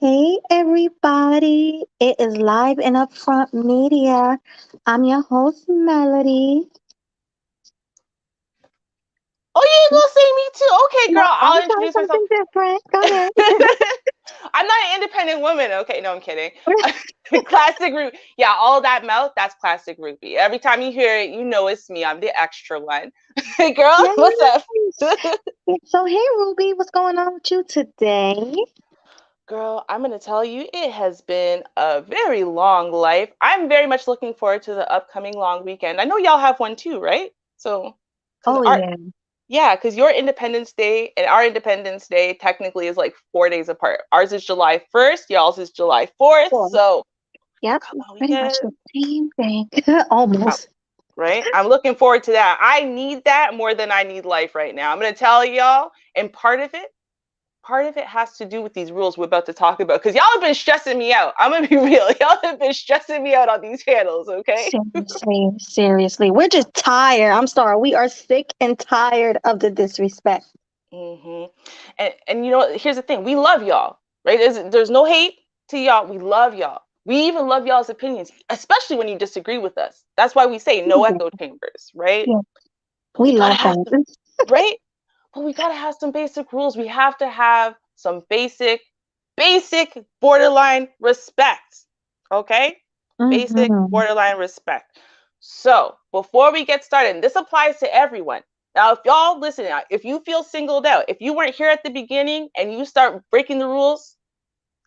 Hey everybody, it is live in Upfront Media. I'm your host, Melody. Oh, you ain't gonna say me too? Okay, girl, No, I'll I'm trying introduce myself. something different. Go ahead. I'm not an independent woman. Okay, no, I'm kidding. Classic Ruby. Yeah, all that mouth, that's Classic Ruby. Every time you hear it, you know it's me. I'm the extra one. Hey, girl, what's up? So, hey Ruby, what's going on with you today? Girl, I'm going to tell you, it has been a very long life. I'm very much looking forward to the upcoming long weekend. I know y'all have one too, right? So, because Oh our yeah. Yeah, because your Independence Day and our Independence Day technically is like 4 days apart. Ours is July 1st, y'all's is July 4th. Cool. So, Yep, come on, pretty much weekend. the same thing. Almost. Right? I'm looking forward to that. I need that more than I need life right now. I'm going to tell y'all, and part of it has to do with these rules we're about to talk about because y'all have been stressing me out. I'm gonna be real. Y'all have been stressing me out on these channels, okay? Seriously. We're just tired. I'm sorry. We are sick and tired of the disrespect. hmm And you know, here's the thing: we love y'all, right? There's no hate to y'all. We love y'all. We even love y'all's opinions, especially when you disagree with us. That's why we say no echo chambers, right? Yeah, But we we gotta love have some, that. right? But we gotta have some basic rules. We have to have some basic borderline respect. Okay? Basic Mm-hmm. borderline respect. So before we get started, and this applies to everyone. Now, if y'all listen, if you feel singled out, if you weren't here at the beginning and you start breaking the rules,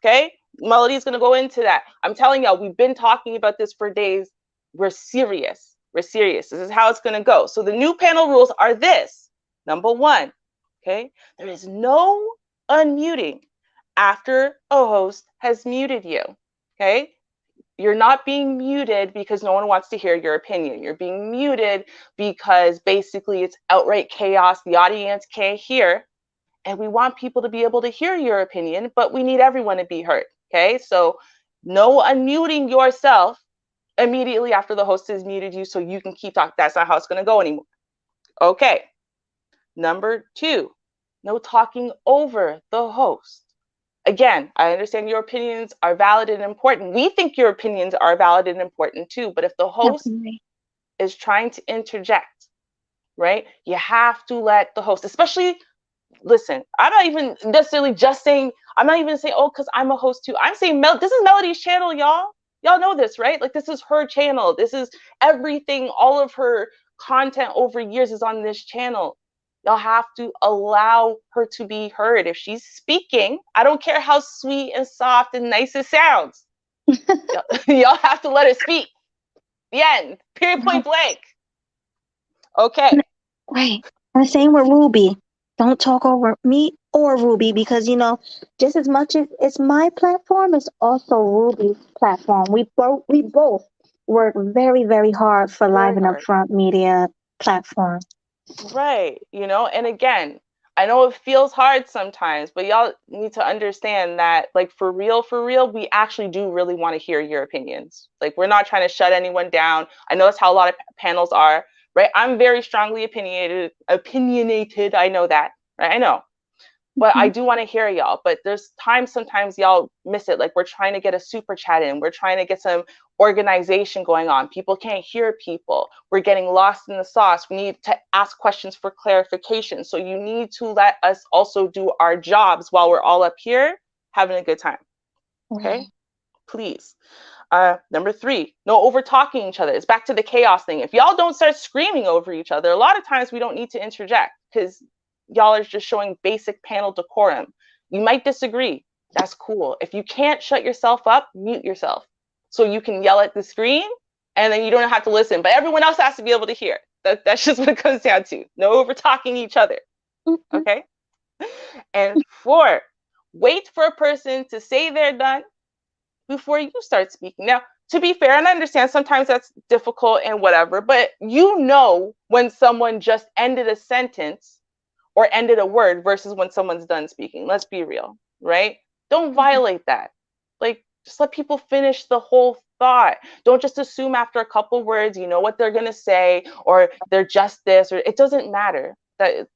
okay? Melody's gonna go into that. I'm telling y'all, we've been talking about this for days. We're serious. We're serious. This is how it's gonna go. So the new panel rules are this. Number one, okay? There is no unmuting after a host has muted you. Okay? You're not being muted because no one wants to hear your opinion. You're being muted because basically it's outright chaos. The audience can't hear. And we want people to be able to hear your opinion, but we need everyone to be heard. Okay? So no unmuting yourself immediately after the host has muted you so you can keep talking. That's not how it's going to go anymore. Okay. Number two, no talking over the host. Again, I understand your opinions are valid and important. We think your opinions are valid and important too, but if the host Definitely. is trying to interject, right, you have to let the host, especially, listen, I'm not even necessarily just saying, I'm not even saying, oh, because I'm a host too. I'm saying, this is Melody's channel, y'all. Y'all know this, right? Like, this is her channel. This is everything, all of her content over years is on this channel. Y'all have to allow her to be heard. If she's speaking, I don't care how sweet and soft and nice it sounds. Y'all have to let her speak. The end. Period, point blank. Okay. Right. And the same with Ruby. Don't talk over me or Ruby because, just as much as it's my platform, it's also Ruby's platform. We both work very, very hard for Live Very and hard. Upfront Media platform. Right. And again, I know it feels hard sometimes, but y'all need to understand that, like, for real, we actually do really want to hear your opinions. Like, we're not trying to shut anyone down. I know that's how a lot of panels are, right? I'm very strongly opinionated. I know that, right? I know. But I do want to hear y'all. But there's times sometimes y'all miss it. Like, we're trying to get a super chat in. We're trying to get some organization going on. People can't hear people. We're getting lost in the sauce. We need to ask questions for clarification. So you need to let us also do our jobs while we're all up here having a good time. Okay? Please. Number 3, no over talking each other. It's back to the chaos thing. If y'all don't start screaming over each other, a lot of times we don't need to interject because y'all are just showing basic panel decorum. You might disagree. That's cool. If you can't shut yourself up, mute yourself so you can yell at the screen and then you don't have to listen. But everyone else has to be able to hear. That's just what it comes down to. No over talking each other. Okay? And 4, wait for a person to say they're done before you start speaking. Now, to be fair, and I understand sometimes that's difficult and whatever, but when someone just ended a sentence or ended a word versus when someone's done speaking. Let's be real, right? Don't violate that. Like, just let people finish the whole thought. Don't just assume after a couple words, you know what they're going to say, or they're just this, or it doesn't matter.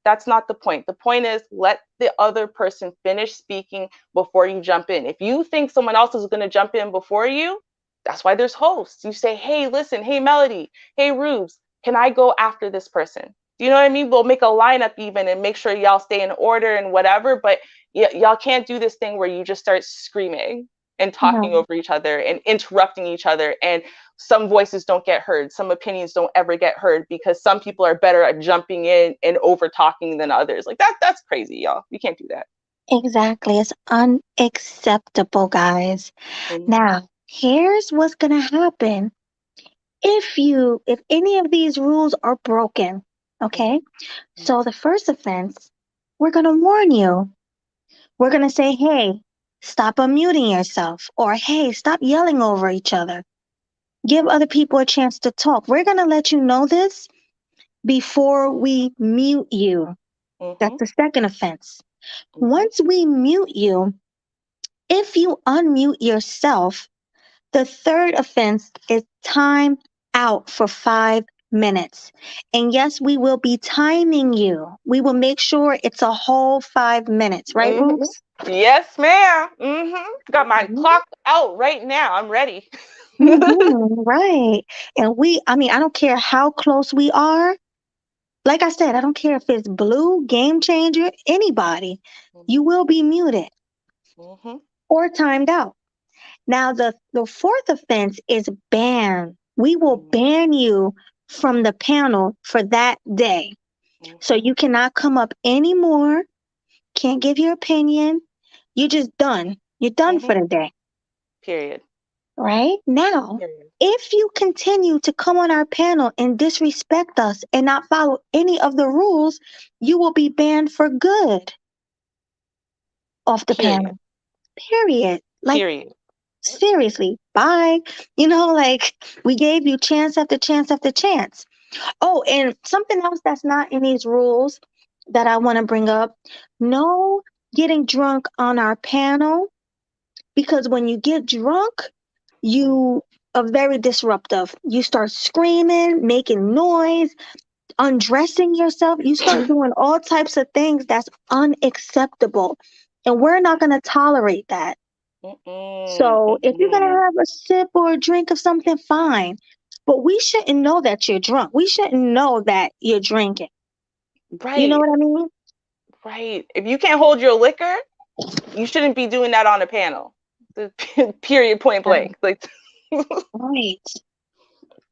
That's not the point. The point is let the other person finish speaking before you jump in. If you think someone else is going to jump in before you, that's why there's hosts. You say, hey, listen, hey, Melody, hey, Rubes, can I go after this person? You know what I mean? We'll make a lineup even and make sure y'all stay in order and whatever, but y'all can't do this thing where you just start screaming and talking over each other and interrupting each other, and some voices don't get heard, some opinions don't ever get heard because some people are better at jumping in and over talking than others. Like, that's crazy, y'all. We can't do that. Exactly. It's unacceptable, guys. Now, here's what's going to happen if any of these rules are broken. Okay? So the first offense, we're going to warn you. We're going to say, hey, stop unmuting yourself, or hey, stop yelling over each other. Give other people a chance to talk. We're going to let you know this before we mute you. That's the second offense. Once we mute you, if you unmute yourself, the third offense is time out for 5 minutes. And yes, we will be timing you. We will make sure it's a whole 5 minutes, right, Roops? Yes, ma'am. Got my clock out right now. I'm ready. Right. And I don't care how close we are. Like I said, I don't care if it's Blue, Game Changer, anybody. You will be muted or timed out. Now, the fourth offense is ban. We will ban you from the panel for that day. So you cannot come up anymore, can't give your opinion. You're just done. You're done for the day. Period. Right? Now, if you continue to come on our panel and disrespect us and not follow any of the rules, you will be banned for good off the panel. Period. Like, seriously, bye. Like, we gave you chance after chance after chance. Oh, and something else that's not in these rules that I want to bring up, no getting drunk on our panel, because when you get drunk, you are very disruptive. You start screaming, making noise, undressing yourself. You start doing all types of things that's unacceptable. And we're not going to tolerate that. So if you're going to have a sip or a drink of something, fine. But we shouldn't know that you're drunk. We shouldn't know that you're drinking. Right. You know what I mean? Right. If you can't hold your liquor, you shouldn't be doing that on a panel. Period, point blank. Like, right.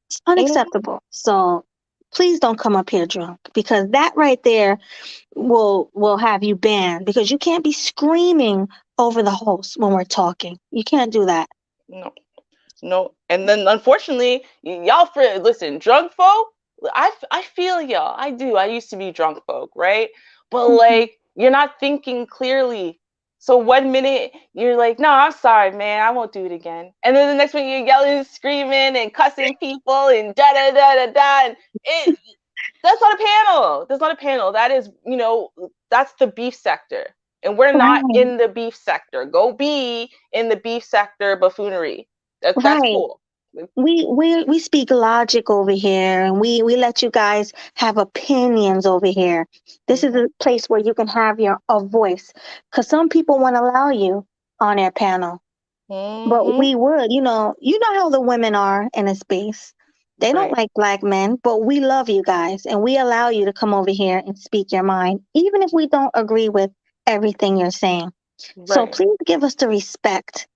It's unacceptable. So please don't come up here drunk, because that right there will have you banned, because you can't be screaming over the host when we're talking. You can't do that. No. No, and then unfortunately, y'all for listen, drunk folk. I feel y'all. I do. I used to be drunk folk, right? But Mhm. like, you're not thinking clearly. So 1 minute you're like, no, I'm sorry, man, I won't do it again. And then the next one you're yelling, and screaming, and cussing people, and da da da da da. And it that's not a panel. That's not a panel. That is, that's the beef sector, and we're not Right, in the beef sector. Go be in the beef sector buffoonery. That's right. cool. We speak logic over here, and we let you guys have opinions over here. This is Mm-hmm. a place where you can have your a voice, because some people won't allow you on their panel. But Mm-hmm. we would, you know how the women are in a space. They don't Right. like black men, but we love you guys and we allow you to come over here and speak your mind, even if we don't agree with everything you're saying. So Right. please give us the respect,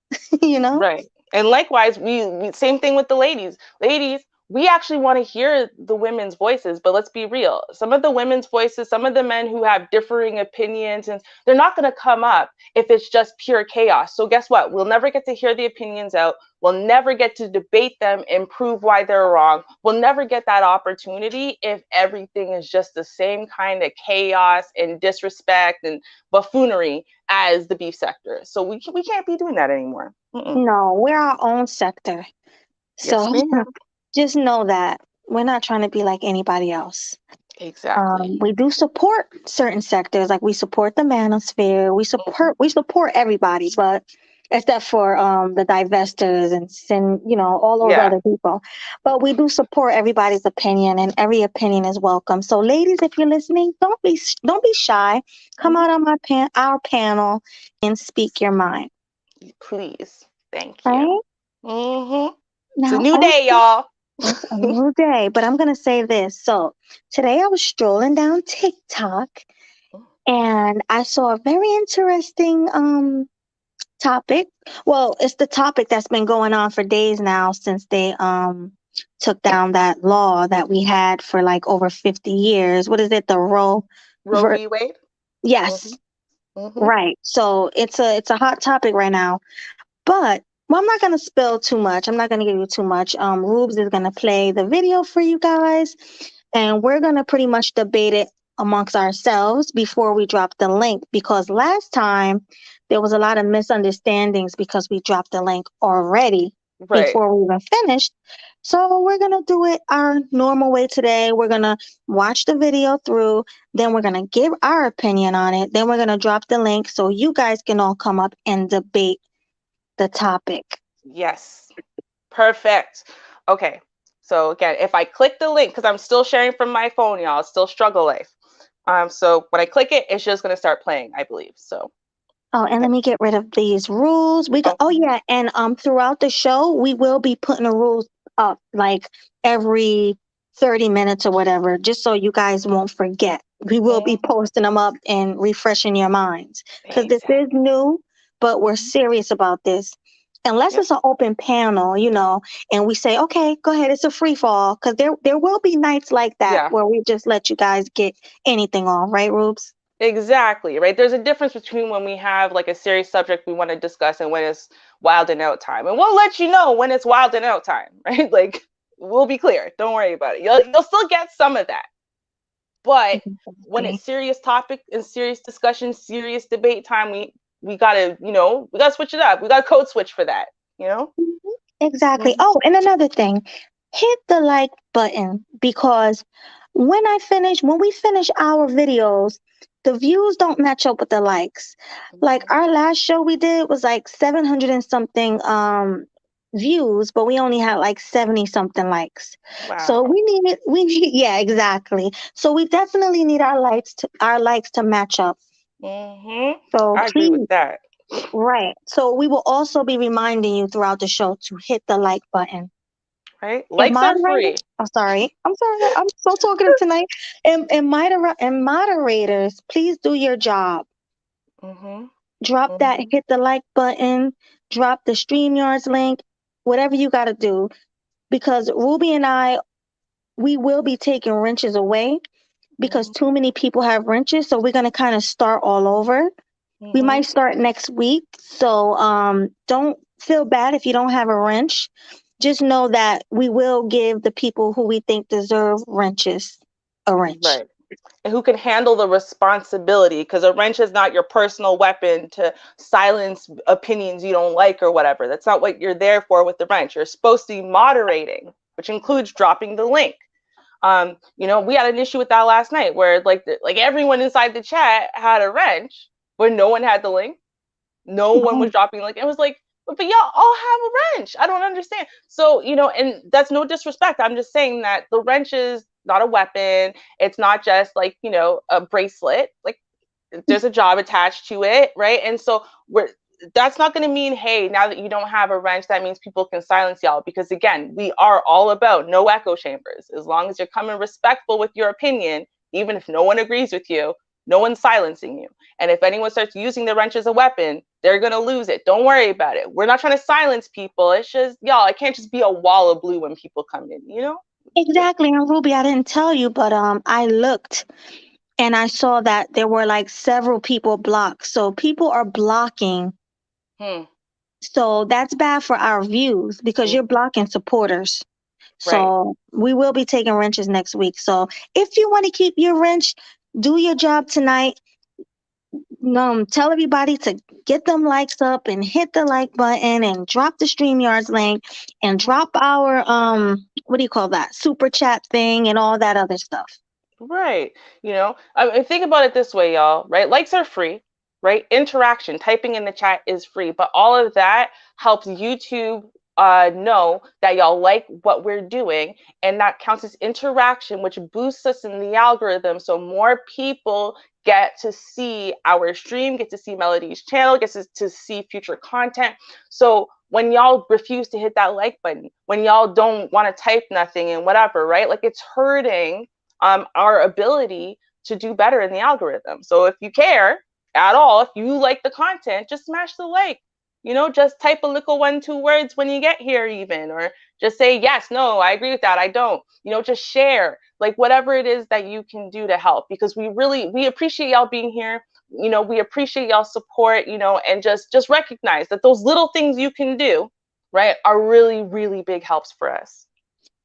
you know? Right. And likewise, we same thing with the ladies. Ladies, we actually want to hear the women's voices, but let's be real. Some of the women's voices, some of the men who have differing opinions, and they're not going to come up if it's just pure chaos. So guess what? We'll never get to hear the opinions out. We'll never get to debate them and prove why they're wrong. We'll never get that opportunity if everything is just the same kind of chaos and disrespect and buffoonery as the beef sector. So we can't be doing that anymore. Mm-mm. No, we're our own sector. Yes, So ma'am. just know that we're not trying to be like anybody else. Exactly. We do support certain sectors, like we support the manosphere. Mhm. We support everybody, but except for the divestors and all those Yeah. other people. But we do support everybody's opinion, and every opinion is welcome. So, ladies, if you're listening, don't be shy. Come Mhm. out on our panel and speak your mind. Please. Thank you. Right Mhm. It's a now, new day, also y'all. it's a new day, but I'm gonna say this. So today I was strolling down TikTok and I saw a very interesting topic. Well, it's the topic that's been going on for days now since they took down that law that we had for like over 50 years. What is it? The Roe Roe ver- v. Wade. Yes, Mhm. Mhm. right. So it's a hot topic right now. But well, I'm not gonna spill too much. I'm not gonna give you too much. Rubes is gonna play the video for you guys, and we're gonna pretty much debate it amongst ourselves before we drop the link. Because last time there was a lot of misunderstandings because we dropped the link already Right. before we even finished. So we're gonna do it our normal way today. We're gonna watch the video through, then we're gonna give our opinion on it, then we're gonna drop the link so you guys can all come up and debate the topic. Yes. Perfect. Okay. So again, if I click the link, because I'm still sharing from my phone, y'all, it's still struggle life. So when I click it, it's just gonna start playing, I believe. So Oh, and okay. let me get rid of these rules. Oh Okay. yeah, and throughout the show, we will be putting the rules up like every 30 minutes or whatever, just so you guys won't forget. We will be Mhm. posting them up and refreshing your minds because this Exactly. is new, but we're Mhm. serious about this. Unless Yep. it's an open panel, and we say, okay, go ahead, it's a free fall, because there will be nights like that Yeah. where we just let you guys get anything on, right, Rubes? Exactly, right? There's a difference between when we have like a serious subject we want to discuss and when it's wild and out time. And we'll let you know when it's wild and out time, right? Like we'll be clear. Don't worry about it. You'll still get some of that. But when Exactly. it's serious topic and serious discussion, serious debate time, we gotta switch it up. We gotta code switch for that, you know? Mhm. Exactly. Mhm. Oh, and another thing, hit the like button because when we finish our videos, the views don't match up with the likes. Like Mhm. our last show we did was like 700 and something views, but we only had like 70 something likes. So Wow. we need yeah, exactly. So we definitely need our likes to match up. Mhm. So I agree with please. that. Right. So we will also be reminding you throughout the show to hit the like button. Right? And Likes are moderators, free. I'm sorry. I'm sorry. I'm so talkative tonight. And moderators, please do your job. Mhm. Drop that, Mhm. hit the like button, drop the StreamYards link, whatever you got to do. Because Ruby and I, we will be taking wrenches away because Mhm. too many people have wrenches. So we're going to kind of start all over. We might Mhm. start next week. So don't feel bad if you don't have a wrench. Just know that we will give the people who we think deserve wrenches a wrench. Right. And who can handle the responsibility, because a wrench is not your personal weapon to silence opinions you don't like or whatever. That's not what you're there for with the wrench. You're supposed to be moderating, which includes dropping the link. We had an issue with that last night where like everyone inside the chat had a wrench, but no one had the link. No one was dropping the link. It was like, but y'all all have a wrench. I don't understand. So, and that's no disrespect. I'm just saying that the wrench is not a weapon. It's not just like, a bracelet. Like there's a job attached to it, right? And so that's not going to mean, hey, now that you don't have a wrench, that means people can silence y'all. Because again, we are all about no echo chambers. As long as you're coming respectful with your opinion, even if no one agrees with you, no one's silencing you. And if anyone starts using the wrench as a weapon, they're going to lose it. Don't worry about it. We're not trying to silence people. It's just, y'all, it can't just be a wall of blue when people come in, Exactly. And Ruby, I didn't tell you, but I looked and I saw that there were like several people blocked. So people are blocking. So that's bad for our views because you're blocking supporters. So we will be taking wrenches next week. So if you want to keep your wrench, do your job tonight. Tell everybody to get them likes up and hit the like button and drop the StreamYards link and drop our what do you call that, super chat thing and all that other stuff. Right. Think about it this way, y'all, right? Likes are free, right? Interaction, typing in the chat is free, but all of that helps YouTube know that y'all like what we're doing, and that counts as interaction, which boosts us in the algorithm, so more people get to see our stream, get to see Melody's channel, get to see future content. So when y'all refuse to hit that like button, when y'all don't want to type nothing and whatever, right? Like it's hurting our ability to do better in the algorithm. So if you care at all, if you like the content, just smash the like. Just type a little 1-2 words when you get here even, or just say, yes, no, I agree with that, I don't. Just share, like whatever it is that you can do to help, because we appreciate y'all being here. We appreciate y'all support, and just recognize that those little things you can do, right, are really, really big helps for us.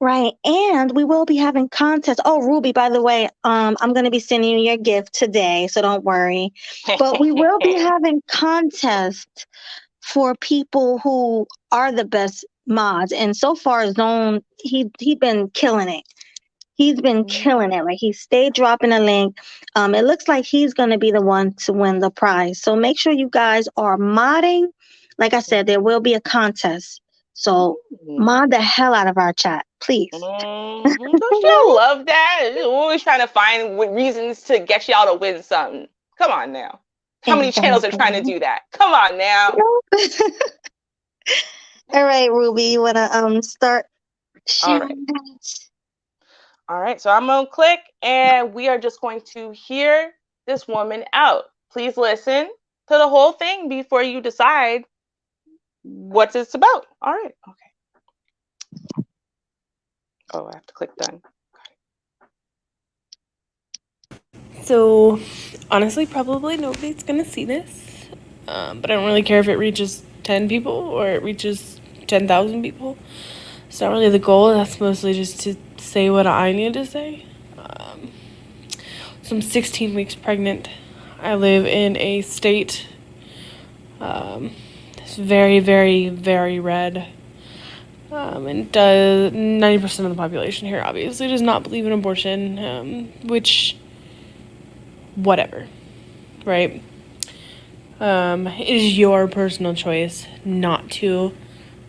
Right. And we will be having contests. Oh, Ruby, by the way, I'm going to be sending you your gift today, so don't worry. But we will be having contests for people who are the best mods. And so far, Zone, he's been killing it. He's been killing it. Like he stayed dropping a link. It looks like he's going to be the one to win the prize. So make sure you guys are modding. Like I said, there will be a contest. So mod the hell out of our chat, please. Don't you love that? We're always trying to find reasons to get y'all to win something. Come on now. How many channels are trying to do that? Come on now. All right, Ruby, you want to start? All right, so I'm going to click and we are just going to hear this woman out. Please listen to the whole thing before you decide what it's about. All right, okay. Oh, I have to click done. So, honestly, probably nobody's going to see this, but I don't really care if it reaches 10 people or it reaches 10,000 people. It's not really the goal. That's mostly just to say what I need to say. So I'm 16 weeks pregnant. I live in a state that's very, very, very red. And 90% of the population here obviously does not believe in abortion, which, whatever, right? It is your personal choice not to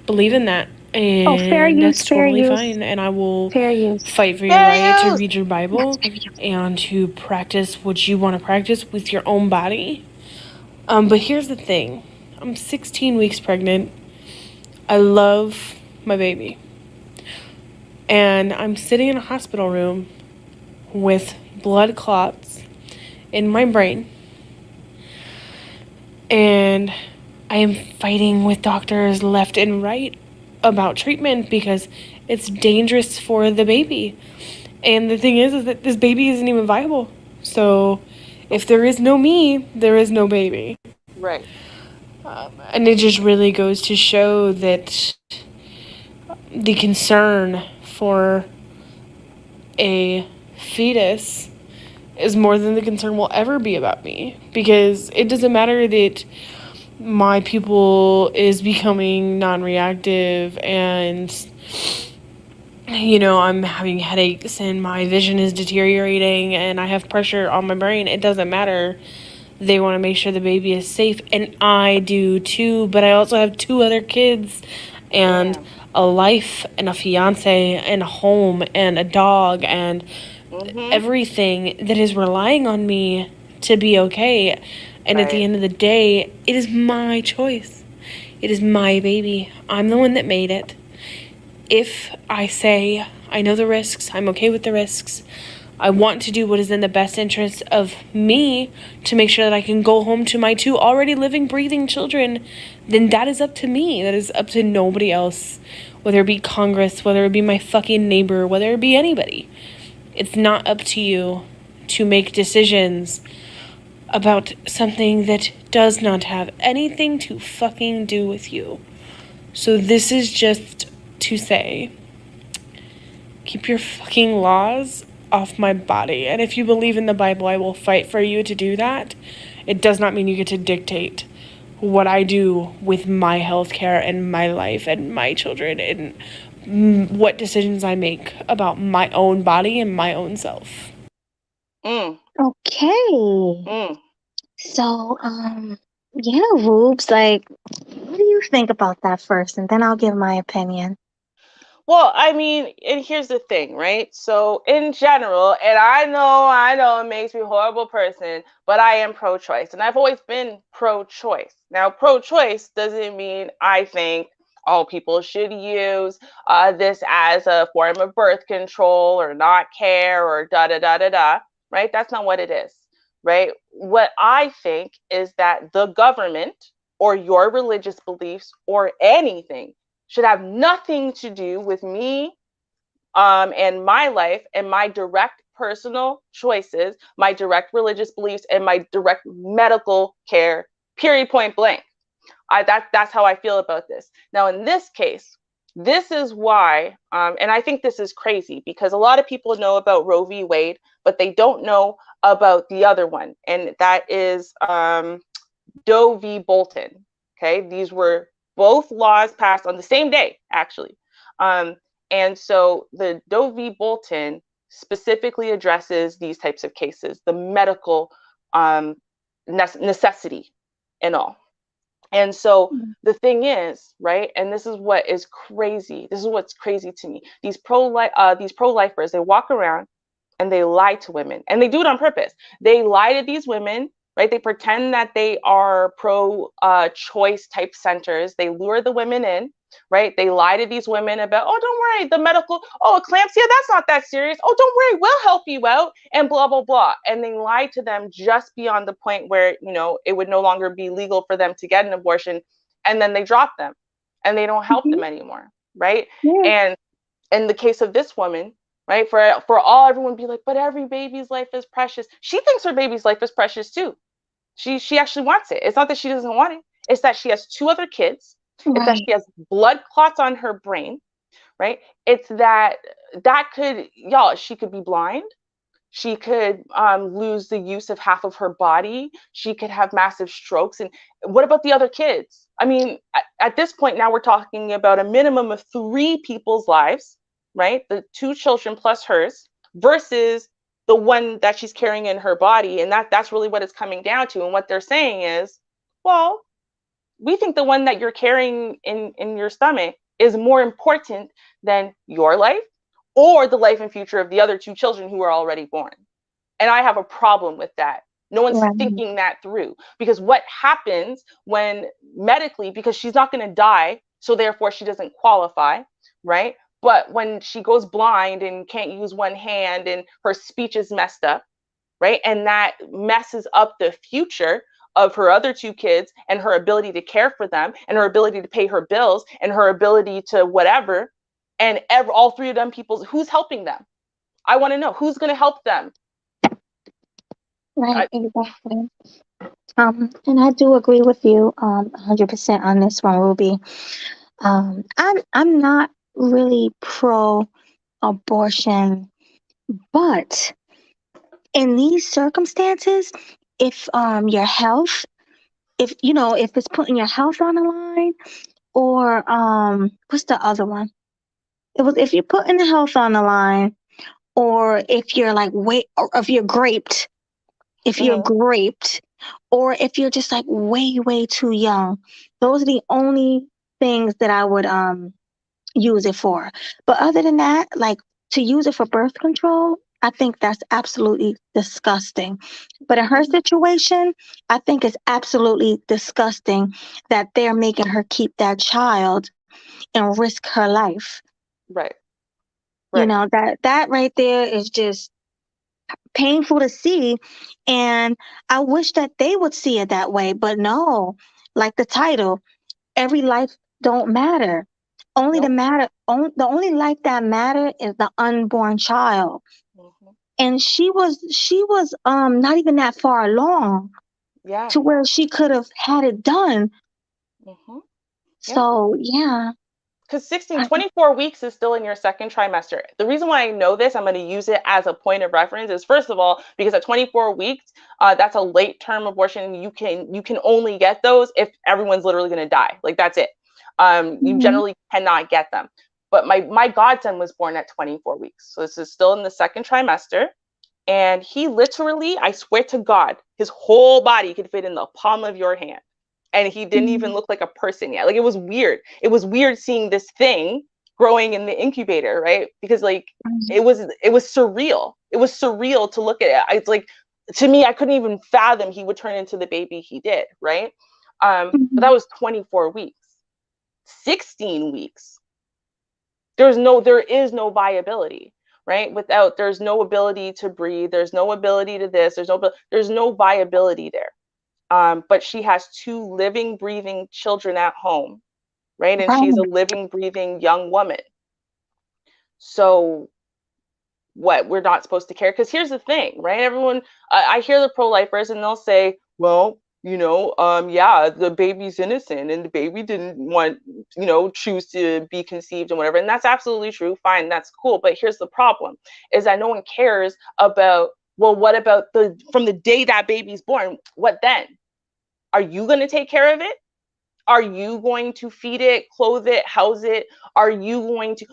believe in that. And fair use, that's totally fine. And I will fight for your right to read your Bible and to practice what you want to practice with your own body. But here's the thing. I'm 16 weeks pregnant. I love my baby. And I'm sitting in a hospital room with blood clots in my brain. And I am fighting with doctors left and right about treatment because it's dangerous for the baby. And the thing is that this baby isn't even viable. So if there is no me, there is no baby. Right. And it just really goes to show that the concern for a fetus is more than the concern will ever be about me, because it doesn't matter that my pupil is becoming non-reactive and I'm having headaches and my vision is deteriorating and I have pressure on my brain. It doesn't matter. They want to make sure the baby is safe, and I do too, but I also have 2 other kids and a life and a fiance and a home and a dog and everything that is relying on me to be okay. And at the end of the day, it is my choice. It is my baby. I'm the one that made it. If I say I know the risks, I'm okay with the risks, I want to do what is in the best interest of me to make sure that I can go home to my 2 already living, breathing children, then that is up to me. That is up to nobody else, whether it be Congress, whether it be my fucking neighbor, whether it be anybody. It's not up to you to make decisions about something that does not have anything to fucking do with you. So this is just to say, keep your fucking laws off my body. And if you believe in the Bible, I will fight for you to do that. It does not mean you get to dictate what I do with my health care and my life and my children and what decisions I make about my own body and my own self. Okay. So, Rubes, like, what do you think about that first? And then I'll give my opinion. Well, I mean, and here's the thing, right? So in general, and I know it makes me a horrible person, but I am pro-choice, and I've always been pro-choice. Now, pro-choice doesn't mean I think all people should use this as a form of birth control or not care or da-da-da-da-da, right? That's not what it is, right? What I think is that the government or your religious beliefs or anything should have nothing to do with me and my life and my direct personal choices, my direct religious beliefs, and my direct medical care, period, point blank. That's how I feel about this. Now, in this case, this is why, and I think this is crazy because a lot of people know about Roe v. Wade, but they don't know about the other one, and that is Doe v. Bolton. Okay, these were both laws passed on the same day, actually. And so the Doe v. Bolton specifically addresses these types of cases, the medical necessity and all. And so the thing is, right, and this is what is crazy. This is what's crazy to me. These pro-lifers, they walk around and they lie to women, and they do it on purpose. They lie to these women, right? They pretend that they are pro-choice type centers. They lure the women in, right? They lie to these women about, oh, don't worry, the medical, oh, eclampsia, that's not that serious. Oh, don't worry, we'll help you out, and blah, blah, blah. And they lie to them just beyond the point where, it would no longer be legal for them to get an abortion. And then they drop them and they don't help them anymore, right? And in the case of this woman, right, for all everyone be like, but every baby's life is precious. She thinks her baby's life is precious too. She actually wants it. It's not that she doesn't want it. It's that she has 2 other kids. Right. It's that she has blood clots on her brain, right? It's that she could be blind. She could lose the use of half of her body. She could have massive strokes. And what about the other kids? I mean, at this point now we're talking about a minimum of 3 people's lives, right? The 2 children plus hers versus the one that she's carrying in her body. And that's really what it's coming down to. And what they're saying is, well, we think the one that you're carrying in your stomach is more important than your life or the life and future of the other 2 children who are already born. And I have a problem with that. No one's thinking that through, because what happens when medically, because she's not going to die, so therefore she doesn't qualify, right? But when she goes blind and can't use one hand and her speech is messed up, right? And that messes up the future of her other 2 kids and her ability to care for them and her ability to pay her bills and her ability to whatever. And all 3 of them people, who's helping them? I want to know who's going to help them. Right, exactly. And I do agree with you 100% on this one, Ruby. I'm not really pro abortion, but in these circumstances, if your health, if you know, if it's putting your health on the line, or what's the other one? It was if you're putting the health on the line, or if you're like or if you're graped, if you're Mhm. graped, or if you're just like way too young. Those are the only things that I would use it for. But other than that, like to use it for birth control, I think that's absolutely disgusting. But in her situation, I think it's absolutely disgusting that they're making her keep that child and risk her life. Right. You Right. know, that right there is just painful to see, and I wish that they would see it that way, but no. Like the title, every life don't matter. Only Nope. the only life that matter is the unborn child. Mhm. And she was not even that far along Yeah. to where she could have had it done. Mhm. Yeah. So yeah. Because 16, I, 24 weeks is still in your second trimester. The reason why I know this, I'm going to use it as a point of reference, is first of all, because at 24 weeks, that's a late term abortion. You can only get those if everyone's literally going to die. Like that's it. You mhm. generally cannot get them. But my godson was born at 24 weeks. So this is still in the second trimester. And he literally, I swear to God, his whole body could fit in the palm of your hand. And he didn't even Mhm. look like a person yet. Like it was weird. It was weird seeing this thing growing in the incubator, right? Because like it was surreal. It was surreal to look at it. It's like to me, I couldn't even fathom he would turn into the baby he did, right? But that Mhm. was 24 weeks. 16 weeks. There is no viability, right? Without there's no ability to breathe, there's no ability to this, there's no viability there. But she has two living, breathing children at home, right? And she's a Right. living, breathing young woman. So what, we're not supposed to care? Because here's the thing, right? Everyone, I hear the pro-lifers and they'll say, well, yeah, the baby's innocent and the baby didn't choose to be conceived and whatever. And that's absolutely true. Fine, that's cool. But here's the problem is that no one cares about, well, what about from the day that baby's born? What then? Are you going to take care of it? Are you going to feed it, clothe it, house it? Are you going to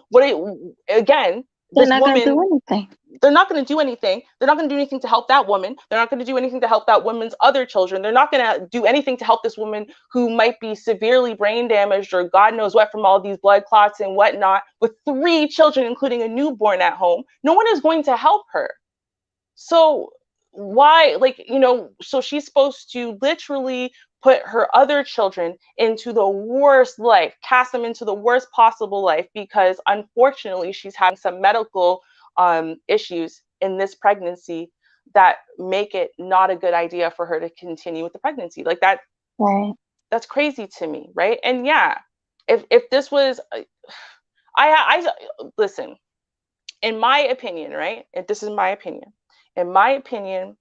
again, They're this not gonna woman, do anything. they're not going to do anything. They're not going to do anything to help that woman. They're not going to do anything to help that woman's other children. They're not going to do anything to help this woman who might be severely brain damaged or God knows what from all these blood clots and whatnot, with 3 children, including a newborn at home. No one is going to help her. So why, like, so she's supposed to literally put her other children into the worst life, cast them into the worst possible life, because unfortunately she's having some medical issues in this pregnancy that make it not a good idea for her to continue with the pregnancy. Like Right. that's crazy to me, right? And yeah, if this was I listen, in my opinion, right? If this is my opinion, in my opinion,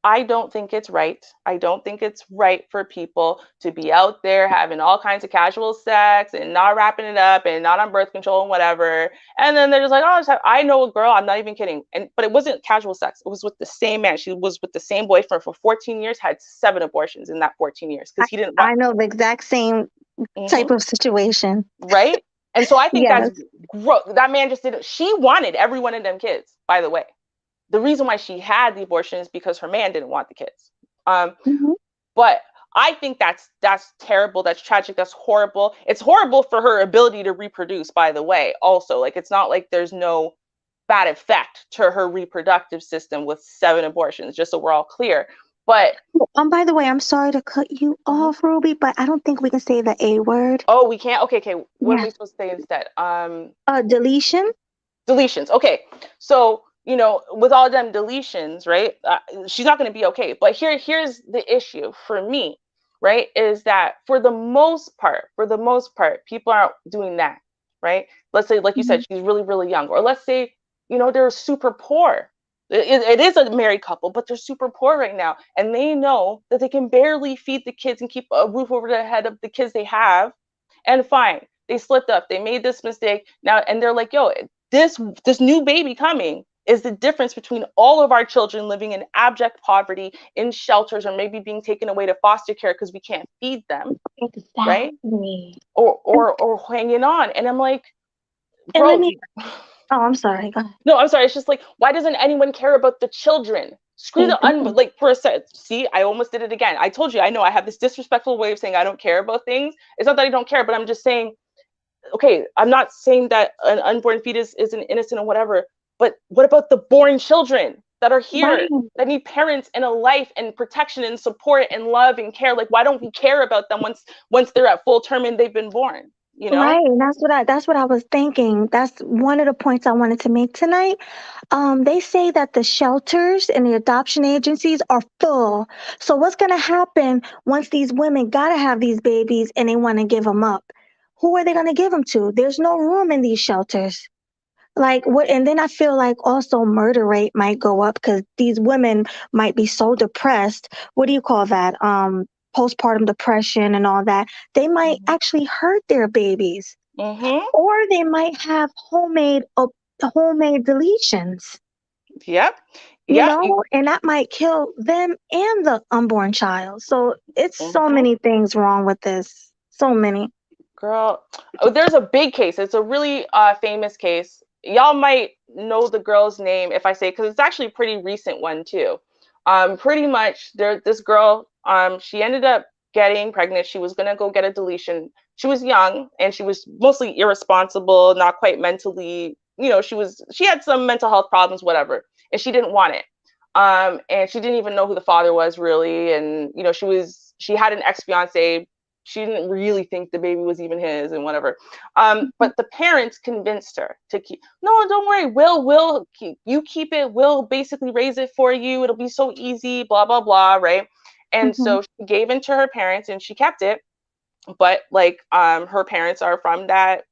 I don't think it's right. I don't think it's right for people to be out there having all kinds of casual sex and not wrapping it up and not on birth control and whatever. And then they're just like, oh, I know a girl. I'm not even kidding. But it wasn't casual sex. It was with the same man. She was with the same boyfriend for 14 years. Had 7 abortions in that 14 years I, because he didn't want. I know the exact same Mhm. type of situation. Right? And so I think that's Yes. that man just didn't. She wanted every one of them kids, by the way. The reason why she had the abortion is because her man didn't want the kids. Mhm. But I think that's terrible. That's tragic. That's horrible. It's horrible for her ability to reproduce, by the way. Also, like it's not like there's no bad effect to her reproductive system with 7 abortions. Just so we're all clear. But By the way, I'm sorry to cut you mhm. off, Ruby, but I don't think we can say the A word. Oh, we can't. Okay. What are Yeah. we supposed to say instead? Deletion. Deletions. Okay. So, with all them deletions, right? She's not going to be okay. But here's the issue for me, right? Is that for the most part, people aren't doing that, right? Let's say, like you said, Mhm. she's really, really young. Or let's say, they're super poor. It is a married couple, but they're super poor right now, and they know that they can barely feed the kids and keep a roof over the head of the kids they have. And fine, they slipped up, they made this mistake now, and they're like, yo, this new baby coming is the difference between all of our children living in abject poverty in shelters, or maybe being taken away to foster care because we can't feed them, right? Exactly. Or hanging on. And I'm like, And bro, let me, oh, I'm sorry. Go ahead. no, I'm sorry. It's just like, why doesn't anyone care about the children? Screw the like for a set. See, I almost did it again. I told you, I know I have this disrespectful way of saying I don't care about things. It's not that I don't care, but I'm just saying, okay, I'm not saying that an unborn fetus isn't innocent or whatever, but what about the born children that are here, Right. that need parents and a life and protection and support and love and care? Like, why don't we care about them once they're at full term and they've been born? You know? Right. And that's what I was thinking. That's one of the points I wanted to make tonight. They say that the shelters and the adoption agencies are full. So what's going to happen once these women got to have these babies and they want to give them up? Who are they going to give them to? There's no room in these shelters. Like what? And then I feel like also murder rate might go up because these women might be so depressed. What do you call that? Postpartum depression and all that. They might actually hurt their babies, or they might have homemade deletions. Yep. You Yeah. know, and that might kill them and the unborn child. So it's so many things wrong with this. So many. Girl, oh, there's a big case. It's a really famous case. Y'all might know the girl's name if I say, because it's actually a pretty recent one too. Pretty much this girl, she ended up getting pregnant. She was gonna go get a deletion. She was young and she was mostly irresponsible, not quite mentally, she had some mental health problems, whatever, and she didn't want it. And she didn't even know who the father was really. And she had an ex-fiance. She didn't really think the baby was even his and whatever. But the parents convinced her to keep. No, don't worry. We'll keep it. We'll basically raise it for you. It'll be so easy. Blah blah blah. Right. And so she gave in to her parents and she kept it. But like, her parents are from that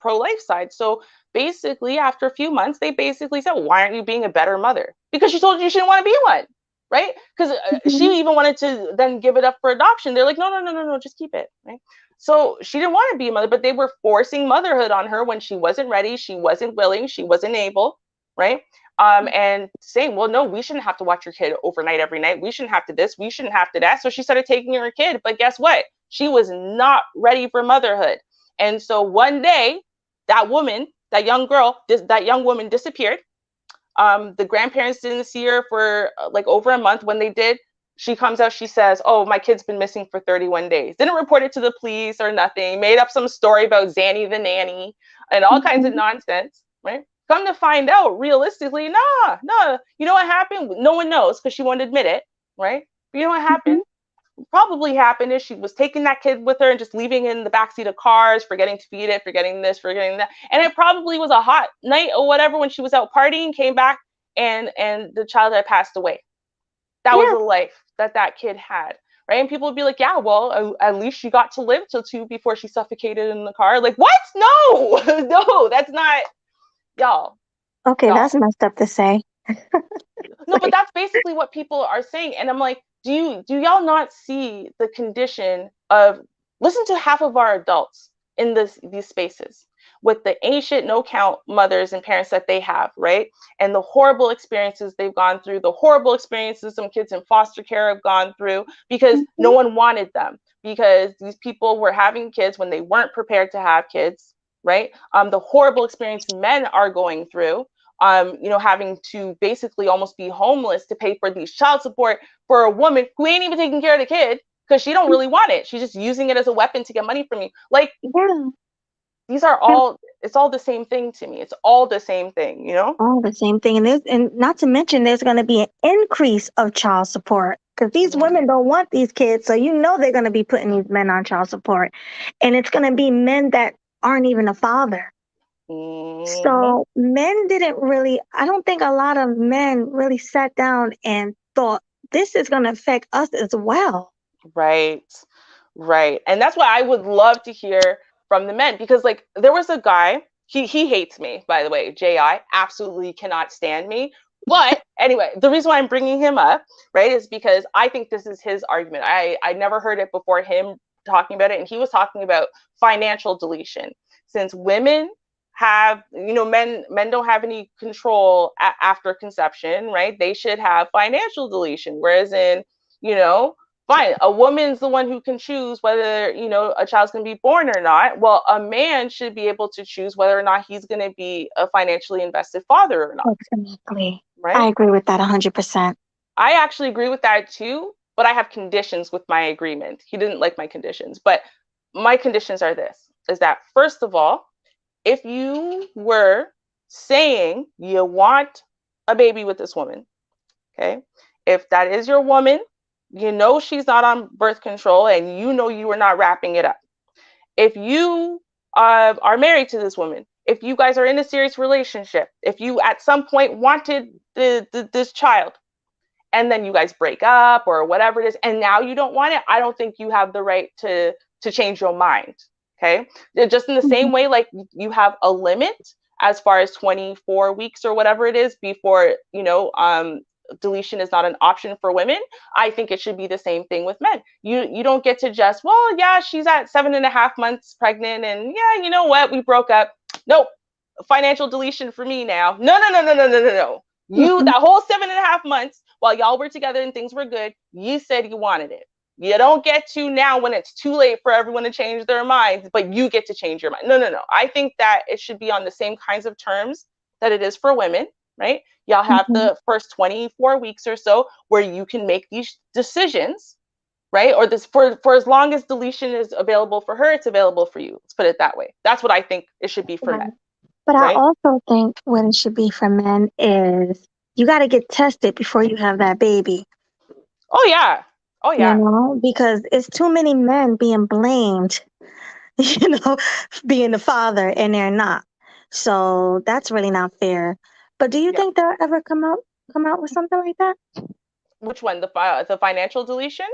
pro-life side. So basically, after a few months, they basically said, "Why aren't you being a better mother?" Because she told you she didn't want to be one. Right? Because she even wanted to then give it up for adoption. They're like, no, just keep it. Right? So she didn't want to be a mother, but they were forcing motherhood on her when she wasn't ready, she wasn't willing, she wasn't able. Right? And saying, well, no, we shouldn't have to watch your kid overnight every night. We shouldn't have to this. We shouldn't have to that. So she started taking her kid. But guess what? She was not ready for motherhood. And so one day, that young woman disappeared. The grandparents didn't see her for like over a month. When they did, she comes out, she says, "Oh, my kid's been missing for 31 days. Didn't report it to the police or nothing. Made up some story about Zanny the nanny and all kinds of nonsense, right? Come to find out, realistically, nah. You know what happened? No one knows because she won't admit it, right? But you know what happened? Probably happened is she was taking that kid with her and just leaving it in the backseat of cars, forgetting to feed it, forgetting this, forgetting that. And it probably was a hot night or whatever when she was out partying, came back, and the child had passed away. That was the life that kid had, right? And people would be like, yeah, well, at least she got to live till 2 before she suffocated in the car. Like, what? No, no, that's not, y'all. Okay, that's messed up to say. No, but that's basically what people are saying. And I'm like, do y'all not see the condition of, listen to half of our adults in these spaces with the ancient no count mothers and parents that they have, right? And the horrible experiences they've gone through, the horrible experiences some kids in foster care have gone through because no one wanted them, because these people were having kids when they weren't prepared to have kids, right? The horrible experience men are going through, having to basically almost be homeless to pay for these child support for a woman who ain't even taking care of the kid because she don't really want it. She's just using it as a weapon to get money from you. Like, these are all, it's all the same thing to me. It's all the same thing, all the same thing. And not to mention there's going to be an increase of child support because these women don't want these kids. So they're going to be putting these men on child support, and it's going to be men that aren't even a father. So men I don't think a lot of men really sat down and thought this is going to affect us as well. Right. And that's why I would love to hear from the men, because like there was a guy, he hates me, by the way, J.I. absolutely cannot stand me. But anyway, the reason why I'm bringing him up, right, is because I think this is his argument. I never heard it before him talking about it, and he was talking about financial deletion. Since women have, men don't have any control after conception, right? They should have financial deletion. Whereas in, fine, a woman's the one who can choose whether, a child's going to be born or not. Well, a man should be able to choose whether or not he's going to be a financially invested father or not. Exactly. Right? I agree with that 100%. I actually agree with that too, but I have conditions with my agreement. He didn't like my conditions, but my conditions are this, is that first of all, if you were saying you want a baby with this woman, okay, if that is your woman, she's not on birth control and you are not wrapping it up. If you are married to this woman, if you guys are in a serious relationship, if you at some point wanted this child, and then you guys break up or whatever it is, and now you don't want it, I don't think you have the right to change your mind. Okay. Just in the same way, like you have a limit as far as 24 weeks or whatever it is before, deletion is not an option for women. I think it should be the same thing with men. You don't get to just, well, yeah, she's at 7.5 months pregnant, and yeah, you know what, we broke up. Nope. Financial deletion for me now. No. That whole 7.5 months while y'all were together and things were good, you said you wanted it. You don't get to now when it's too late for everyone to change their minds, but you get to change your mind. No. I think that it should be on the same kinds of terms that it is for women, right? Y'all have the first 24 weeks or so where you can make these decisions, right? Or this for as long as deletion is available for her, it's available for you. Let's put it that way. That's what I think it should be for men. But right? I also think what it should be for men is you got to get tested before you have that baby. Oh, yeah. Because it's too many men being blamed, being the father, and they're not. So that's really not fair. But do you think they'll ever come out with something like that? Which one? The financial deletion?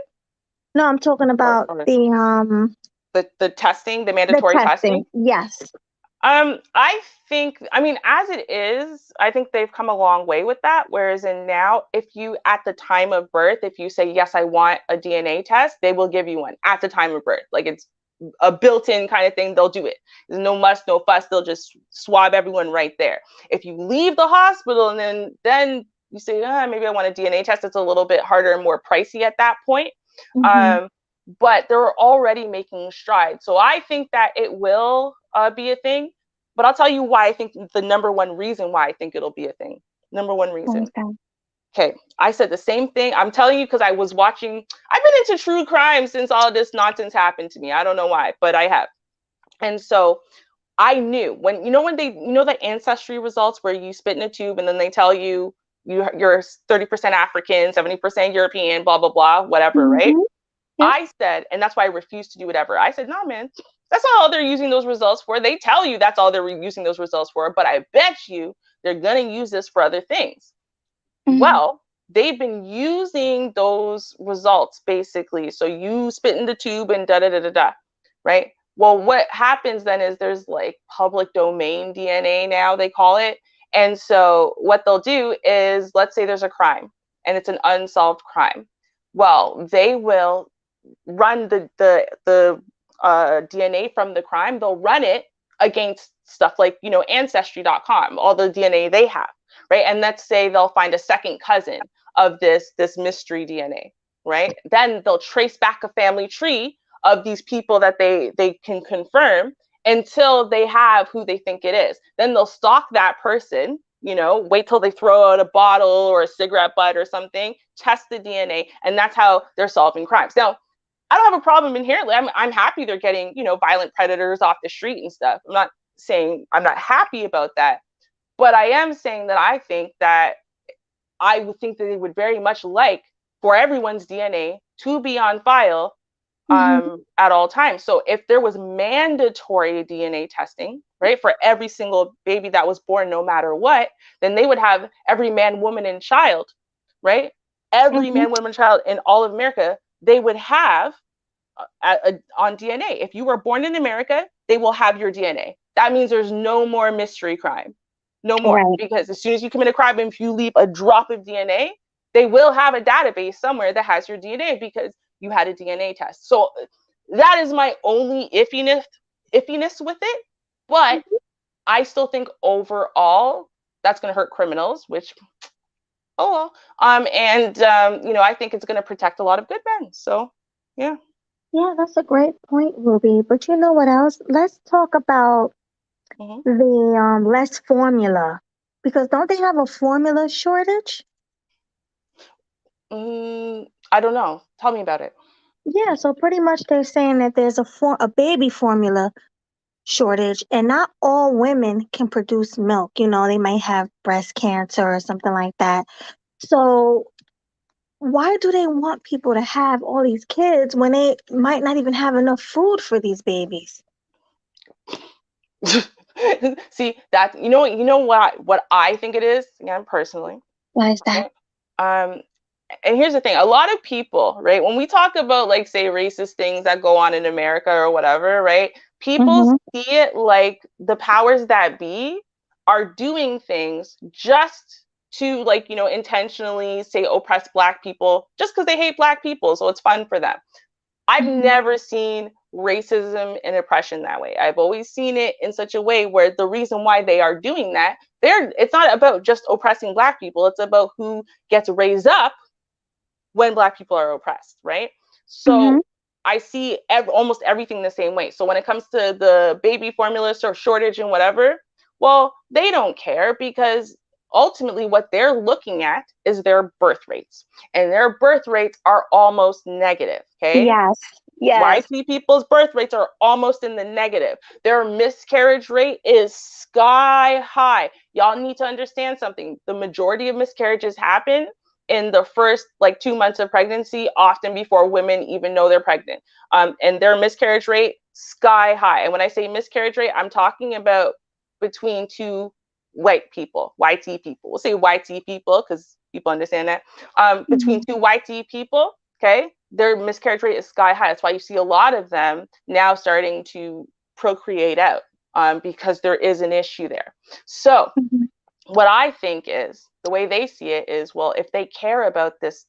No, I'm talking about the testing, the mandatory testing. Yes. I think, as it is, I think they've come a long way with that. Whereas in now, if you, at the time of birth, if you say, yes, I want a DNA test, they will give you one at the time of birth. Like it's a built-in kind of thing. They'll do it. There's no muss, no fuss. They'll just swab everyone right there. If you leave the hospital and then you say, maybe I want a DNA test, it's a little bit harder and more pricey at that point. But they're already making strides. So I think that it will be a thing. But I'll tell you why I think the number one reason why I think it'll be a thing. Number one reason. Okay. I said the same thing. I'm telling you because I've been into true crime since all this nonsense happened to me. I don't know why, but I have. And so I knew when the ancestry results where you spit in a tube and then they tell you you're 30% African, 70% European, blah, blah, blah, whatever, right? I said, and that's why I refused to do whatever. I said, no, man, that's not all they're using those results for. They tell you that's all they're using those results for, but I bet you they're going to use this for other things. Well, they've been using those results basically. So you spit in the tube and da-da-da-da-da, right? Well, what happens then is there's like public domain DNA now, they call it. And so what they'll do is, let's say there's a crime and it's an unsolved crime. Well, they will run the DNA from the crime. They'll run it against stuff like, ancestry.com, all the DNA they have, right? And let's say they'll find a second cousin of this mystery DNA, right? Then they'll trace back a family tree of these people that they can confirm until they have who they think it is. Then they'll stalk that person, wait till they throw out a bottle or a cigarette butt or something, test the DNA, and that's how they're solving crimes. Now, I don't have a problem inherently. I'm happy they're getting, violent predators off the street and stuff. I'm not saying I'm not happy about that, but I am saying that I think that I would think that they would very much like for everyone's DNA to be on file at all times. So if there was mandatory DNA testing, right, for every single baby that was born, no matter what, then they would have every man, woman, and child, right? Every man, woman, child in all of America, they would have on DNA. If you were born in America, they will have your DNA. That means there's no more mystery crime. no more. Right. Because as soon as you commit a crime, if you leave a drop of DNA, they will have a database somewhere that has your DNA because you had a DNA test. So that is my only iffiness with it. But I still think overall that's going to hurt criminals, which, oh well. I think it's going to protect a lot of good men. So, yeah. Yeah, that's a great point, Ruby. But you know what else? Let's talk about the less formula. Because don't they have a formula shortage? I don't know. Tell me about it. Yeah, so pretty much they're saying that there's a baby formula shortage, and not all women can produce milk. You know, they might have breast cancer or something like that. So why do they want people to have all these kids when they might not even have enough food for these babies? See that you know what I think it is, again, personally. Why is that? And here's the thing, a lot of people, right, when we talk about, like, say, racist things that go on in America or whatever, right, people see it like the powers that be are doing things just to, like, intentionally, say, oppress Black people just because they hate Black people, so it's fun for them. I've never seen racism and oppression that way. I've always seen it in such a way where the reason why they are doing that, it's not about just oppressing Black people, it's about who gets raised up when Black people are oppressed, right? So I see almost everything the same way. So when it comes to the baby formula shortage and whatever, well, they don't care because ultimately what they're looking at is their birth rates. And their birth rates are almost negative, okay? Yes. YT people's birth rates are almost in the negative. Their miscarriage rate is sky high. Y'all need to understand something. The majority of miscarriages happen in the first 2 months of pregnancy, often before women even know they're pregnant. And their miscarriage rate, sky high. And when I say miscarriage rate, I'm talking about between two white people, YT people. We'll say YT people because people understand that. Between two YT people, okay, their miscarriage rate is sky high. That's why you see a lot of them now starting to procreate out, because there is an issue there. So what I think is, the way they see it is, well, if they care about this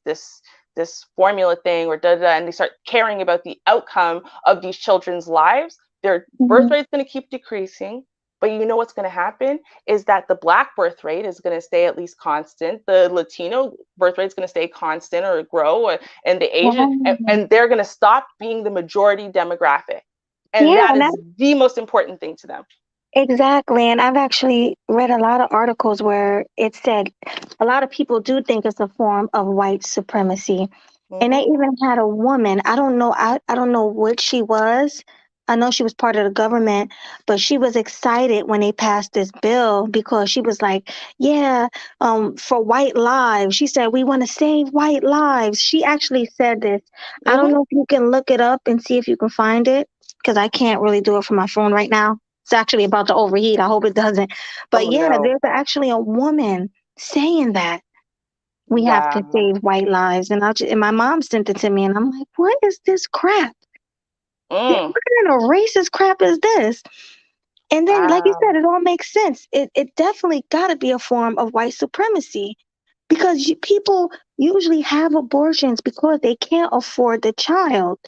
formula thing or and they start caring about the outcome of these children's lives, their birth rate is going to keep decreasing. But you know what's going to happen is that the Black birth rate is going to stay at least constant. The Latino birth rate is going to stay constant or grow, and the Asian, and they're going to stop being the majority demographic. And that is the most important thing to them. Exactly. And I've actually read a lot of articles where it said a lot of people do think it's a form of white supremacy. And they even had a woman, I don't know what she was. I know she was part of the government, but she was excited when they passed this bill because she was like, yeah, for white lives. She said, we want to save white lives. She actually said this. I don't know if you can look it up and see if you can find it, because I can't really do it from my phone right now. It's actually about to overheat. I hope it doesn't. But there's actually a woman saying that we have to save white lives. And my mom sent it to me, and I'm like, what is this crap? What kind of racist crap is this? And then, like you said, it all makes sense. It definitely got to be a form of white supremacy, because people usually have abortions because they can't afford the child.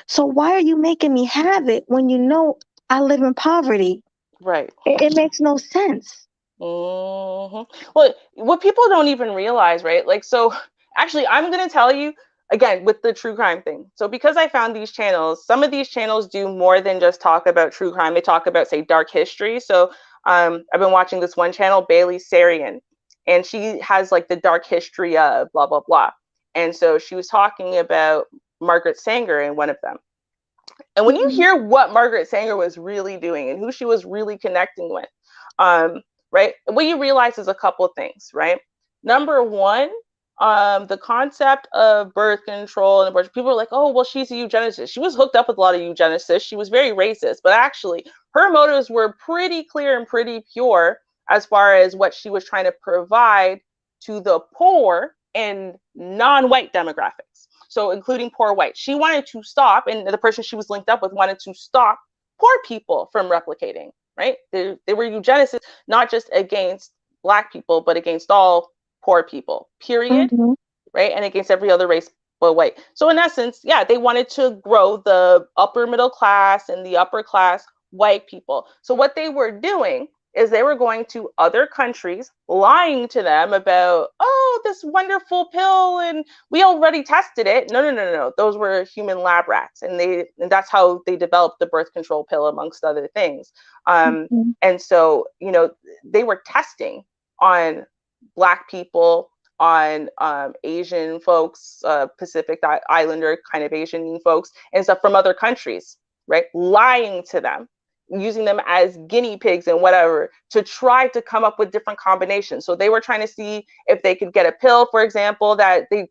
So why are you making me have it when you know I live in poverty? Right. It makes no sense. Well, what people don't even realize, right? So actually, I'm going to tell you, again, with the true crime thing. So because I found these channels, some of these channels do more than just talk about true crime. They talk about, say, dark history. So I've been watching this one channel, Bailey Sarian, and she has the dark history of blah, blah, blah. And so she was talking about Margaret Sanger in one of them. And when you hear what Margaret Sanger was really doing and who she was really connecting with, right, what you realize is a couple of things, right? Number one, the concept of birth control and abortion, people are like, oh, well, she's a eugenicist. She was hooked up with a lot of eugenicists. She was very racist, but actually her motives were pretty clear and pretty pure as far as what she was trying to provide to the poor and non-white demographics. So including poor whites. She wanted to stop, and the person she was linked up with wanted to stop poor people from replicating, right? They were eugenicists, not just against Black people, but against all poor people, period, Mhm. right? And against every other race but white. So in essence, yeah, they wanted to grow the upper middle class and the upper class white people. So what they were doing is they were going to other countries, lying to them about, oh, this wonderful pill, and we already tested it. No. Those were human lab rats, and that's how they developed the birth control pill, amongst other things. Mhm. And so, they were testing on Black people, on Asian folks, Pacific Islander kind of Asian folks, and stuff from other countries, right? Lying to them, using them as guinea pigs and whatever to try to come up with different combinations. So they were trying to see if they could get a pill, for example, that they,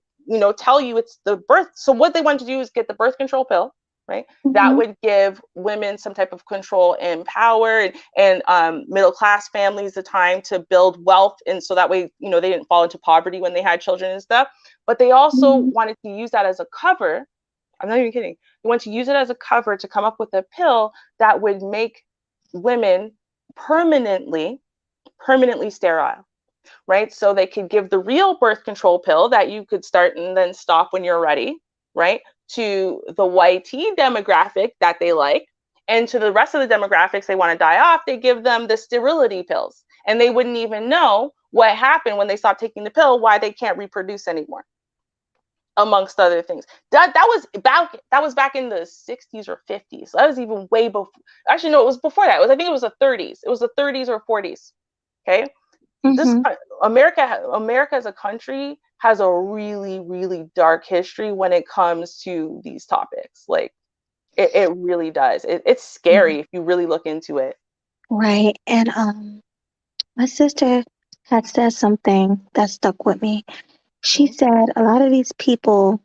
tell you it's the birth. So what they wanted to do is get the birth control pill, right? That Mhm. would give women some type of control and power, and middle class families the time to build wealth, and so that way, they didn't fall into poverty when they had children and stuff. But they also Mhm. wanted to use that as a cover. I'm not even kidding. They want to use it as a cover to come up with a pill that would make women permanently sterile, right? So they could give the real birth control pill that you could start and then stop when you're ready, right? To the YT demographic that they like. And to the rest of the demographics they want to die off, they give them the sterility pills. And they wouldn't even know what happened when they stopped taking the pill, why they can't reproduce anymore, amongst other things. That was back in the 60s or 50s. So that was even way before. Actually, no, it was before that. I think it was the 30s. It was the 30s or 40s. Okay, this Mhm. America as a country has a really, really dark history when it comes to these topics. Like it really does. It's scary if you really look into it. Right. And my sister had said something that stuck with me. She Mhm. said a lot of these people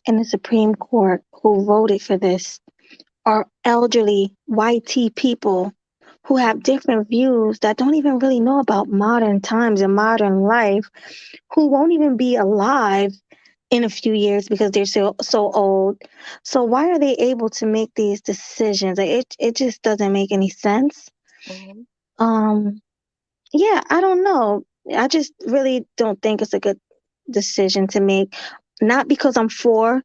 in the Supreme Court who voted for this are elderly YT people who have different views that don't even really know about modern times and modern life, who won't even be alive in a few years because they're so old. So why are they able to make these decisions? Like it just doesn't make any sense. Mhm. Um yeah, I don't know. I just really don't think it's a good decision to make. Not because I'm for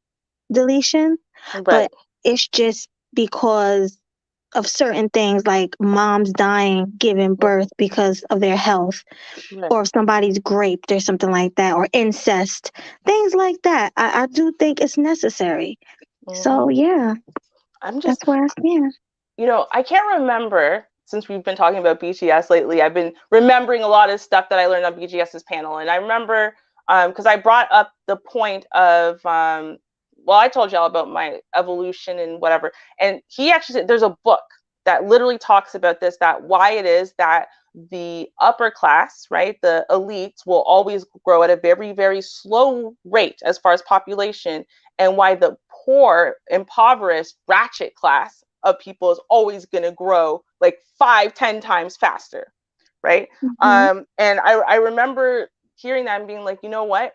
deletion, Right. but it's just because of certain things like moms dying giving birth because of their health, Right. or if somebody's raped or something like that, or incest, things like that. I do think it's necessary. So Mhm. yeah, I'm just that's where I stand. I can't remember, since we've been talking about BGS lately. I've been remembering a lot of stuff that I learned on BGS's panel. And I remember, because I brought up the point of, well, I told y'all about my evolution and whatever. And he actually said there's a book that literally talks about this, that why it is that the upper class, right, the elites will always grow at a very, very slow rate as far as population, and why the poor, impoverished, ratchet class of people is always going to grow like 5-10 times faster, right? Hmm. And I remember hearing that and being like, you know what,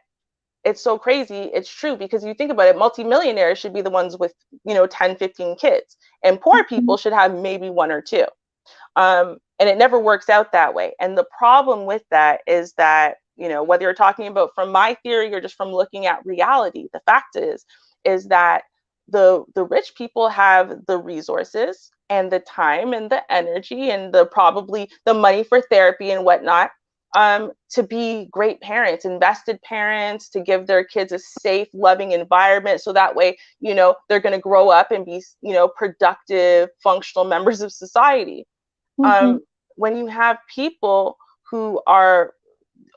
it's so crazy. It's true, because you think about it, multimillionaires should be the ones with 10-15 kids, and poor Hmm. people should have maybe one or two. And it never works out that way. And the problem with that is that, whether you're talking about from my theory or just from looking at reality, the fact is that the rich people have the resources and the time and the energy and the probably the money for therapy and whatnot, to be great parents, invested parents, to give their kids a safe, loving environment, so that way, they're going to grow up and be, productive, functional members of society. Hmm. um, when you have people who are,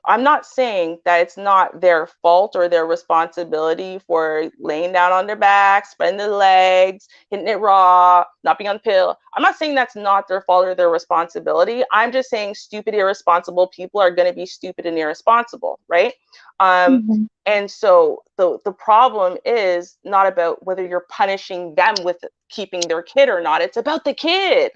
I'm not saying that it's not their fault or their responsibility for laying down on their back, spreading their legs, hitting it raw, not being on the pill. I'm not saying that's not their fault or their responsibility. I'm just saying stupid, irresponsible people are going to be stupid and irresponsible, right? Hmm. And so the problem is not about whether you're punishing them with keeping their kid or not. It's about the kid,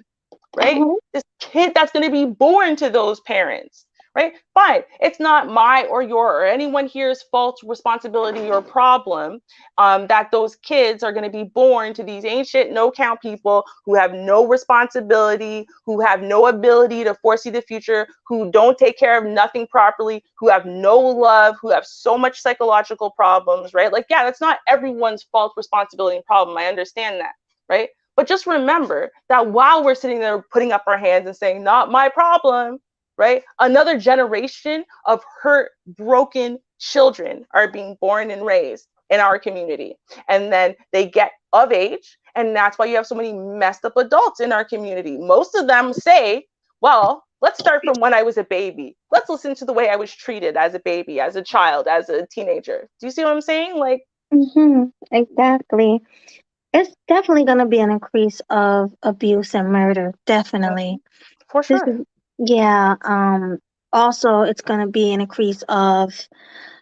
right? Hmm. This kid that's going to be born to those parents, right? Fine. It's not my or your or anyone here's fault, responsibility, or problem that those kids are going to be born to these ancient no-count people who have no responsibility, who have no ability to foresee the future, who don't take care of nothing properly, who have no love, who have so much psychological problems, right? Like, yeah, that's not everyone's fault, responsibility, and problem. I understand that, right? But just remember that while we're sitting there putting up our hands and saying, not my problem, right? Another generation of hurt, broken children are being born and raised in our community. And then they get of age. And that's why you have so many messed up adults in our community. Most of them say, well, let's start from when I was a baby. Let's listen to the way I was treated as a baby, as a child, as a teenager. Do you see what I'm saying? Like, exactly. It's definitely going to be an increase of abuse and murder. Definitely. For sure. Yeah. Also, it's going to be an increase of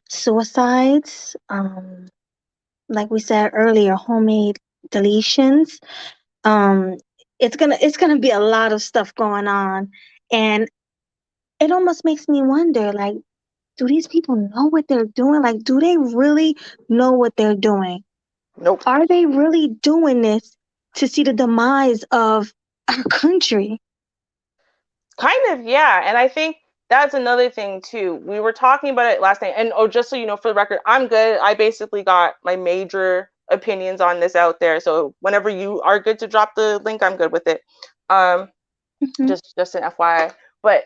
suicides. Like we said earlier, homemade deletions. It's gonna be a lot of stuff going on, and it almost makes me wonder, like, do these people know what they're doing? Like, do they really know what they're doing? Nope. Are they really doing this to see the demise of our country? Kind of, yeah. And I think that's another thing too. We were talking about it last night. And just so you know, for the record, I'm good. I basically got my major opinions on this out there. So whenever you are good to drop the link, I'm good with it. Just an FYI. But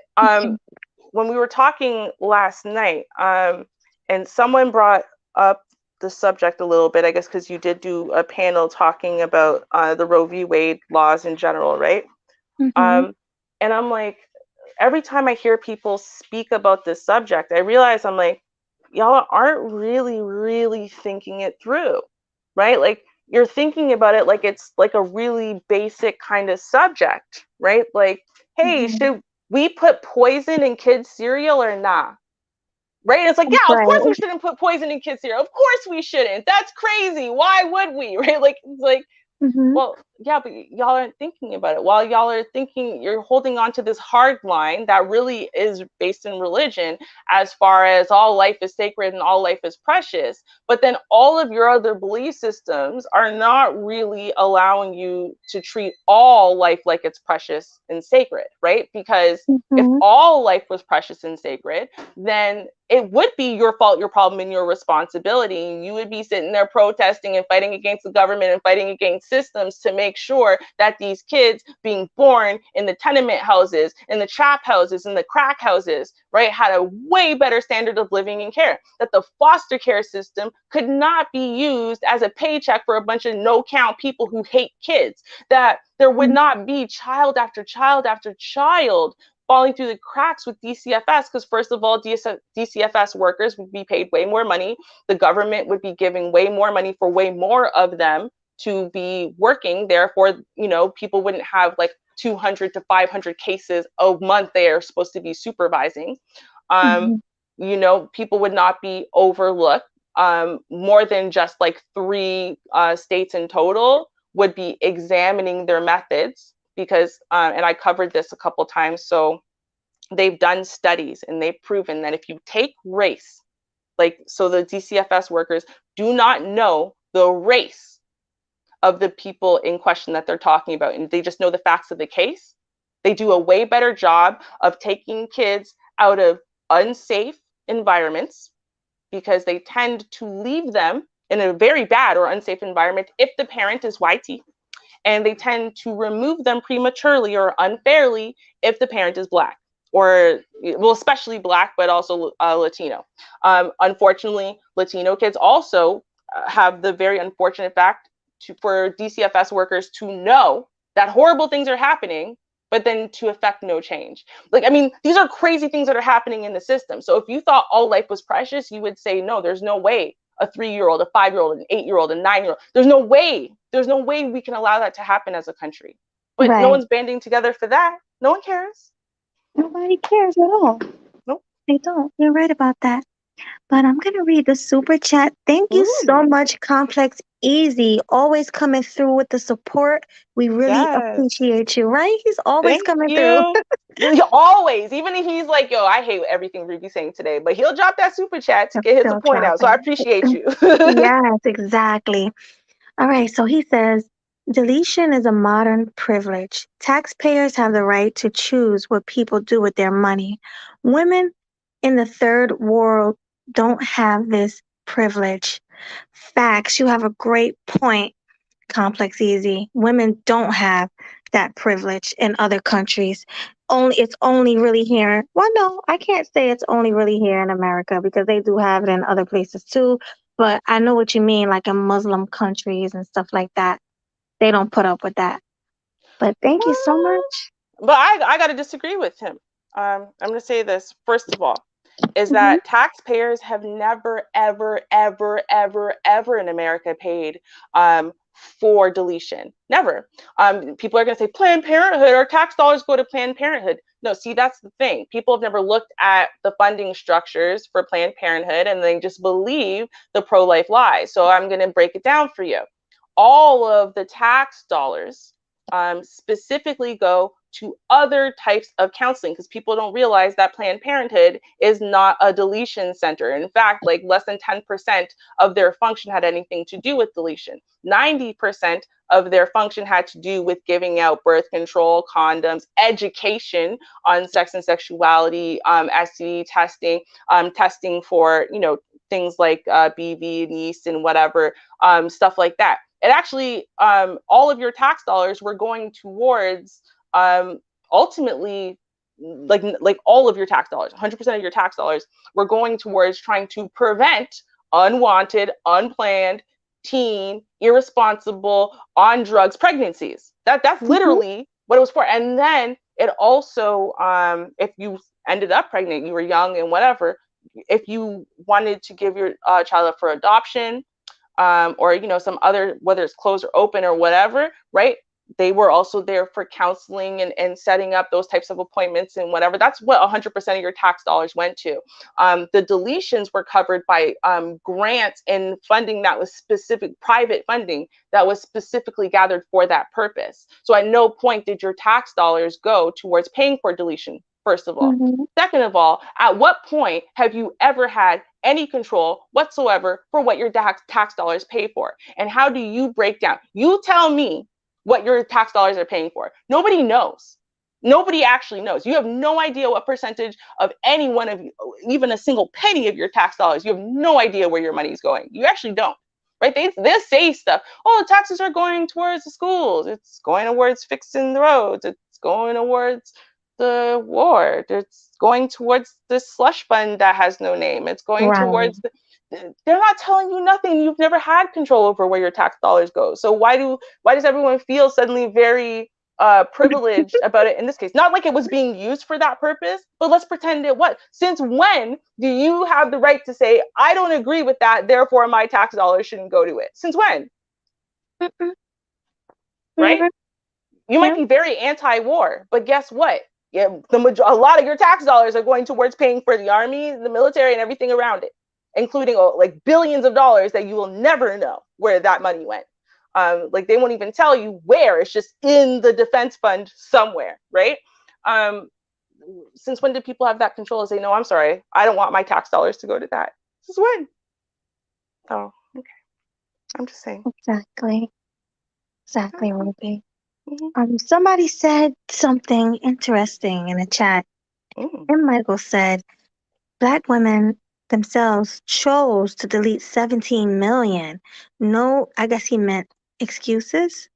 when we were talking last night, and someone brought up the subject a little bit, I guess, because you did do a panel talking about the Roe v. Wade laws in general, right? And I'm like, every time I hear people speak about this subject, I realize I'm like, y'all aren't really thinking it through, right? Like, you're thinking about it like it's like a really basic kind of subject, right? Like, hey, should we put poison in kids' cereal or not? Right? It's like, yeah, of course we shouldn't put poison in kids' cereal. Of course we shouldn't. That's crazy. Why would we? Right? Like, it's like, well, yeah, but y'all aren't thinking about it. While y'all are thinking, you're holding on to this hard line that really is based in religion, as far as all life is sacred and all life is precious. But then all of your other belief systems are not really allowing you to treat all life like it's precious and sacred, right? Because if all life was precious and sacred, then it would be your fault, your problem, and your responsibility. You would be sitting there protesting and fighting against the government and fighting against systems to make sure that these kids being born in the tenement houses, in the trap houses, in the crack houses, right, had a way better standard of living and care. That the foster care system could not be used as a paycheck for a bunch of no-count people who hate kids. That there would not be child after child after child falling through the cracks with DCFS, because first of all, DCFS workers would be paid way more money. The government would be giving way more money for way more of them to be working. Therefore, you know, people wouldn't have like 200 to 500 cases a month they are supposed to be supervising. You know, people would not be overlooked. More than just like 3 states in total would be examining their methods. Because, and I covered this a couple times, so they've done studies and they've proven that if you take race, like, so the DCFS workers do not know the race of the people in question that they're talking about, and they just know the facts of the case. They do a way better job of taking kids out of unsafe environments, because they tend to leave them in a very bad or unsafe environment if the parent is white. And they tend to remove them prematurely or unfairly if the parent is Black, or, well, especially Black, but also Latino. Unfortunately, Latino kids also have the very unfortunate fact for DCFS workers to know that horrible things are happening, but then to affect no change. Like, I mean, these are crazy things that are happening in the system. So if you thought all life was precious, you would say, no, there's no way a 3-year-old, a 5-year-old, an 8-year-old, a 9-year-old. There's no way we can allow that to happen as a country. But no one's banding together for that. No one cares. Nobody cares at all. Nope. They don't. You're right about that. But I'm going to read the super chat. Thank you so much, Complex Easy. Always coming through with the support. We really appreciate you, right? He's always coming through. Always, even if he's like, yo, I hate everything Ruby's saying today, but he'll drop that super chat to get his Still point out. So I dropping. appreciate you. Yes, exactly. All right, so he says deletion is a modern privilege. Taxpayers have the right to choose what people do with their money. Women in the third world don't have this privilege. Facts, you have a great point, Complex Easy. Women don't have that privilege in other countries. It's only really here. Well, no, I can't say it's only really here in America because they do have it in other places too. But I know what you mean, like in Muslim countries and stuff like that. They don't put up with that. But thank you so much. But I got to disagree with him. I'm going to say this, first of all, is Mm-hmm. that taxpayers have never, ever, ever, ever, ever in America paid for deletion. Never. People are going to say Planned Parenthood, or tax dollars go to Planned Parenthood. No, see, that's the thing. People have never looked at the funding structures for Planned Parenthood, and they just believe the pro-life lies. So I'm going to break it down for you. All of the tax dollars specifically go to other types of counseling, because people don't realize that Planned Parenthood is not a deletion center. In fact, like less than 10% of their function had anything to do with deletion. 90% of their function had to do with giving out birth control, condoms, education on sex and sexuality, STD testing, testing for, you know, things like BV and yeast and whatever, stuff like that. It actually, all of your tax dollars were going towards ultimately, like all of your tax dollars, 100% of your tax dollars were going towards trying to prevent unwanted, unplanned, teen, irresponsible, on drugs pregnancies. That's literally what it was for. And then it also, if you ended up pregnant, you were young and whatever, if you wanted to give your child up for adoption, or, you know, some other, whether it's closed or open or whatever, right? They were also there for counseling and setting up those types of appointments and whatever. That's what 100% of your tax dollars went to. The deletions were covered by grants and funding that was specific, private funding that was specifically gathered for that purpose. So at no point did your tax dollars go towards paying for deletion, first of all. Mm-hmm. Second of all, at what point have you ever had any control whatsoever for what your tax dollars pay for? And how do you break down? You tell me what your tax dollars are paying for. Nobody knows. Nobody actually knows. You have no idea what percentage of any one of you, even a single penny of your tax dollars, you have no idea where your money is going. You actually don't, right? They say stuff. Oh, the taxes are going towards the schools. It's going towards fixing the roads. It's going towards the war. It's going towards the slush fund that has no name. It's going towards they're not telling you nothing. You've never had control over where your tax dollars go. So why does everyone feel suddenly very privileged about it in this case? Not like it was being used for that purpose, but let's pretend it was. Since when do you have the right to say, I don't agree with that, therefore my tax dollars shouldn't go to it? Since when? Right? You might be very anti-war, but guess what? Yeah, a lot of your tax dollars are going towards paying for the army, the military, and everything around it, including like billions of dollars that you will never know where that money went. Like they won't even tell you where. It's just in the defense fund somewhere, right? Since when did people have that control to say, no, I'm sorry, I don't want my tax dollars to go to that? This is when. Oh, okay. I'm just saying. Exactly, Ruby. Somebody said something interesting in the chat. And Michael said, Black women themselves chose to delete 17 million. No, I guess he meant excuses.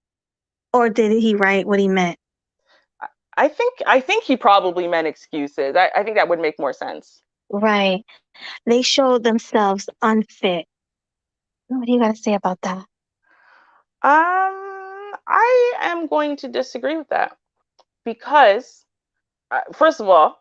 Or did he write what he meant? I think he probably meant excuses. I think that would make more sense. Right. They showed themselves unfit. What do you got to say about that? I am going to disagree with that because, first of all,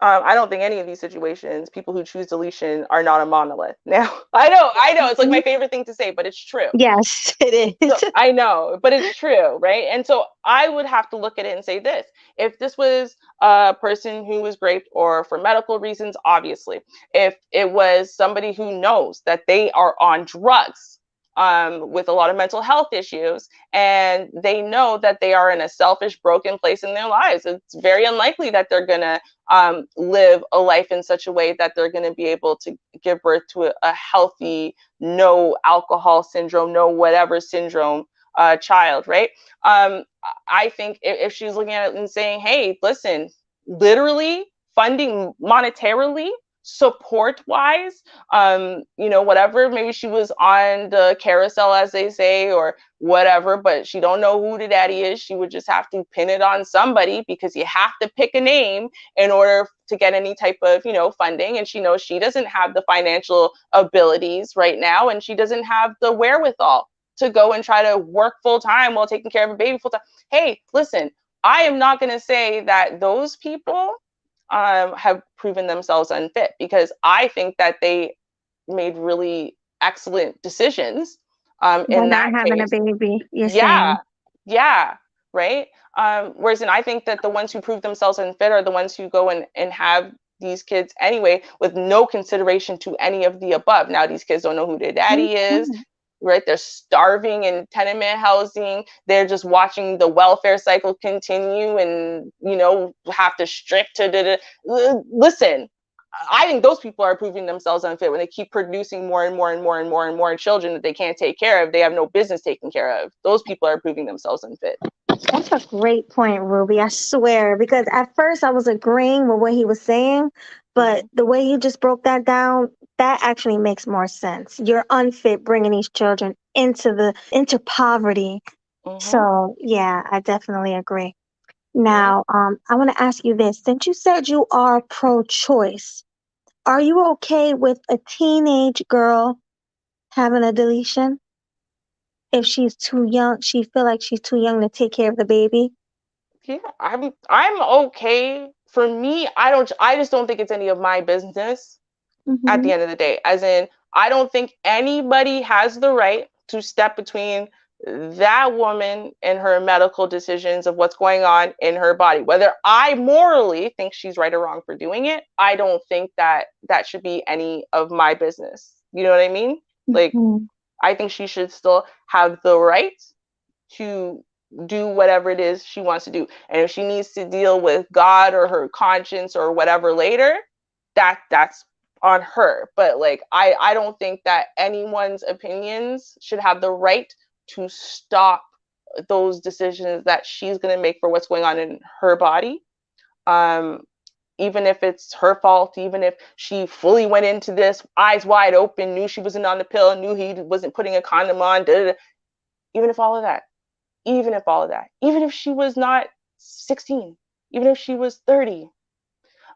I don't think any of these situations, people who choose deletion are not a monolith. Now, I know, it's like my favorite thing to say, but it's true. Yes, it is. So, I know, but it's true, right? And so I would have to look at it and say this. If this was a person who was raped or for medical reasons, obviously. If it was somebody who knows that they are on drugs, with a lot of mental health issues, and they know that they are in a selfish, broken place in their lives. It's very unlikely that they're going to live a life in such a way that they're going to be able to give birth to a healthy, no alcohol syndrome, no whatever syndrome child, right? I think if she's looking at it and saying, hey, listen, literally funding monetarily, support wise, whatever, maybe she was on the carousel, as they say, or whatever, but she don't know who the daddy is. She would just have to pin it on somebody, because you have to pick a name in order to get any type of, funding. And she knows she doesn't have the financial abilities right now, and she doesn't have the wherewithal to go and try to work full time while taking care of a baby full time. Hey, listen, I am not going to say that those people have proven themselves unfit, because I think that they made really excellent decisions in not that having case. a baby, you're Yeah, saying. yeah, right. Whereas, and I think that the ones who prove themselves unfit are the ones who go and have these kids anyway, with no consideration to any of the above. Now, these kids don't know who their daddy is, right? They're starving in tenement housing. They're just watching the welfare cycle continue, and have to strip to listen. I think those people are proving themselves unfit when they keep producing more and more and more and more and more children that they can't take care of. They have no business taking care of. Those people are proving themselves unfit. That's a great point, Ruby. I swear, because at first I was agreeing with what he was saying, but the way you just broke that down, that actually makes more sense. You're unfit bringing these children into poverty. So yeah, I definitely agree. Now, I want to ask you this. Since you said you are pro-choice, are you okay with a teenage girl having a deletion if she's too young? She feel like she's too young to take care of the baby. Yeah, I'm okay. For me, I just don't think it's any of my business at the end of the day. As in, I don't think anybody has the right to step between that woman and her medical decisions of what's going on in her body. Whether I morally think she's right or wrong for doing it, I don't think that should be any of my business. You know what I mean? Like, I think she should still have the right to do whatever it is she wants to do. And if she needs to deal with God or her conscience or whatever later, that's on her. But like, I don't think that anyone's opinions should have the right to stop those decisions that she's going to make for what's going on in her body. Even if it's her fault, even if she fully went into this eyes wide open, knew she wasn't on the pill, knew he wasn't putting a condom on, even if all of that, even if she was not 16, even if she was 30,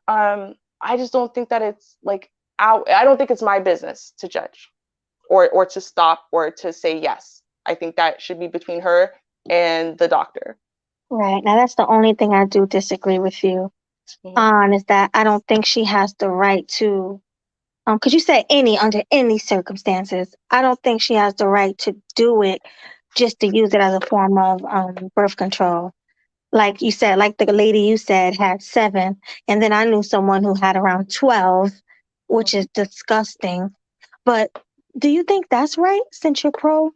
I just don't think that it's like I don't think it's my business to judge or to stop or to say yes. I think that should be between her and the doctor. Right. Now that's the only thing I do disagree with you on, is that I don't think she has the right to, because you said under any circumstances. I don't think she has the right to do it just to use it as a form of birth control. Like you said, like the lady you said had 7, and then I knew someone who had around 12, which is disgusting. But do you think that's right, since you're pro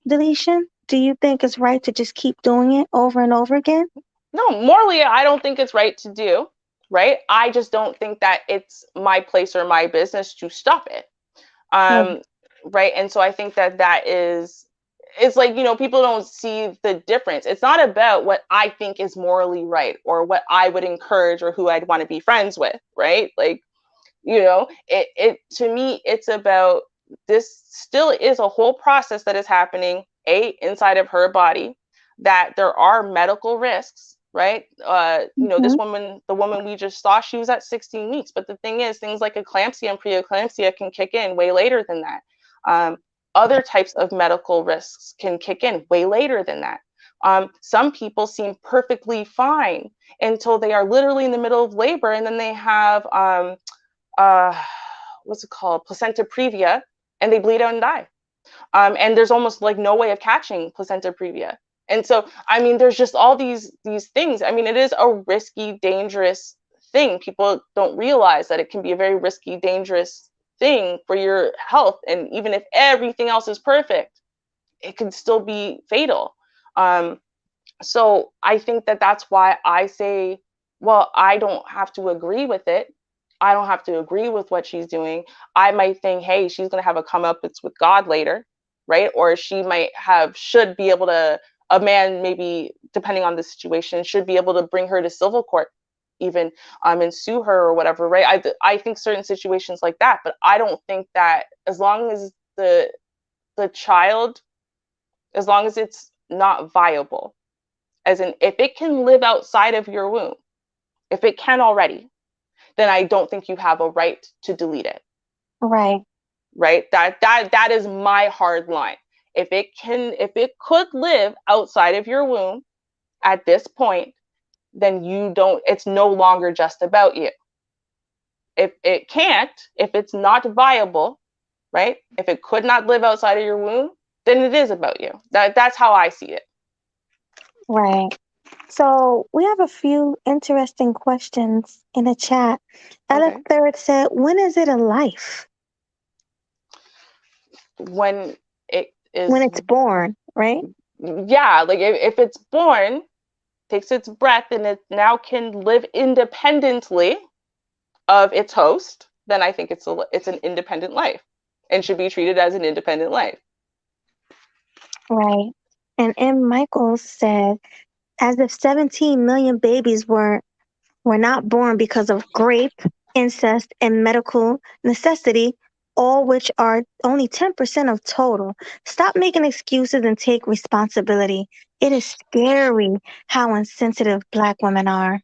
deletion? Do you think it's right to just keep doing it over and over again? No, morally, I don't think it's right to do, right? I just don't think that it's my place or my business to stop it. Right. And so I think that is, it's like, people don't see the difference. It's not about what I think is morally right or what I would encourage or who I'd want to be friends with, right? Like, it to me, it's about, this still is a whole process that is happening inside of her body, that there are medical risks, right? This woman, the woman we just saw, she was at 16 weeks. But the thing is, things like eclampsia and preeclampsia can kick in way later than that. Other types of medical risks can kick in way later than that. Some people seem perfectly fine until they are literally in the middle of labor, and then they have what's it called, placenta previa, and they bleed out and die. And there's almost like no way of catching placenta previa. And so, I mean, there's just all these things. I mean, it is a risky, dangerous thing. People don't realize that it can be a very risky, dangerous thing for your health. And even if everything else is perfect, it can still be fatal. So I think that that's why I say, well, I don't have to agree with it. I don't have to agree with what she's doing. I might think, hey, she's going to have a comeuppance with God later, right? Or she should be able to, a man maybe, depending on the situation, should be able to bring her to civil court even, and sue her or whatever, right? I think certain situations like that, but I don't think that as long as the child, as long as it's not viable, as in if it can live outside of your womb, if it can already, then I don't think you have a right to delete it. Right. Right? That is my hard line. If it could live outside of your womb at this point, then it's no longer just about you. If it can't, if it's not viable, right? If it could not live outside of your womb, then it is about you. That's how I see it. Right. So we have a few interesting questions in the chat. Ella Third said, when is it a life? When it is. When it's born, right? Yeah, like if it's born, takes its breath, and it now can live independently of its host, then I think it's an independent life and should be treated as an independent life. Right. And M. Michaels said, as if 17 million babies were not born because of rape, incest, and medical necessity, all which are only 10% of total. Stop making excuses and take responsibility. It is scary how insensitive Black women are.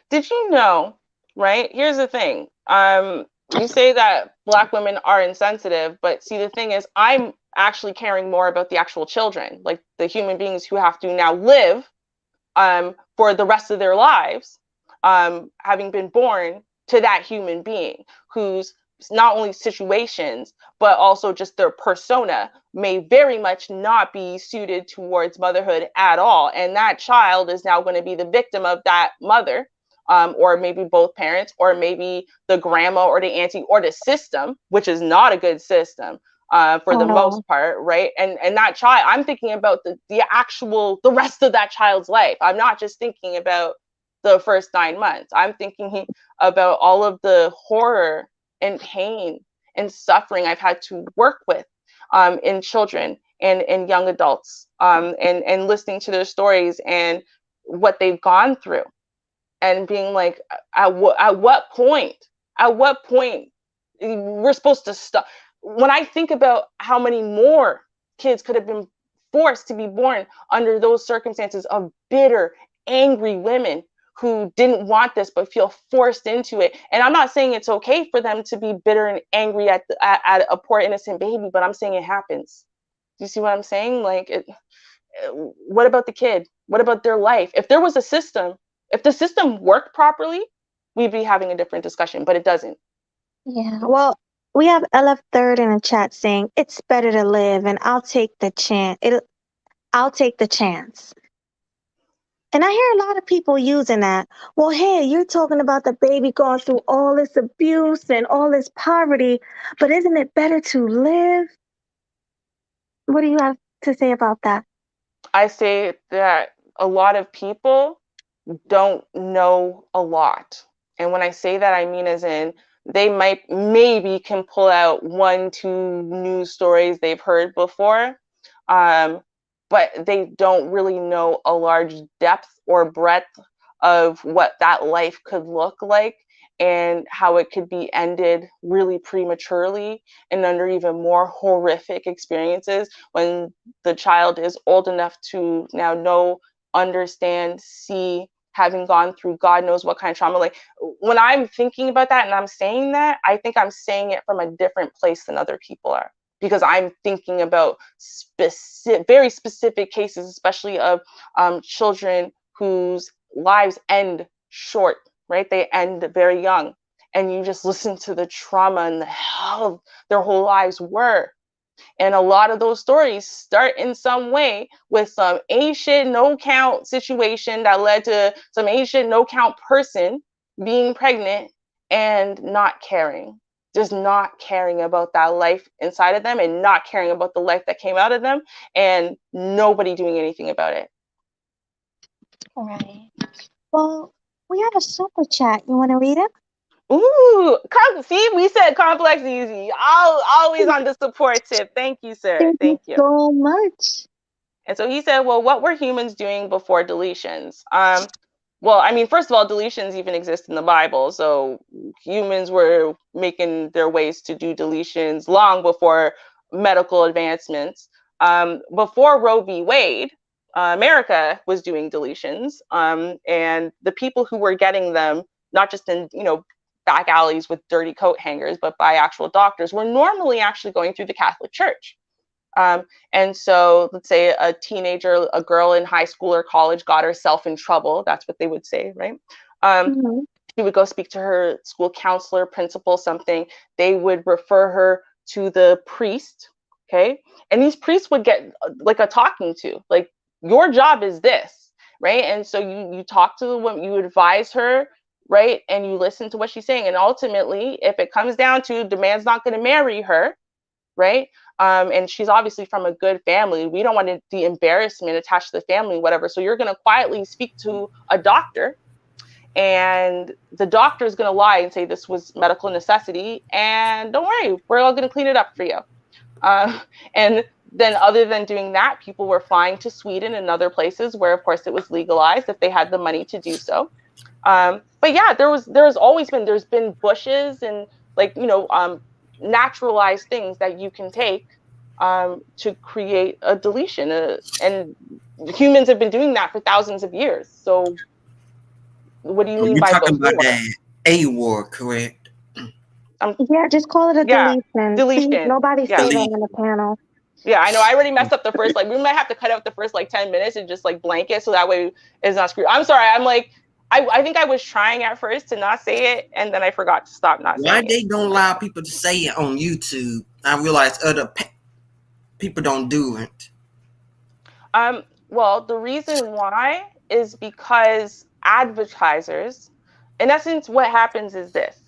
Did you know, right? Here's the thing. You say that Black women are insensitive, but see, the thing is, I'm actually caring more about the actual children, like the human beings who have to now live for the rest of their lives, having been born to that human being whose not only situations, but also just their persona may very much not be suited towards motherhood at all. And that child is now going to be the victim of that mother, or maybe both parents, or maybe the grandma or the auntie or the system, which is not a good system. For the most part, right? And that child, I'm thinking about the rest of that child's life. I'm not just thinking about the first 9 months. I'm thinking about all of the horror and pain and suffering I've had to work with in children and young adults, and listening to their stories and what they've gone through, and being like, at what point we're supposed to stop. When I think about how many more kids could have been forced to be born under those circumstances of bitter, angry women who didn't want this but feel forced into it. And I'm not saying it's okay for them to be bitter and angry at a poor innocent baby, but I'm saying it happens. Do you see what I'm saying? Like, what about the kid? What about their life? If there was a system, if the system worked properly, we'd be having a different discussion, but it doesn't. Yeah, well, we have LF Third in the chat saying it's better to live, and I'll take the chance. I'll take the chance. And I hear a lot of people using that. Well, hey, you're talking about the baby going through all this abuse and all this poverty, but isn't it better to live? What do you have to say about that? I say that a lot of people don't know a lot. And when I say that, I mean as in they maybe can pull out 1-2 news stories they've heard before, but they don't really know a large depth or breadth of what that life could look like and how it could be ended really prematurely and under even more horrific experiences when the child is old enough to now know, understand, see, having gone through God knows what kind of trauma. Like, when I'm thinking about that and I'm saying that, I think I'm saying it from a different place than other people are, because I'm thinking about very specific cases, especially of children whose lives end short, right? They end very young. And you just listen to the trauma and the hell their whole lives were. And a lot of those stories start in some way with some ain't shit, no count situation that led to some ain't shit, no count person being pregnant and not caring just not caring about that life inside of them and not caring about the life that came out of them, and nobody doing anything about it. All right. Well, we have a super chat. You want to read it? Ooh, see, we said complex easy. Always on the support tip. Thank you, sir. Thank you so much. And so he said, well, what were humans doing before deletions? Well, I mean, first of all, deletions even exist in the Bible. So humans were making their ways to do deletions long before medical advancements. Before Roe v. Wade, America was doing deletions. And the people who were getting them, not just in, back alleys with dirty coat hangers, but by actual doctors, were normally actually going through the Catholic Church. And so let's say a teenager, a girl in high school or college got herself in trouble. That's what they would say, right? She would go speak to her school counselor, principal, something. They would refer her to the priest, okay? And these priests would get like a talking to, like, your job is this, right? And so you talk to the woman, you advise her, right? And you listen to what she's saying. And ultimately, if it comes down to the man's not going to marry her, right? And she's obviously from a good family. We don't want the embarrassment attached to the family, whatever. So you're going to quietly speak to a doctor, and the doctor is going to lie and say this was medical necessity. And don't worry, we're all going to clean it up for you. And then other than doing that, people were flying to Sweden and other places where, of course, it was legalized if they had the money to do so. But yeah, there's been bushes and naturalized things that you can take to create a deletion, and humans have been doing that for thousands of years. So what do you mean by you're talking about that AWOR, correct? Yeah, just call it a deletion. Deletion. See, nobody said that on the panel. Yeah, I know. I already messed up the first. We might have to cut out the first 10 minutes and just blank it so that way it's not screwed. I'm sorry. I think I was trying at first to not say it, and then I forgot to stop not saying it. Why they don't allow people to say it on YouTube? I realize other people don't do it. Well, the reason why is because advertisers, in essence, what happens is this,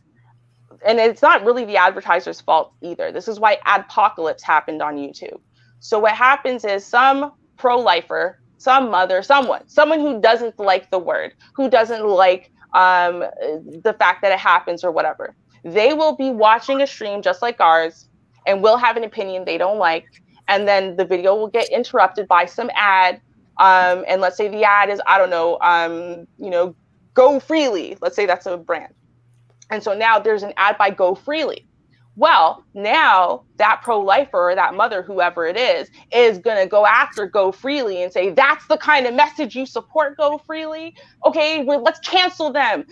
and it's not really the advertiser's fault either. This is why adpocalypse happened on YouTube. So what happens is some pro-lifer, some mother, someone who doesn't like the word, who doesn't like the fact that it happens or whatever, they will be watching a stream just like ours and will have an opinion they don't like. And then the video will get interrupted by some ad. And let's say the ad is, I don't know, Go Freely. Let's say that's a brand. And so now there's an ad by Go Freely. Well, now that pro-lifer or that mother, whoever it is going to go after Go Freely and say, that's the kind of message you support, Go Freely. Okay, let's cancel them.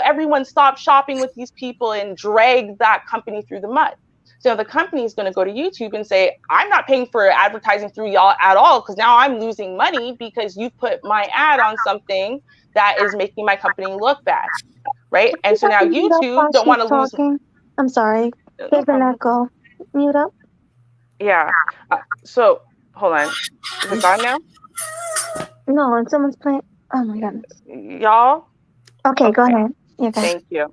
Everyone stop shopping with these people and drag that company through the mud. So the company is going to go to YouTube and say, I'm not paying for advertising through y'all at all because now I'm losing money because you put my ad on something that is making my company look bad, right? And so now YouTube don't want to lose. I'm sorry. There's an echo. Mute up. Yeah. So hold on. Is it gone now? No, and someone's playing. Oh my goodness. Y'all. Okay, go ahead. Okay. Thank you.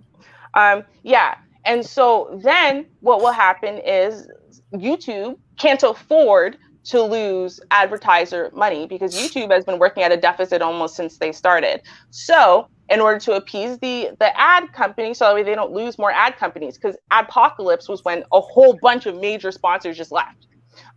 Yeah. And so then what will happen is YouTube can't afford to lose advertiser money because YouTube has been working at a deficit almost since they started. So in order to appease the ad company, so that way they don't lose more ad companies, because adpocalypse was when a whole bunch of major sponsors just left.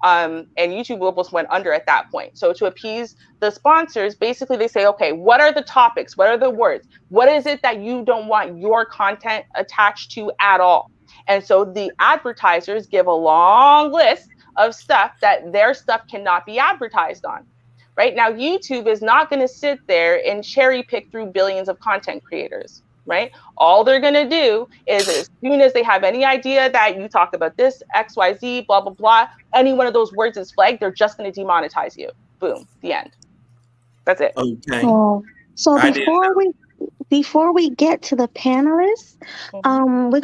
And YouTube almost went under at that point. So to appease the sponsors, basically they say, okay, what are the topics? What are the words? What is it that you don't want your content attached to at all? And so the advertisers give a long list of stuff that their stuff cannot be advertised on. Right now, YouTube is not going to sit there and cherry pick through billions of content creators, right? All they're going to do is as soon as they have any idea that you talk about this, XYZ, blah, blah, blah, any one of those words is flagged, they're just going to demonetize you. Boom, the end. That's it. Okay. So before we get to the panelists, we're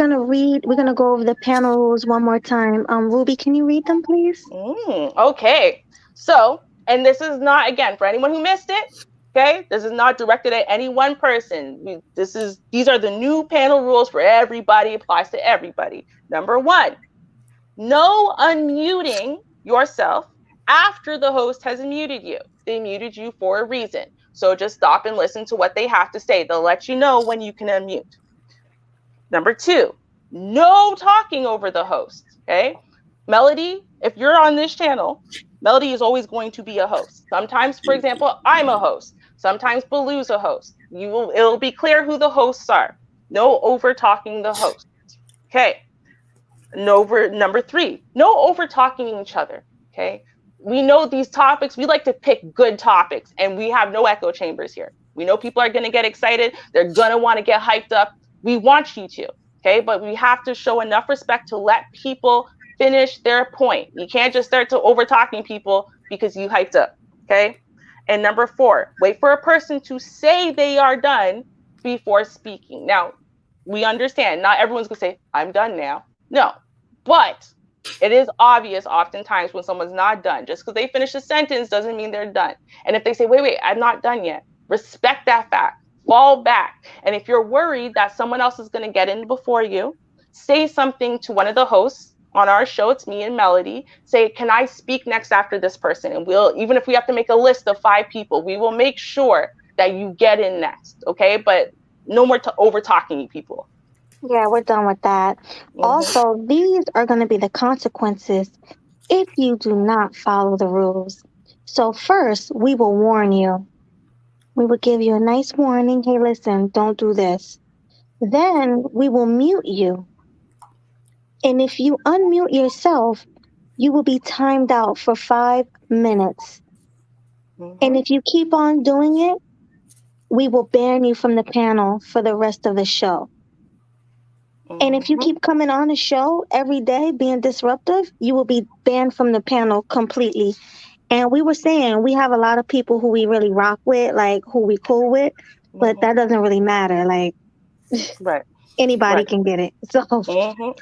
gonna go over the panel rules one more time. Ruby, can you read them, please? Okay. So, and this is not, again, for anyone who missed it, Okay, this is not directed at any one person. These are the new panel rules for everybody, applies to everybody. Number 1, no unmuting yourself after the host has muted you. They muted you for a reason. So just stop and listen to what they have to say. They'll let you know when you can unmute. Number 2, no talking over the host. Okay, Melody, if you're on this channel, Melody is always going to be a host. Sometimes, for example, I'm a host. Sometimes Baloo's a host. It'll be clear who the hosts are. No over talking the host. Okay. Number 3, no over talking each other. Okay. We know these topics. We like to pick good topics, and we have no echo chambers here. We know people are going to get excited. They're going to want to get hyped up. We want you to. Okay. But we have to show enough respect to let people finish their point. You can't just start to over talking people because you hyped up. Okay. And number 4, wait for a person to say they are done before speaking. Now, we understand not everyone's going to say, I'm done now. No, but it is obvious oftentimes when someone's not done. Just because they finish a sentence doesn't mean they're done. And if they say, wait, I'm not done yet, respect that fact. Fall back. And if you're worried that someone else is going to get in before you, say something to one of the hosts. On our show, it's me and Melody. Say, can I speak next after this person? And we'll, even if we have to make a list of 5 people, we will make sure that you get in next. Okay, but no more over talking people. Yeah, we're done with that. Also, these are going to be the consequences if you do not follow the rules. So first, we will warn you. We will give you a nice warning. Hey, listen, don't do this. Then we will mute you. And if you unmute yourself, you will be timed out for 5 minutes. And if you keep on doing it, we will ban you from the panel for the rest of the show. And if you keep coming on the show every day being disruptive, you will be banned from the panel completely. And we were saying we have a lot of people who we really rock with, like who we cool with, but that doesn't really matter. Like, right. Anybody can get it. So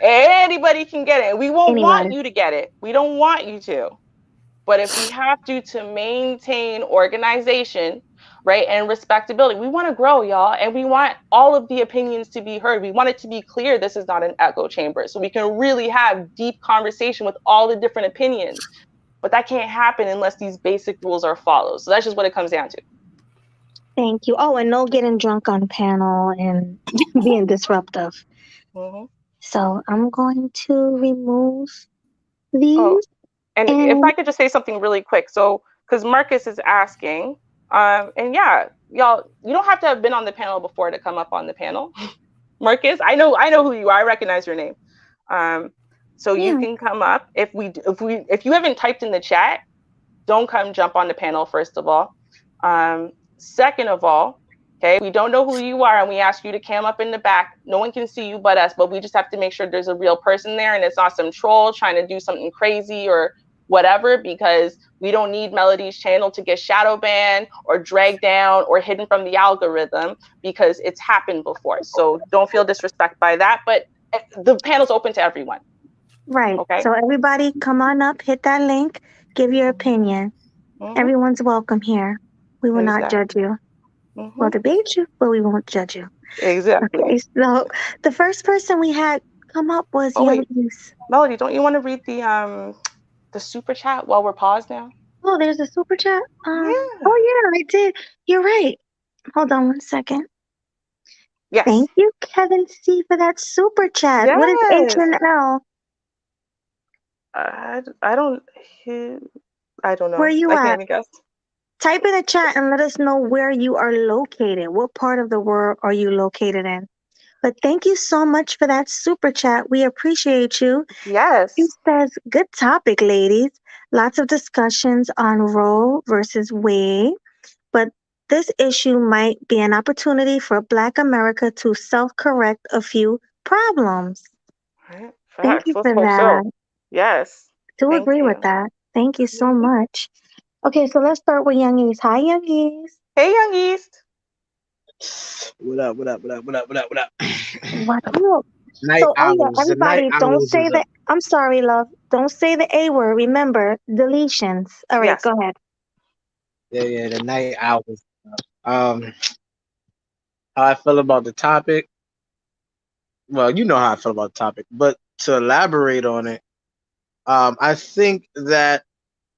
anybody can get it. We won't want you to get it. We don't want you to. But if we have to maintain organization, right, and respectability, we want to grow, y'all, and we want all of the opinions to be heard. We want it to be clear this is not an echo chamber, so we can really have deep conversation with all the different opinions. But that can't happen unless these basic rules are followed. So that's just what it comes down to. Thank you. Oh, and no getting drunk on panel and being disruptive. So I'm going to remove these. Oh, and if I could just say something really quick. So, because Marcus is asking, and yeah, y'all, you don't have to have been on the panel before to come up on the panel. Marcus, I know who you are. I recognize your name. So you can come up. If you haven't typed in the chat, don't come jump on the panel, first of all. Second of all, okay, we don't know who you are and we ask you to come up in the back. No one can see you but us, but we just have to make sure there's a real person there and it's not some troll trying to do something crazy or whatever, because we don't need Melody's channel to get shadow banned or dragged down or hidden from the algorithm, because it's happened before. So don't feel disrespected by that, but the panel's open to everyone. Right. Okay. So everybody come on up, hit that link, give your opinion. Everyone's welcome here. We will not judge you. We'll debate you, but we won't judge you. Exactly. Okay, so the first person we had come up was Melody, don't you want to read the super chat while we're paused now? Oh, there's a super chat? Oh, yeah, I did. You're right. Hold on 1 second. Yes. Thank you, Kevin C, for that super chat. Yes. What is H&L? I don't know. Where you I at? can't even guess. Type in the chat and let us know where you are located. What part of the world are you located in? But thank you so much for that super chat. We appreciate you. Yes. It says, good topic, ladies. Lots of discussions on Roe versus Wade. But this issue might be an opportunity for Black America to self-correct a few problems. Right. Thank you for that. So. Yes. Do agree with that. Thank you so much. Okay, so let's start with Young East. Hi, Young East. Hey, Young East. What up? What up? Everybody, don't say the. I'm sorry, love. Don't say the A word. Remember, deletions. All right, go ahead. Yeah, the night owls. Um, how I feel about the topic. Well, you know how I feel about the topic, but to elaborate on it, I think that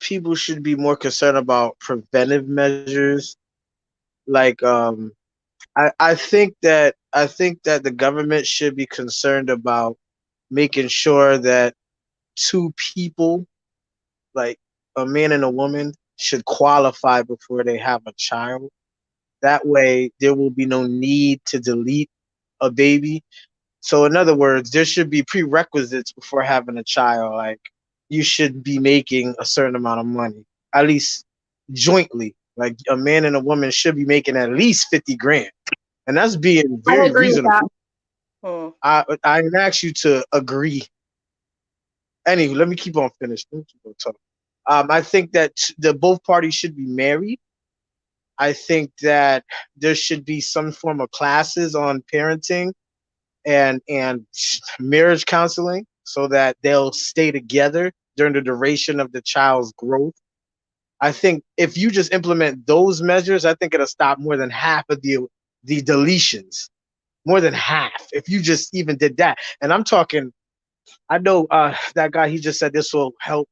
people should be more concerned about preventive measures. Like, I think that the government should be concerned about making sure that two people, like a man and a woman, should qualify before they have a child. That way, there will be no need to delete a baby. So, in other words, there should be prerequisites before having a child. Like, you should be making a certain amount of money, at least jointly. Like, a man and a woman should be making at least 50 grand. And that's being I very agree with that. reasonable. I ask you to agree. Anyway, let me keep on finishing. Let me keep on talking. I think that the both parties should be married. I think that there should be some form of classes on parenting and marriage counseling so that they'll stay together during the duration of the child's growth. I think if you just implement those measures, I think it'll stop more than half of the deletions. More than half, if you just even did that. And I'm talking, I know that guy, he just said this will help.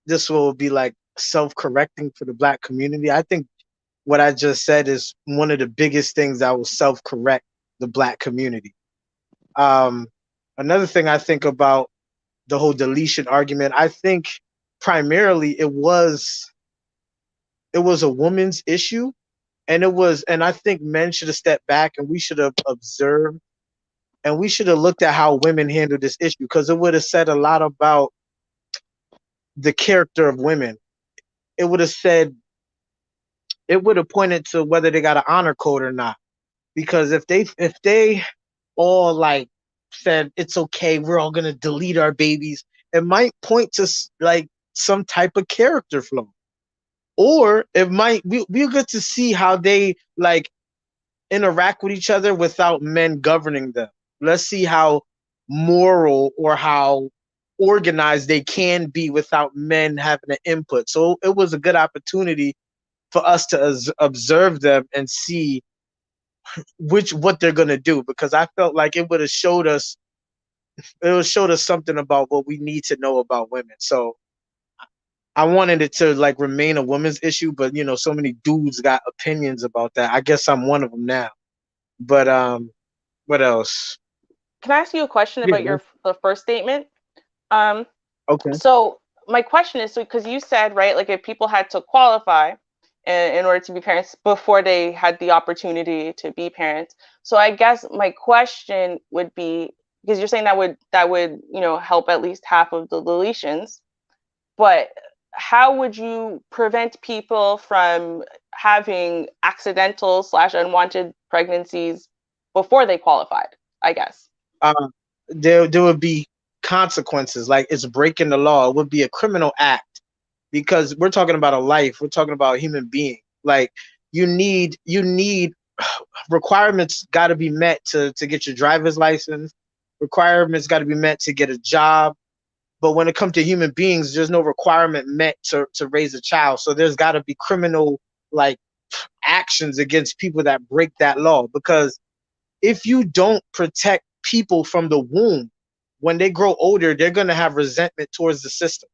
This will be like self-correcting for the black community. I think what I just said is one of the biggest things that will self-correct the black community. Um, Another thing I think about the whole deletion argument, I think primarily it was a woman's issue, and I think men should have stepped back and we should have observed and we should have looked at how women handle this issue because it would have said a lot about the character of women. It would have said it would have pointed to whether they got an honor code or not. Because if they all like said it's okay, we're all gonna delete our babies, it might point to like some type of character flaw. Or it might we get to see how they like interact with each other without men governing them. Let's see how moral or how organized they can be without men having an input. So it was a good opportunity for us to observe them and see what they're gonna do because I felt like it would have showed us something about what we need to know about women. So I wanted it to like remain a women's issue, but so many dudes got opinions about that. I guess I'm one of them now. But what else? Can I ask you a question Yeah. about the first statement? Um, Okay. So my question is, so because you said, right, like if people had to qualify in order to be parents before they had the opportunity to be parents. So I guess my question would be, because you're saying that would help at least half of the deletions, but how would you prevent people from having accidental / unwanted pregnancies before they qualified, I guess? There would be consequences. Like it's breaking the law. It would be a criminal act because we're talking about a life. We're talking about a human being. Like you need requirements got to be met to get your driver's license. Requirements got to be met to get a job. But when it comes to human beings, there's no requirement met to raise a child. So there's got to be criminal like actions against people that break that law. Because if you don't protect people from the womb, when they grow older, they're going to have resentment towards the system.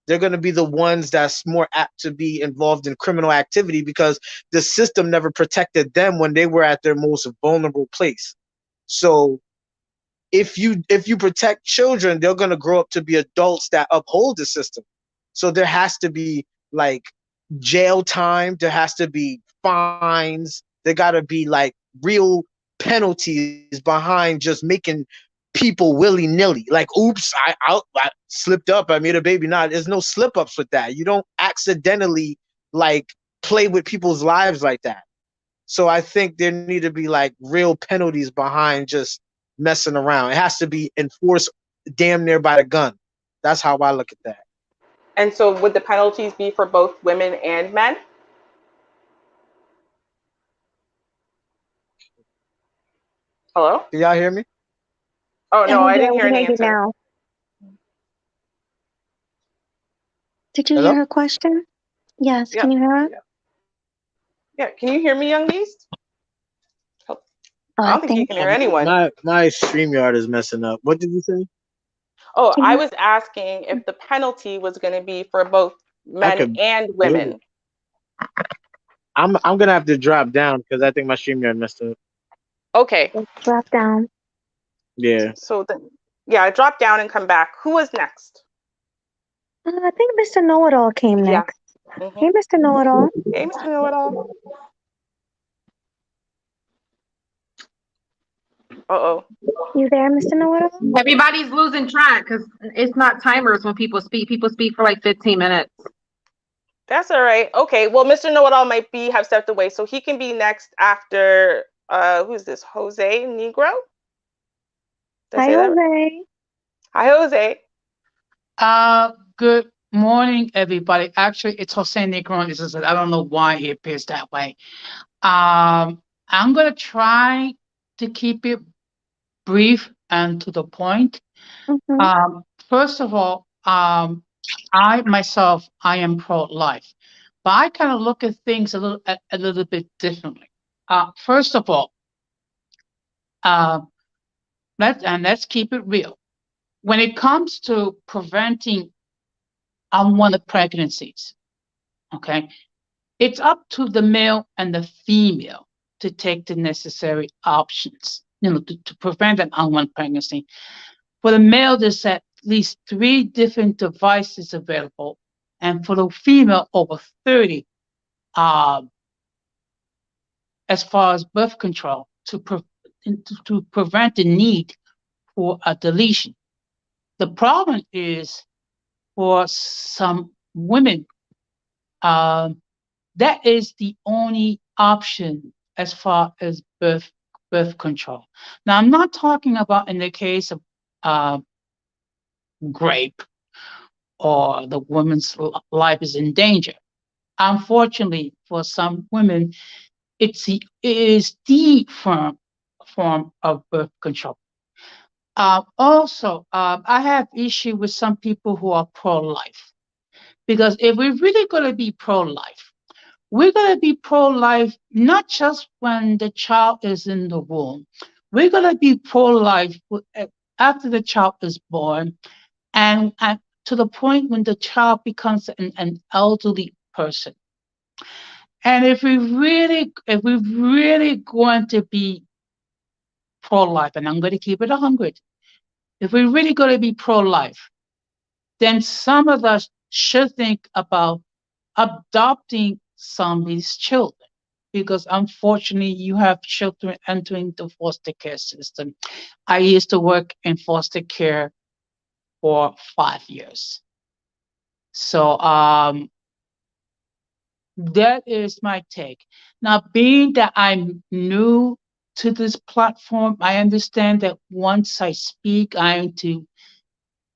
They're going to be the ones that's more apt to be involved in criminal activity because the system never protected them when they were at their most vulnerable place. So if you protect children, they're going to grow up to be adults that uphold the system. So there has to be like jail time, there has to be fines, there got to be like real penalties behind just making people willy-nilly like oops, I slipped up, I made a baby. Nah, there's no slip ups with that. You don't accidentally like play with people's lives like that. So I think there need to be like real penalties behind just messing around. It has to be enforced damn near by the gun. That's how I look at that. And so would the penalties be for both women and men? Hello? Can y'all hear me? Oh, no, I didn't hear an you answer. now. Did you Hello? hear her question? Yes. Yeah. Can you hear her? Yeah. Yeah, can you hear me, Young Beast? Oh, I don't think you can hear anyone. My StreamYard is messing up. What did you say? Oh, I was asking if the penalty was going to be for both men and women. I'm gonna have to drop down because I think my StreamYard messed up. Okay. Drop down. Yeah. So then, yeah, drop down and come back. Who was next? I think Mr. Know-It-All came next. Mm-hmm. Hey, Mr. Know-It-All. Hey, Mr. Know-It-All. Uh-oh. You there, Mr. Know-It-All? Everybody's losing track because it's not timers when people speak. People speak for like 15 minutes. That's all right. Okay. Well, Mr. Know-It-All might have stepped away, so he can be next after who's this? Jose Negro? Hi, Jose. Hi, Jose. Good morning, everybody. Actually, it's Jose Negron. I don't know why he appears that way. I'm gonna try to keep it brief and to the point. First of all, I am pro-life, but I kind of look at things a little bit differently. First of all, let's keep it real. When it comes to preventing unwanted pregnancies, okay, it's up to the male and the female to take the necessary options, to prevent an unwanted pregnancy. For the male, there's at least 3 different devices available, and for the female, over 30, as far as birth control, to prevent the need for a deletion. The problem is for some women, that is the only option as far as birth control. Now, I'm not talking about in the case of rape or the woman's life is in danger. Unfortunately, for some women, it is the form of birth control. Also, I have issue with some people who are pro-life, because if we're really going to be pro-life, we're going to be pro-life not just when the child is in the womb. We're going to be pro-life after the child is born, and to the point when the child becomes an elderly person. And if we're really going to be pro-life, and I'm going to keep it 100, if we're really going to be pro-life, then some of us should think about adopting some of these children, because unfortunately you have children entering the foster care system. I used to work in foster care for 5 years. So that is my take. Now, being that I'm new to this platform, I understand that once I speak, I am to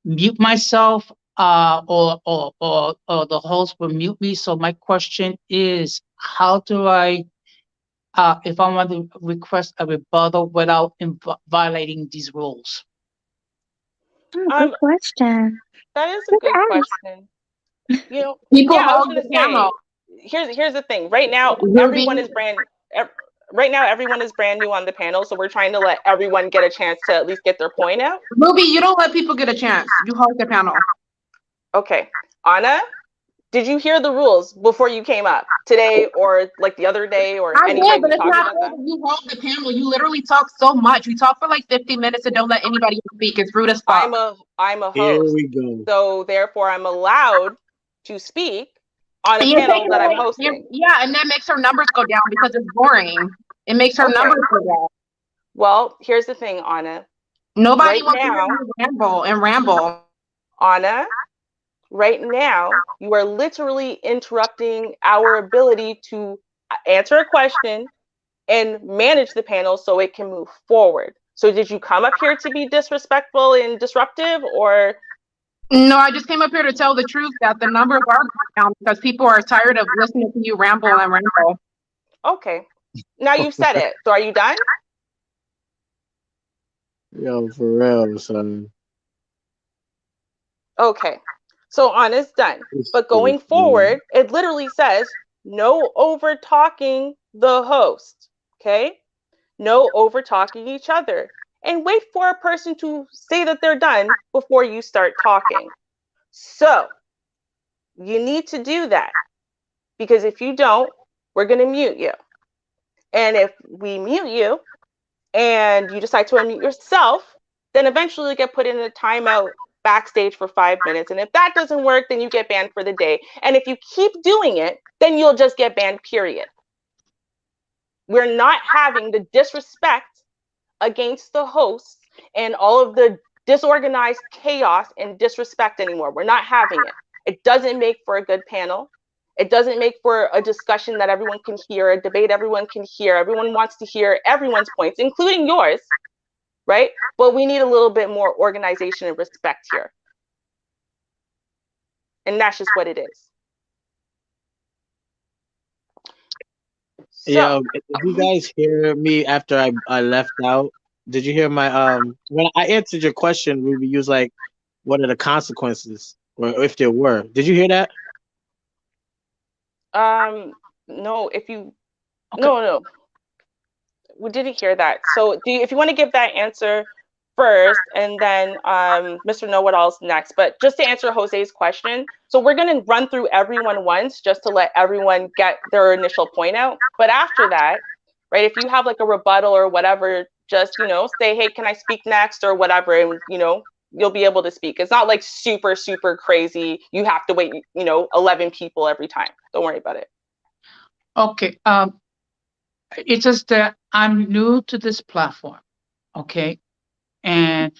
mute myself, or the host will mute me. So my question is, how do I, if I want to request a rebuttal without violating these rules? Good question. That is a good question. People I was hold gonna the say, camera. here's the thing. Right now, everyone is brand new on the panel, so we're trying to let everyone get a chance to at least get their point out. Ruby, you don't let people get a chance. You hold the panel. Okay. Anna, did you hear the rules before you came up today, or like the other day, or I anybody did, but it's talking not about that? you hold the panel. You literally talk so much. We talk for like 50 minutes and don't let anybody speak. It's rude as fuck. I'm a host. Here we go. So therefore I'm allowed to speak on a panel that I'm hosting. Yeah, and that makes her numbers go down because it's boring. It makes her numbers go down. Well, here's the thing, Anna. Nobody wants to hear you ramble. Anna, right now, you are literally interrupting our ability to answer a question and manage the panel so it can move forward. So did you come up here to be disrespectful and disruptive, or? No, I just came up here to tell the truth that the numbers are down because people are tired of listening to you ramble and ramble. Okay. Now you've said it. So are you done? Yo, for real, son. Okay. So Anna's done. But going forward, it literally says no over talking the host, okay? No over talking each other. And wait for a person to say that they're done before you start talking. So you need to do that, because if you don't, we're going to mute you. And if we mute you and you decide to unmute yourself, then eventually you get put in a timeout backstage for 5 minutes. And if that doesn't work, then you get banned for the day. And if you keep doing it, then you'll just get banned, period. We're not having the disrespect against the hosts and all of the disorganized chaos and disrespect anymore. We're not having it. It doesn't make for a good panel. It doesn't make for a discussion that everyone can hear, a debate everyone can hear. Everyone wants to hear everyone's points, including yours, right? But we need a little bit more organization and respect here. And that's just what it is. So, Yo, did you guys hear me after I left out? Did you hear my when I answered your question, Ruby, you was like, what are the consequences? Or if there were. Did you hear that? no, if you no, we didn't hear that. So if you want to give that answer first, and then Mr. Know-It-All's next. But just to answer Jose's question, so we're going to run through everyone once just to let everyone get their initial point out. But after that, right, if you have like a rebuttal or whatever, just, you know, say, hey, can I speak next or whatever, and, you know, you'll be able to speak. It's not like super, super crazy. You have to wait, you know, 11 people every time. Don't worry about it. Okay. It's just that I'm new to this platform. Okay. And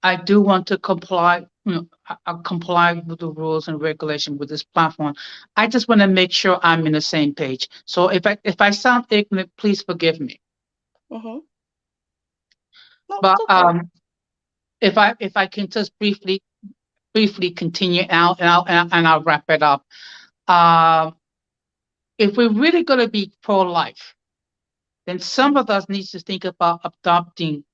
I do want to comply, you know, comply with the rules and regulation with this platform. I just want to make sure I'm in the same page. So if I sound ignorant, please forgive me. Mm-hmm. No, But okay. if I can just briefly continue out, and I'll wrap it up. If we're really going to be pro-life, then some of us need to think about adopting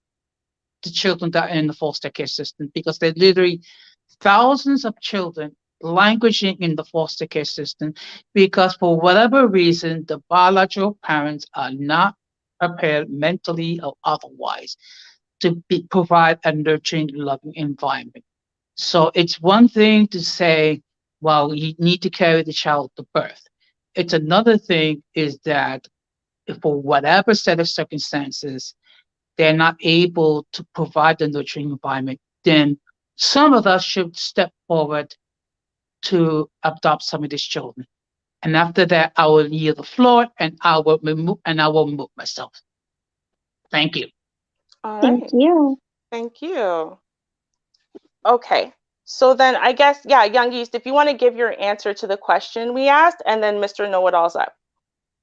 the children that are in the foster care system, because there are literally thousands of children languishing in the foster care system because for whatever reason, the biological parents are not prepared mentally or otherwise to provide a nurturing, loving environment. So it's one thing to say, well, you need to carry the child to birth. It's another thing is that if for whatever set of circumstances, they're not able to provide the nurturing environment, then some of us should step forward to adopt some of these children. And after that, I will yield the floor and I will move myself. Thank you. All Thank right. you. Thank you. Okay. So then I guess, yeah, Young Yeast, if you want to give your answer to the question we asked, and then Mr. Know-It-All's up.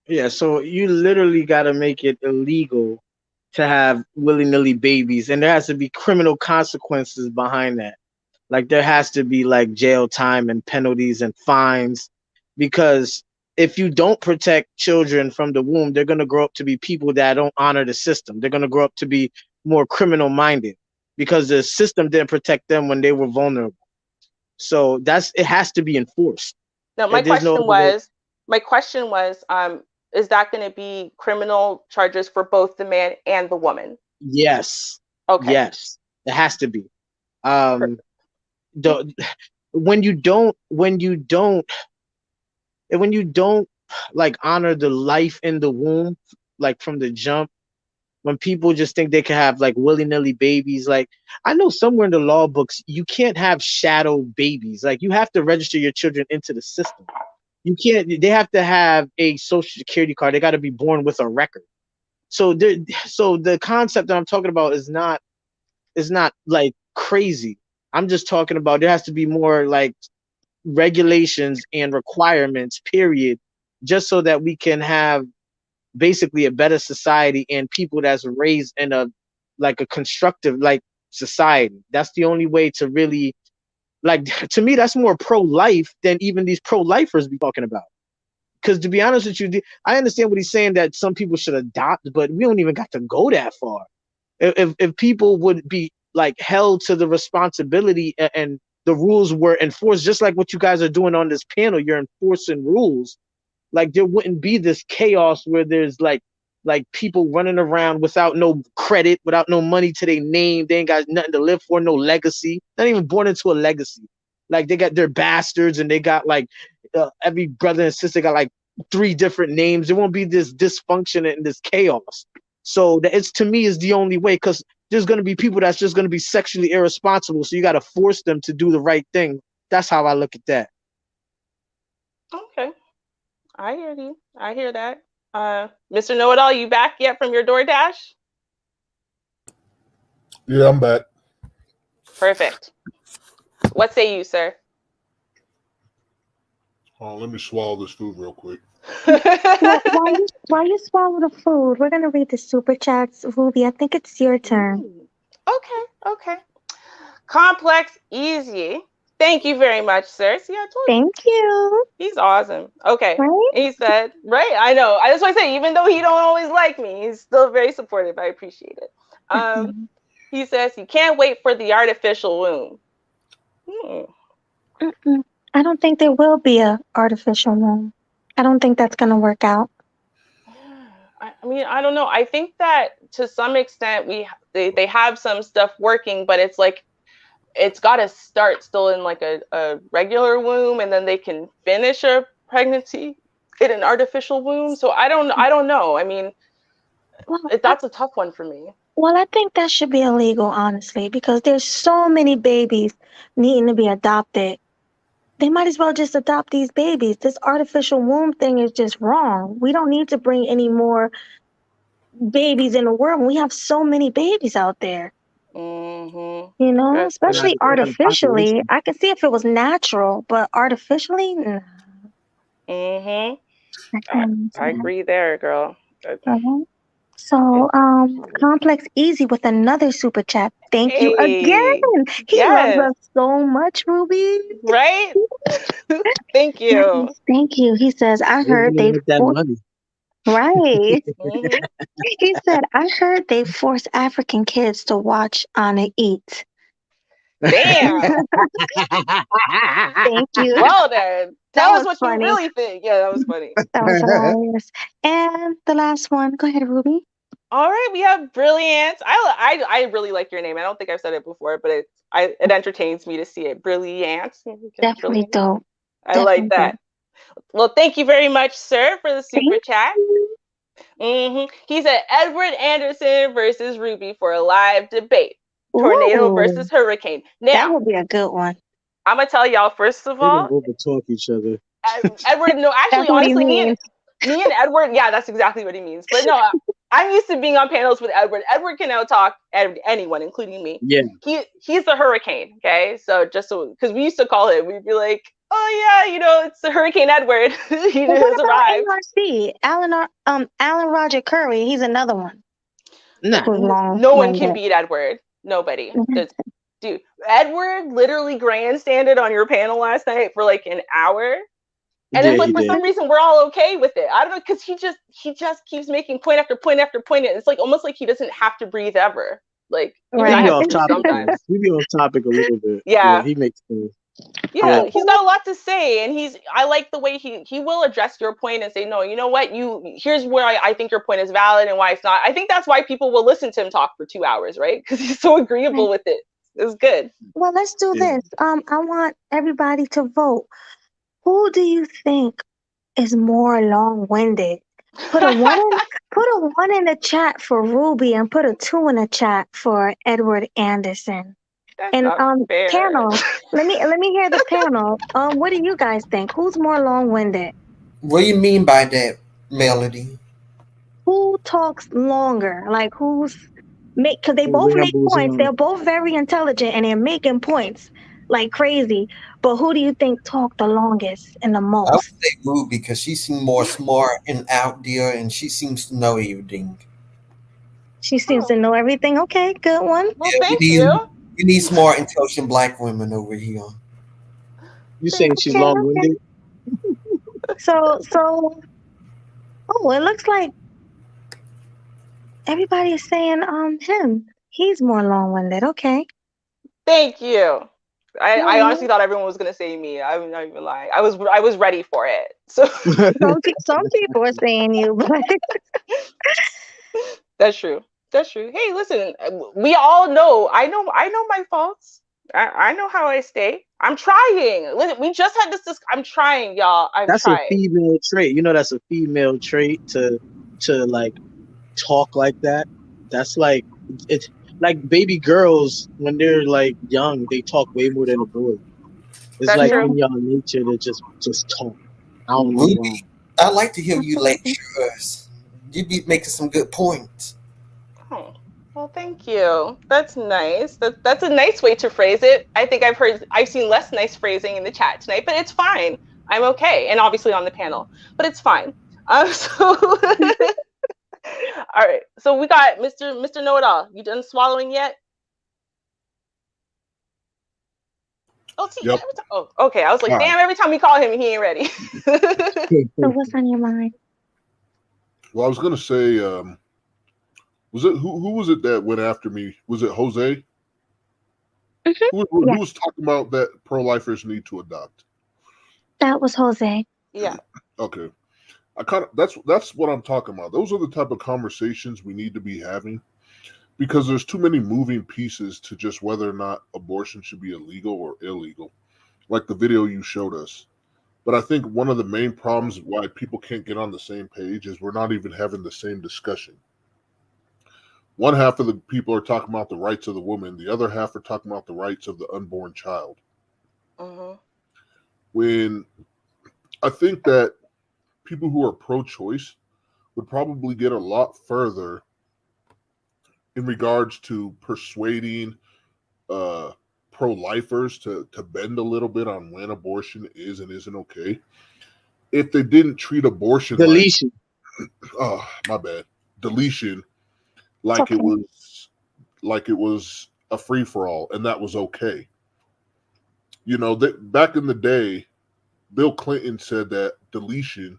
Yeah, so you literally got to make it illegal to have willy-nilly babies, and there has to be criminal consequences behind that. Like there has to be like jail time and penalties and fines, because if you don't protect children from the womb, they're going to grow up to be people that don't honor the system. They're going to grow up to be more criminal minded because the system didn't protect them when they were vulnerable. So it has to be enforced. Now, my question was, is that going to be criminal charges for both the man and the woman? Yes. Okay. Yes, it has to be. When you don't like honor the life in the womb, like from the jump, when people just think they can have like willy-nilly babies, like I know somewhere in the law books you can't have shadow babies. Like you have to register your children into the system. You can't. They have to have a social security card. They got to be born with a record. So the concept that I'm talking about is not like crazy. I'm just talking about there has to be more like regulations and requirements, period, just so that we can have basically a better society and people that's raised in a constructive like society. That's the only way to really, like, to me, that's more pro-life than even these pro-lifers be talking about. Because to be honest with you, I understand what he's saying, that some people should adopt, but we don't even got to go that far. If people would be like held to the responsibility and the rules were enforced, just like what you guys are doing on this panel, you're enforcing rules. like there wouldn't be this chaos where there's like people running around without no credit, without no money to their name. They ain't got nothing to live for, no legacy. Not even born into a legacy. Like they got their bastards, and they got like every brother and sister got like 3 different names. There won't be this dysfunction and this chaos. So that it's, to me, is the only way, because there's gonna be people that's just gonna be sexually irresponsible. So you got to force them to do the right thing. That's how I look at that. Okay, I hear you. I hear that. Mr. Know-It-All, you back yet from your DoorDash? Yeah, I'm back. Perfect. What say you, sir? Let me swallow this food real quick. While you swallow the food, we're gonna read the super chats. Ruby, I think it's your turn. Okay. Complex Easy. Thank you very much, sir. See, I told you. Thank you. He's awesome. Okay. Right? He said, right? I know. I just want to say, even though he don't always like me, he's still very supportive. I appreciate it. He says he can't wait for the artificial womb. I don't think there will be a artificial womb. I don't think that's gonna work out. I mean, I don't know. I think that to some extent they have some stuff working, but it's like it's got to start still in like a regular womb, and then they can finish a pregnancy in an artificial womb. So I don't know. I mean, that's a tough one for me. Well, I think that should be illegal, honestly, because there's so many babies needing to be adopted. They might as well just adopt these babies. This artificial womb thing is just wrong. We don't need to bring any more babies in the world. We have so many babies out there. You know, especially artificially. I could see if it was natural, but artificially, nah. I agree there, girl. So, Complex Easy with another super chat. Thank you again. He loves us so much, Ruby. Right? Thank you. Thank you. He says, I heard they that money. Right. He said, I heard they force African kids to watch Anna eat. Damn. Thank you. Well then, tell us what funny. you really think. Yeah, that was funny. That was hilarious. And the last one. Go ahead, Ruby. All right, we have Brilliant. I really like your name. I don't think I've said it before, but it entertains me to see it. Brilliant. Definitely dope. I like that. Well, thank you very much, sir, for the super chat. He said Edward Anderson versus Ruby for a live debate. Tornado versus hurricane. Now, that would be a good one. I'm gonna tell y'all first of all. They overtalk each other. Edward, no, actually, honestly, me and Edward, yeah, that's exactly what he means. But no, I'm used to being on panels with Edward. Edward can outtalk anyone, including me. Yeah. He's the hurricane. Okay, so just because we used to call it, we'd be like, oh yeah, it's the Hurricane Edward. He has arrived. ARC, Alan Roger Curry, he's another one. No one can beat Edward. Nobody. Dude, Edward literally grandstanded on your panel last night for like an hour. And it's like for some reason we're all okay with it. I don't know, because he just keeps making point after point after point. It's like almost like he doesn't have to breathe ever. Like right. We be off topic a little bit. Yeah, he makes sense. Yeah, he's got a lot to say, and I like the way he will address your point and say, no, you know what, here's where I think your point is valid and why it's not. I think that's why people will listen to him talk for 2 hours, right? Because he's so agreeable with it. It's good. Well, let's do this. I want everybody to vote. Who do you think is more long-winded? Put a one in the chat for Ruby and put a 2 in the chat for Edward Anderson. That's and fair. Panel, let me hear the panel. What do you guys think? Who's more long-winded? What do you mean by that, Melody? Who talks longer? Like because they both make points. They're both very intelligent and they're making points like crazy. But who do you think talked the longest and the most? I would say Ruby because she seems more smart and out there, and she seems to know everything. She seems to know everything. Okay, good one. Well, thank you. You need some more intelligent black women over here. You saying she's long-winded? So, it looks like everybody is saying him. He's more long-winded. Okay. Thank you. I honestly thought everyone was gonna say me. I'm not even lying. I was ready for it. So Some people are saying you, but that's true. That's true. Hey, listen, we all know. I know my faults. I know how I stay. I'm trying. Listen, we just had this. I'm trying, y'all. I'm That's trying. a female trait. You know, that's a female trait to like talk like that. That's like it's like baby girls when they're like young, they talk way more than a boy. It's That's like true. in y'all nature to just talk. I don't know Ruby, why. I like to hear you lecture us. You be making some good points. Oh, well, thank you. That's nice. That's a nice way to phrase it. I think I've seen less nice phrasing in the chat tonight, but it's fine. I'm okay, and obviously on the panel, but it's fine. So, all right. So we got Mr. Know-It-All. You done swallowing yet? Oh, see, Yep. oh, okay. I was like, All right. damn. Every time we call him, he ain't ready. so what's on your mind? Well, I was gonna say, was it who was it that went after me? Was it Jose? Mm-hmm. Who was talking about that pro-lifers need to adopt? That was Jose. Yeah. Okay. That's what I'm talking about. Those are the type of conversations we need to be having, because there's too many moving pieces to just whether or not abortion should be illegal or illegal, like the video you showed us. But I think one of the main problems why people can't get on the same page is we're not even having the same discussion. One half of the people are talking about the rights of the woman. The other half are talking about the rights of the unborn child. Mm-hmm. When I think that people who are pro-choice would probably get a lot further in regards to persuading pro-lifers to bend a little bit on when abortion is and isn't okay if they didn't treat abortion Deletion. deletion like Okay. it was a free-for-all, and that was okay. You know, back in the day, Bill Clinton said that deletion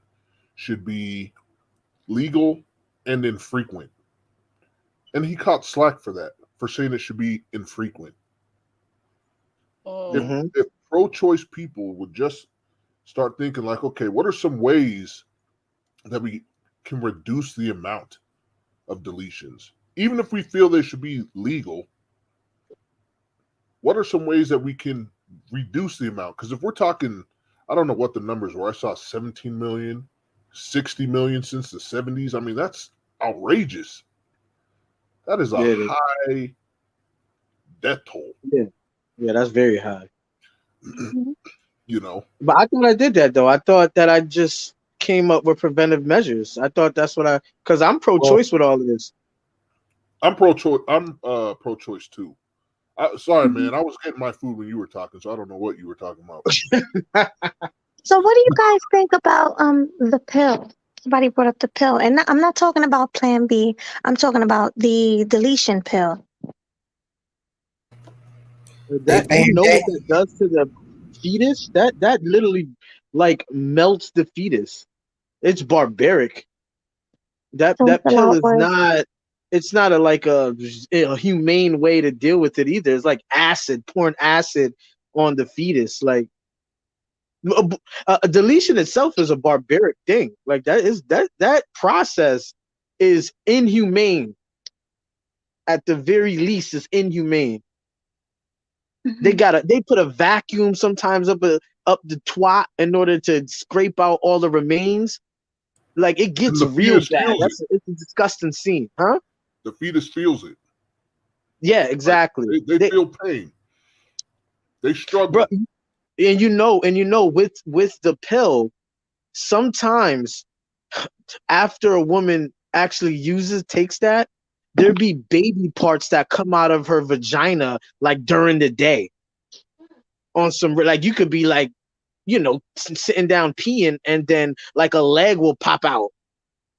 should be legal and infrequent. And he caught slack for that, for saying it should be infrequent. Mm. If pro-choice people would just start thinking like, okay, what are some ways that we can reduce the amount of deletions? Even if we feel they should be legal, what are some ways that we can reduce the amount? Because if we're talking, I don't know what the numbers were. I saw 17 million, 60 million since the 70s. I mean, that's outrageous. That is a high death toll. Yeah, that's very high. You know. But I thought I did that though. I thought that I just came up with preventive measures. I thought that's what because I'm pro-choice with all of this. I'm pro-choice. I'm pro-choice too. Sorry, man. I was getting my food when you were talking, so I don't know what you were talking about. So what do you guys think about the pill? Somebody brought up the pill, and I'm not talking about Plan B. I'm talking about the deletion pill. That you know what that does to the fetus? That literally like melts the fetus. It's barbaric. That pill is not. It's not a humane way to deal with it either. It's like acid, pouring acid on the fetus. Like a deletion itself is a barbaric thing. Like that process is inhumane. At the very least, is inhumane. Mm-hmm. They put a vacuum sometimes up the twat in order to scrape out all the remains. Like it gets real bad. It's a disgusting scene, huh? The fetus feels it. Yeah, exactly. Like they feel pain. They struggle. Bro, and you know, with the pill, sometimes after a woman actually takes that, there be baby parts that come out of her vagina like during the day. On some like you could be like, you know, sitting down peeing and then like a leg will pop out.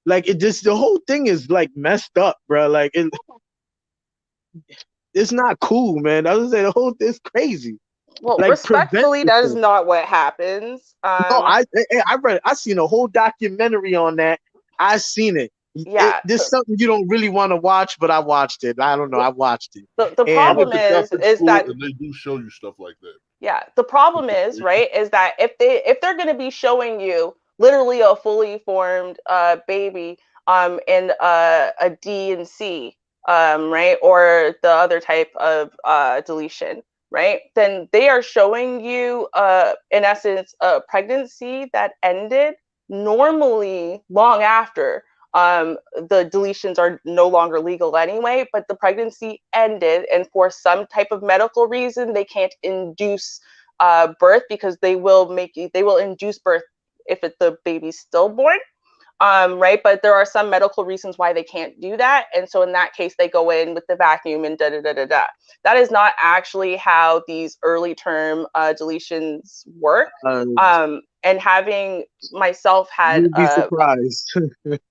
Like it just the whole thing is like messed up, bro. Like it's not cool, man. I was saying the whole thing's crazy. Well, like, respectfully, that is not what happens. No, I read. I seen a whole documentary on that. I seen it. Yeah, this is something you don't really want to watch, but I watched it. I don't know. I watched it. The problem is that and they do show you stuff like that. Yeah. The problem is, right, is that if they're going to be showing you literally a fully formed baby in a D and C, right, or the other type of deletion, right, then they are showing you in essence a pregnancy that ended normally long after the deletions are no longer legal anyway, but the pregnancy ended, and for some type of medical reason, they can't induce birth, because they will induce birth if the baby's stillborn. Right, but there are some medical reasons why they can't do that, and so in that case, they go in with the vacuum and da da da da da. That is not actually how these early term deletions work. And having myself had, you'd be surprised.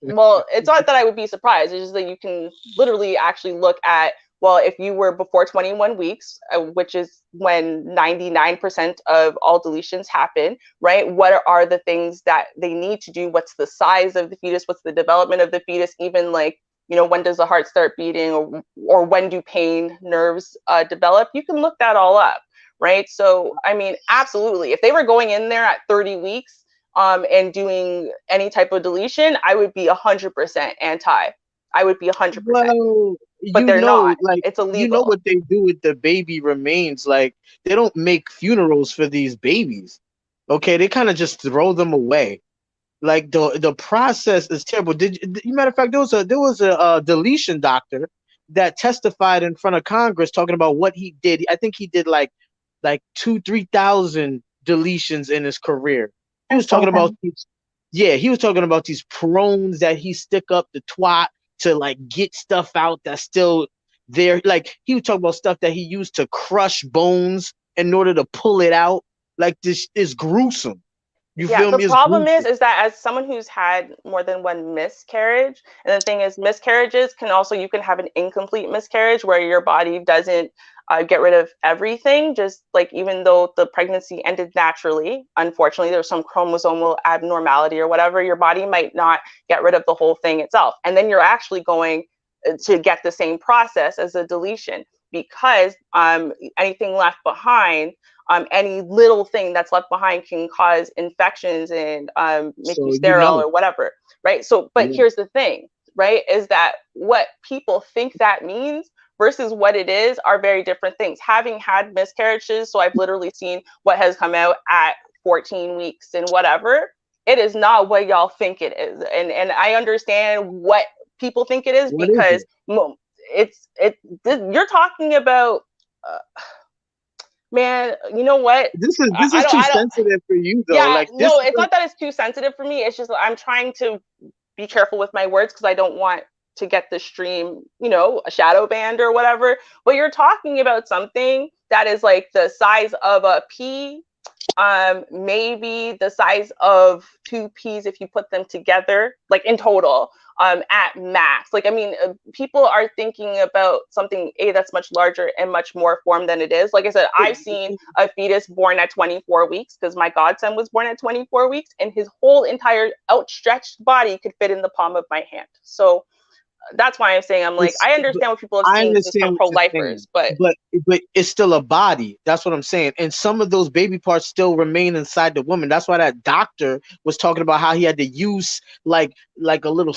well, it's not that I would be surprised. It's just that you can literally actually look at, well, if you were before 21 weeks, which is when 99% of all deletions happen, right? What are the things that they need to do? What's the size of the fetus? What's the development of the fetus? Even like, you know, when does the heart start beating, or when do pain nerves develop? You can look that all up, right? So, I mean, absolutely. If they were going in there at 30 weeks and doing any type of deletion, I would be 100% anti. I would be 100%. Well, but they're not. Like, it's illegal. You know what they do with the baby remains? Like, they don't make funerals for these babies. Okay, they kind of just throw them away. Like the process is terrible. Matter of fact, there was a deletion doctor that testified in front of Congress talking about what he did. I think he did like 2,000-3,000 deletions in his career. He was talking about he was talking about these prones that he stick up the twat to like get stuff out that's still there. Like, he was talking about stuff that he used to crush bones in order to pull it out. Like, this is gruesome. You feel me? The problem is that as someone who's had more than one miscarriage, and the thing is, miscarriages you can have an incomplete miscarriage where your body doesn't get rid of everything, just like, even though the pregnancy ended naturally, unfortunately, there's some chromosomal abnormality or whatever, your body might not get rid of the whole thing itself. And then you're actually going to get the same process as a deletion, because anything left behind, any little thing that's left behind can cause infections and make you sterile or whatever, right? So, but here's the thing, right, is that what people think that means versus what it is are very different things. Having had miscarriages, so I've literally seen what has come out at 14 weeks and whatever, it is not what y'all think it is. And I understand what people think it is, because you're talking about man, you know what? This is too sensitive for you, though. Yeah, like, no, it's not that it's too sensitive for me. It's just I'm trying to be careful with my words, because I don't want to get the stream, you know, a shadow banned or whatever. But you're talking about something that is like the size of a pea, maybe the size of 2 peas if you put them together, like in total. At max. Like, I mean, people are thinking about something that's much larger and much more formed than it is. Like I said, I've seen a fetus born at 24 weeks, because my godson was born at 24 weeks, and his whole entire outstretched body could fit in the palm of my hand. So that's why I'm saying, I'm like, I understand what people have seen from pro-lifers, but it's still a body. That's what I'm saying. And some of those baby parts still remain inside the woman. That's why that doctor was talking about how he had to use like a little,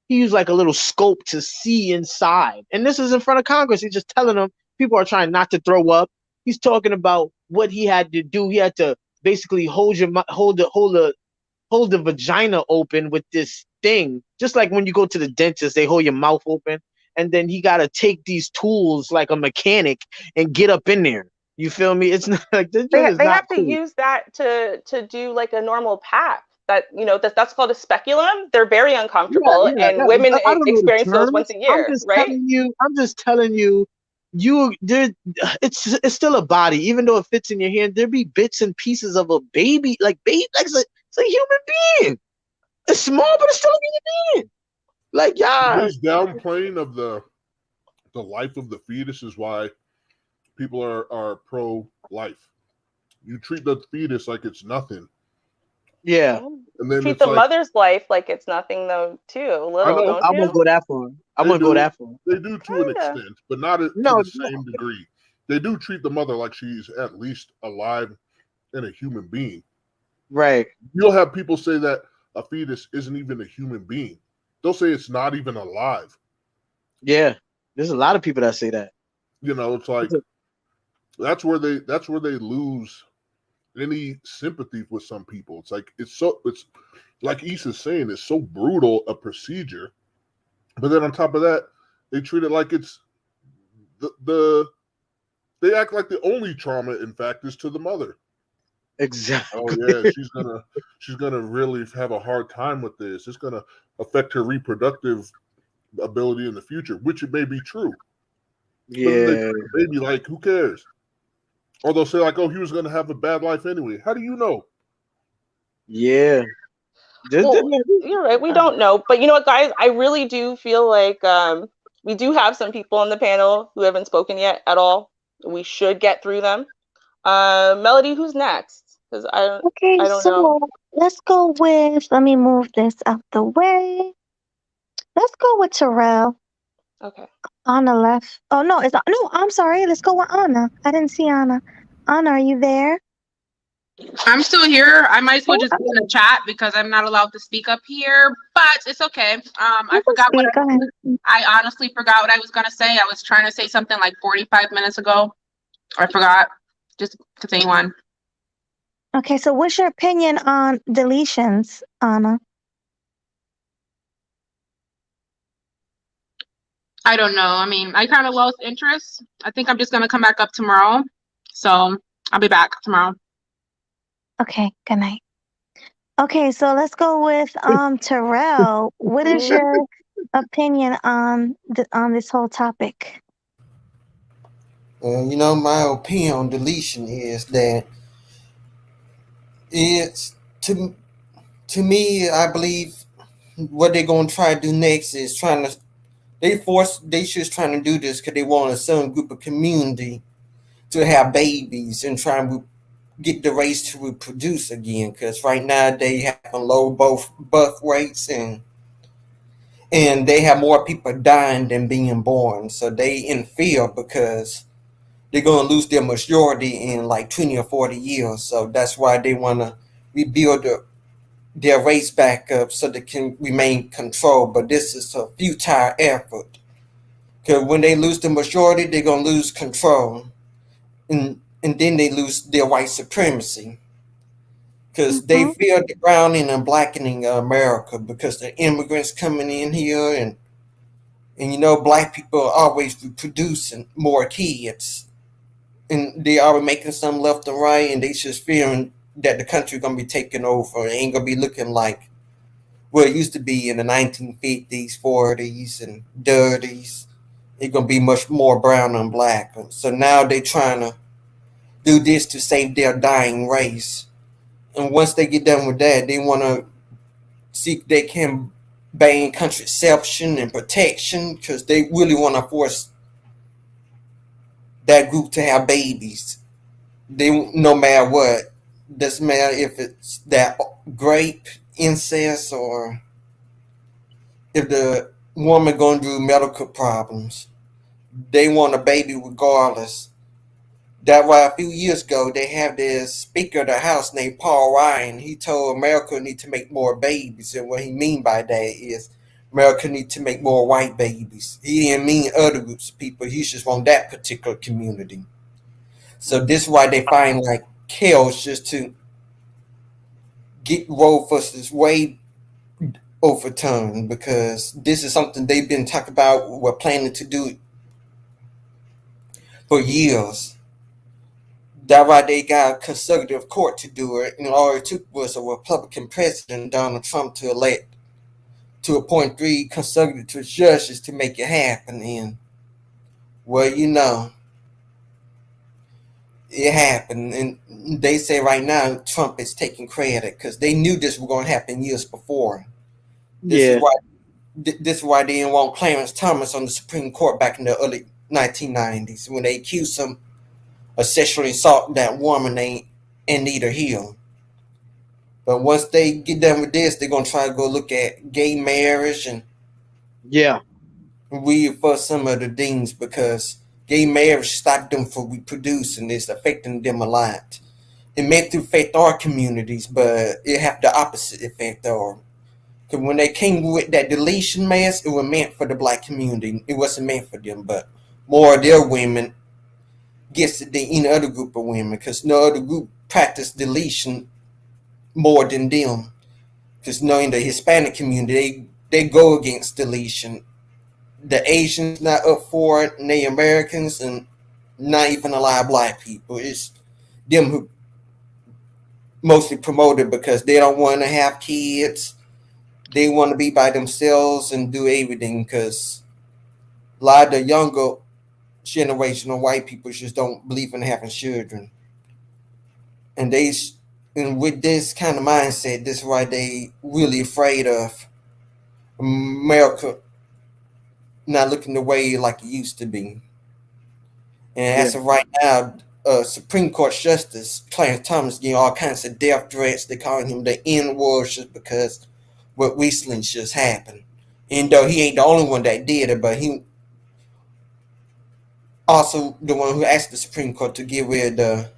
he used like a little scope to see inside. And this is in front of Congress. He's just telling them people are trying not to throw up. He's talking about what he had to do. He had to basically hold the vagina open with this thing, just like when you go to the dentist, they hold your mouth open, and then he got to take these tools like a mechanic and get up in there. You feel me? It's not like they have to use that to do like a normal pap. That, you know, that's called a speculum. They're very uncomfortable, and women experience those once a year, right? I'm just telling you, it's still a body, even though it fits in your hand. There be bits and pieces of a baby, it's a human being. It's small, but it's still a human being. Like, yeah. This downplaying of the life of the fetus is why people are pro-life. You treat the fetus like it's nothing. Yeah. And then treat the mother's life like it's nothing, though, too. I won't go that far. They do to an extent, but not to the same degree. they do treat the mother like she's at least alive and a human being. Right. You'll have people say that a fetus isn't even a human being. They'll say it's not even alive. Yeah. There's a lot of people that say that. You know, it's like that's where they lose any sympathy with some people. It's like it's like Issa's saying, it's so brutal a procedure, but then on top of that, they treat it like it's they act like the only trauma, in fact, is to the mother. Exactly. Oh yeah, she's gonna really have a hard time with this. It's gonna affect her reproductive ability in the future, which it may be true. Yeah. Baby, like, who cares? Or they'll say like, oh, he was gonna have a bad life anyway. How do you know? Yeah. Well, you're right. We don't know, but you know what, guys? I really do feel like we do have some people on the panel who haven't spoken yet at all. We should get through them. Melody, who's next? Because I don't know. Let's go with. Let me move this out the way. Let's go with Terrell. Okay. Anna left. Oh no, I'm sorry. Let's go with Anna. I didn't see Anna. Anna, are you there? I'm still here. I might as well just be in the chat because I'm not allowed to speak up here, but it's okay. I forgot I honestly forgot what I was gonna say. I was trying to say something like 45 minutes ago. I forgot. Just continue on. Okay, so what's your opinion on deletions, Anna? I don't know. I mean, I kind of lost interest. I think I'm just gonna come back up tomorrow. So I'll be back tomorrow. Okay, good night. Okay, so let's go with Terrell. What is your opinion on this whole topic? You know, my opinion on deletion is that it's to me, I believe what they're gonna try to do next is they just trying to do this because they want a certain group of community to have babies and try and get the race to reproduce again. Because right now they have low birth rates and they have more people dying than being born. So they in fear because they're going to lose their majority in like 20 or 40 years. So that's why they want to rebuild their race back up so they can remain controlled. But this is a futile effort. Because when they lose the majority, they're going to lose control. And then they lose their white supremacy. Because they fear the browning and blackening of America because the immigrants coming in here and you know, black people are always producing more kids. And they are making some left and right, and they just fearing that the country gonna be taken over. It ain't gonna be looking like what it used to be in the 1950s, 40s, and 30s. It's gonna be much more brown and black. So now they trying to do this to save their dying race. And once they get done with that, they want to see if they can ban contraception and protection because they really want to force that group to have babies. They no matter what, doesn't matter if it's that grape, incest, or if the woman going through medical problems. They want a baby regardless. That's why a few years ago they have this Speaker of the House named Paul Ryan. He told America need to make more babies, and what he mean by that is America need to make more white babies. He didn't mean other groups of people. He just want that particular community. So this is why they find like chaos just to get Roe versus Wade overturned, because this is something they've been talking about. We're planning to do for years. That's why they got a conservative court to do it. And all it took was a Republican president, Donald Trump, to appoint 3 conservative judges to make it happen. And, well, you know, it happened. And they say right now Trump is taking credit because they knew this was going to happen years before. This is why they didn't want Clarence Thomas on the Supreme Court back in the early 1990s when they accused him of sexually assault that woman named Anita Hill. But once they get done with this, they're going to try to go look at gay marriage and we for some of the things because gay marriage stopped them from reproducing. It's affecting them a lot. It meant to affect our communities, but it have the opposite effect. Or because when they came with that deletion mass, it was meant for the black community. It wasn't meant for them, but more of their women gets it than any other group of women, because no other group practice deletion more than them. Because knowing the Hispanic community, they go against deletion. The Asians not up for it, and the Americans, and not even a lot of black people. It's them who mostly promote it because they don't want to have kids. They want to be by themselves and do everything, because a lot of the younger generation of white people just don't believe in having children. And with this kind of mindset, this is why they really afraid of America not looking the way like it used to be. And as of right now, Supreme Court Justice Clarence Thomas getting all kinds of death threats. They're calling him the N-word just because what recently just happened. And though he ain't the only one that did it, but he also the one who asked the Supreme Court to get rid of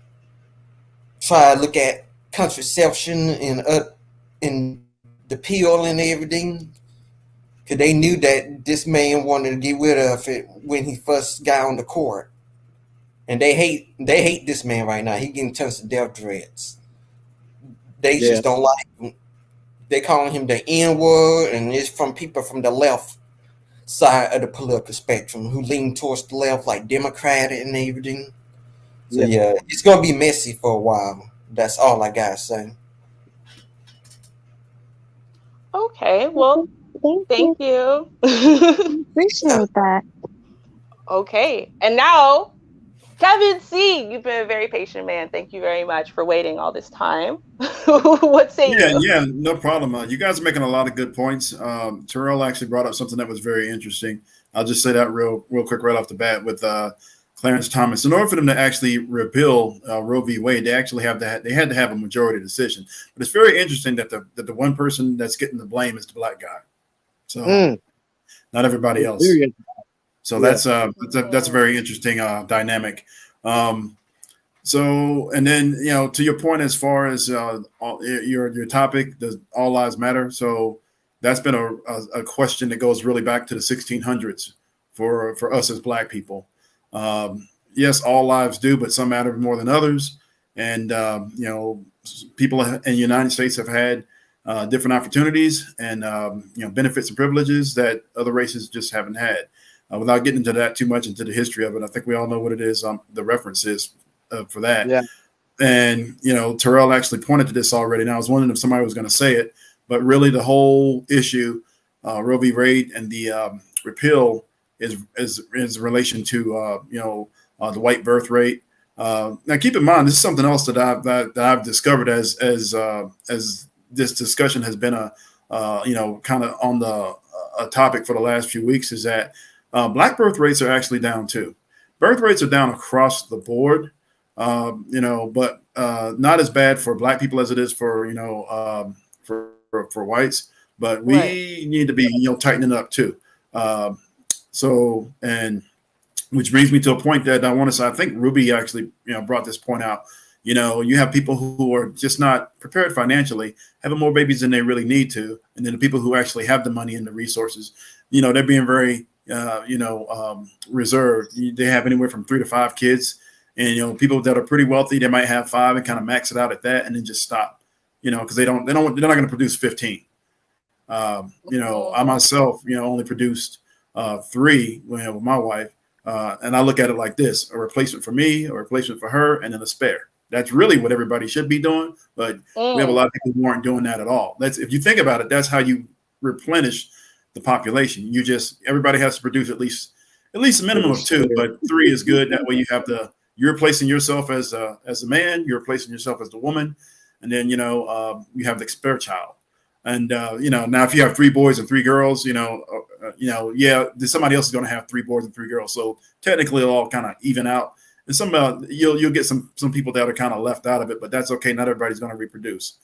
try to look at contraception and the pill and everything. Because they knew that this man wanted to get rid of it when he first got on the court. And they hate this man right now. He getting tons of death threats. They just don't like him. They calling him the N-word, and it's from people from the left side of the political spectrum who lean towards the left, like Democrat and everything. So yeah, it's gonna be messy for a while. That's all I gotta say. Okay, well, thank you. Appreciate that. Okay, and now Kevin C, you've been a very patient man. Thank you very much for waiting all this time. What say you? Yeah, no problem. You guys are making a lot of good points. Terrell actually brought up something that was very interesting. I'll just say that real quick right off the bat with Clarence Thomas. In order for them to actually repeal Roe v. Wade, they actually had to have a majority decision. But it's very interesting that the one person that's getting the blame is the black guy. So not everybody else. So that's a very interesting dynamic. So, and then, to your point, as far as your topic, does all lives matter? So that's been a question that goes really back to the 1600s for us as black people. Yes, all lives do, but some matter more than others. And, people in the United States have had different opportunities and, benefits and privileges that other races just haven't had. Without getting into that too much into the history of it, I think we all know what it is. The reference is for that. Yeah. And, Terrell actually pointed to this already. Now I was wondering if somebody was going to say it, but really the whole issue, Roe v. Wade and the repeal is in relation to, the white birth rate. Now keep in mind, this is something else that I've discovered as this discussion has been kind of on a topic for the last few weeks, is that black birth rates are actually down too. Birth rates are down across the board, but not as bad for black people as it is for whites. But we need to be tightening up too. And which brings me to a point that I want to say. I think Ruby actually brought this point out. You have people who are just not prepared financially, having more babies than they really need to, and then the people who actually have the money and the resources, they're being very reserved. They have anywhere from 3 to 5 kids, and people that are pretty wealthy, they might have 5 and kind of max it out at that, and then just stop. Because they're not going to produce 15. I myself, only produced 3 with my wife, and I look at it like this: a replacement for me, a replacement for her, and then a spare. That's really what everybody should be doing, but we have a lot of people who aren't doing that at all. If you think about it, that's how you replenish the population. Everybody has to produce at least a minimum of 2, but 3 is good. That way you're replacing yourself as a man, you're replacing yourself as the woman, and then you have the spare child. And now if you have 3 boys and 3 girls, somebody else is going to have 3 boys and 3 girls. So technically it'll all kind of even out. And you'll get some people that are kind of left out of it, but that's okay. Not everybody's going to reproduce.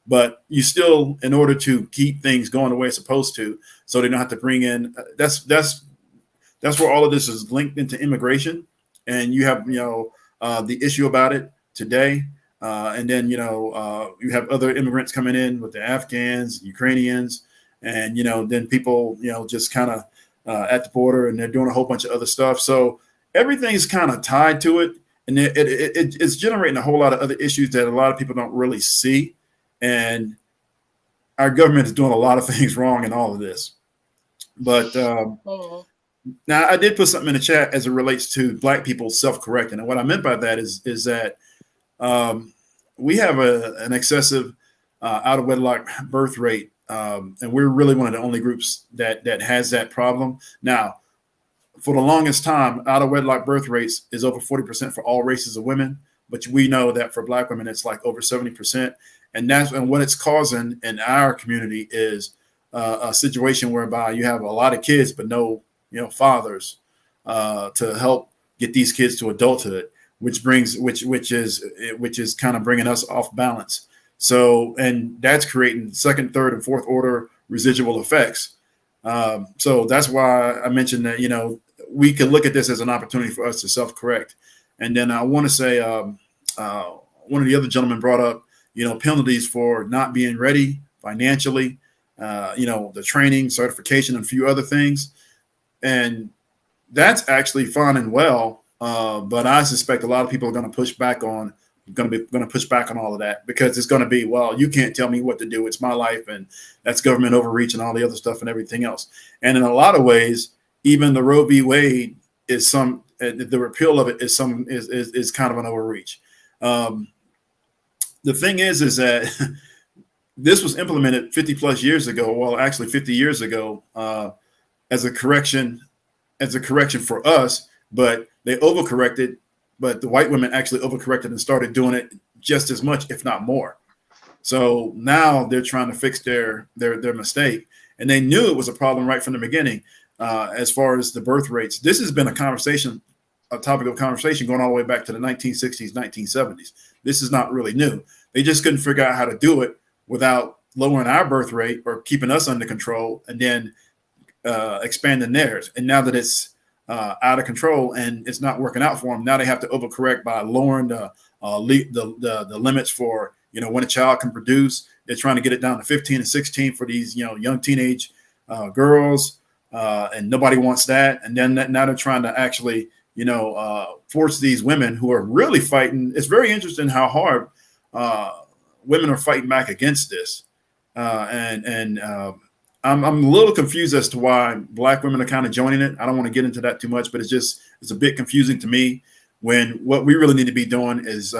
But you still, in order to keep things going the way it's supposed to, so they don't have to bring in. That's where all of this is linked into immigration. and you have the issue about it today, and then you have other immigrants coming in with the Afghans, Ukrainians, and then people just kind of at the border, and they're doing a whole bunch of other stuff. So everything's kind of tied to it, and it's generating a whole lot of other issues that a lot of people don't really see, and our government is doing a lot of things wrong in all of this. But now I did put something in the chat as it relates to Black people self-correcting, and what I meant by that is that we have an excessive out of wedlock birth rate, and we're really one of the only groups that has that problem. Now, for the longest time, out of wedlock birth rates is over 40% for all races of women, but we know that for Black women it's like over 70%, and what it's causing in our community is a situation whereby you have a lot of kids but no fathers to help get these kids to adulthood, which is kind of bringing us off balance. So, and that's creating second, third, and fourth order residual effects. So that's why I mentioned that we can look at this as an opportunity for us to self-correct. And then I want to say one of the other gentlemen brought up penalties for not being ready financially, the training, certification, and a few other things. And that's actually fine and well, but I suspect a lot of people are going to push back on all of that, because it's going to be, well, you can't tell me what to do. It's my life, and that's government overreach and all the other stuff and everything else. And in a lot of ways, even the Roe v. Wade is the repeal of it is kind of an overreach. The thing is that this was implemented 50 plus years ago. Well, actually 50 years ago, as a correction for us, but they overcorrected. But the white women actually overcorrected and started doing it just as much, if not more. So now they're trying to fix their mistake, and they knew it was a problem right from the beginning. As far as the birth rates, this has been a topic of conversation going all the way back to the 1960s, 1970s. This is not really new. They just couldn't figure out how to do it without lowering our birth rate or keeping us under control, and then expanding theirs. And now that it's out of control and it's not working out for them, now they have to overcorrect by lowering the limits for when a child can produce. They're trying to get it down to 15 and 16 for these young teenage girls, and nobody wants that. And then now they're trying to actually force these women who are really fighting. It's very interesting how hard women are fighting back against this, and I'm a little confused as to why Black women are kind of joining it. I don't want to get into that too much, but it's a bit confusing to me, when what we really need to be doing is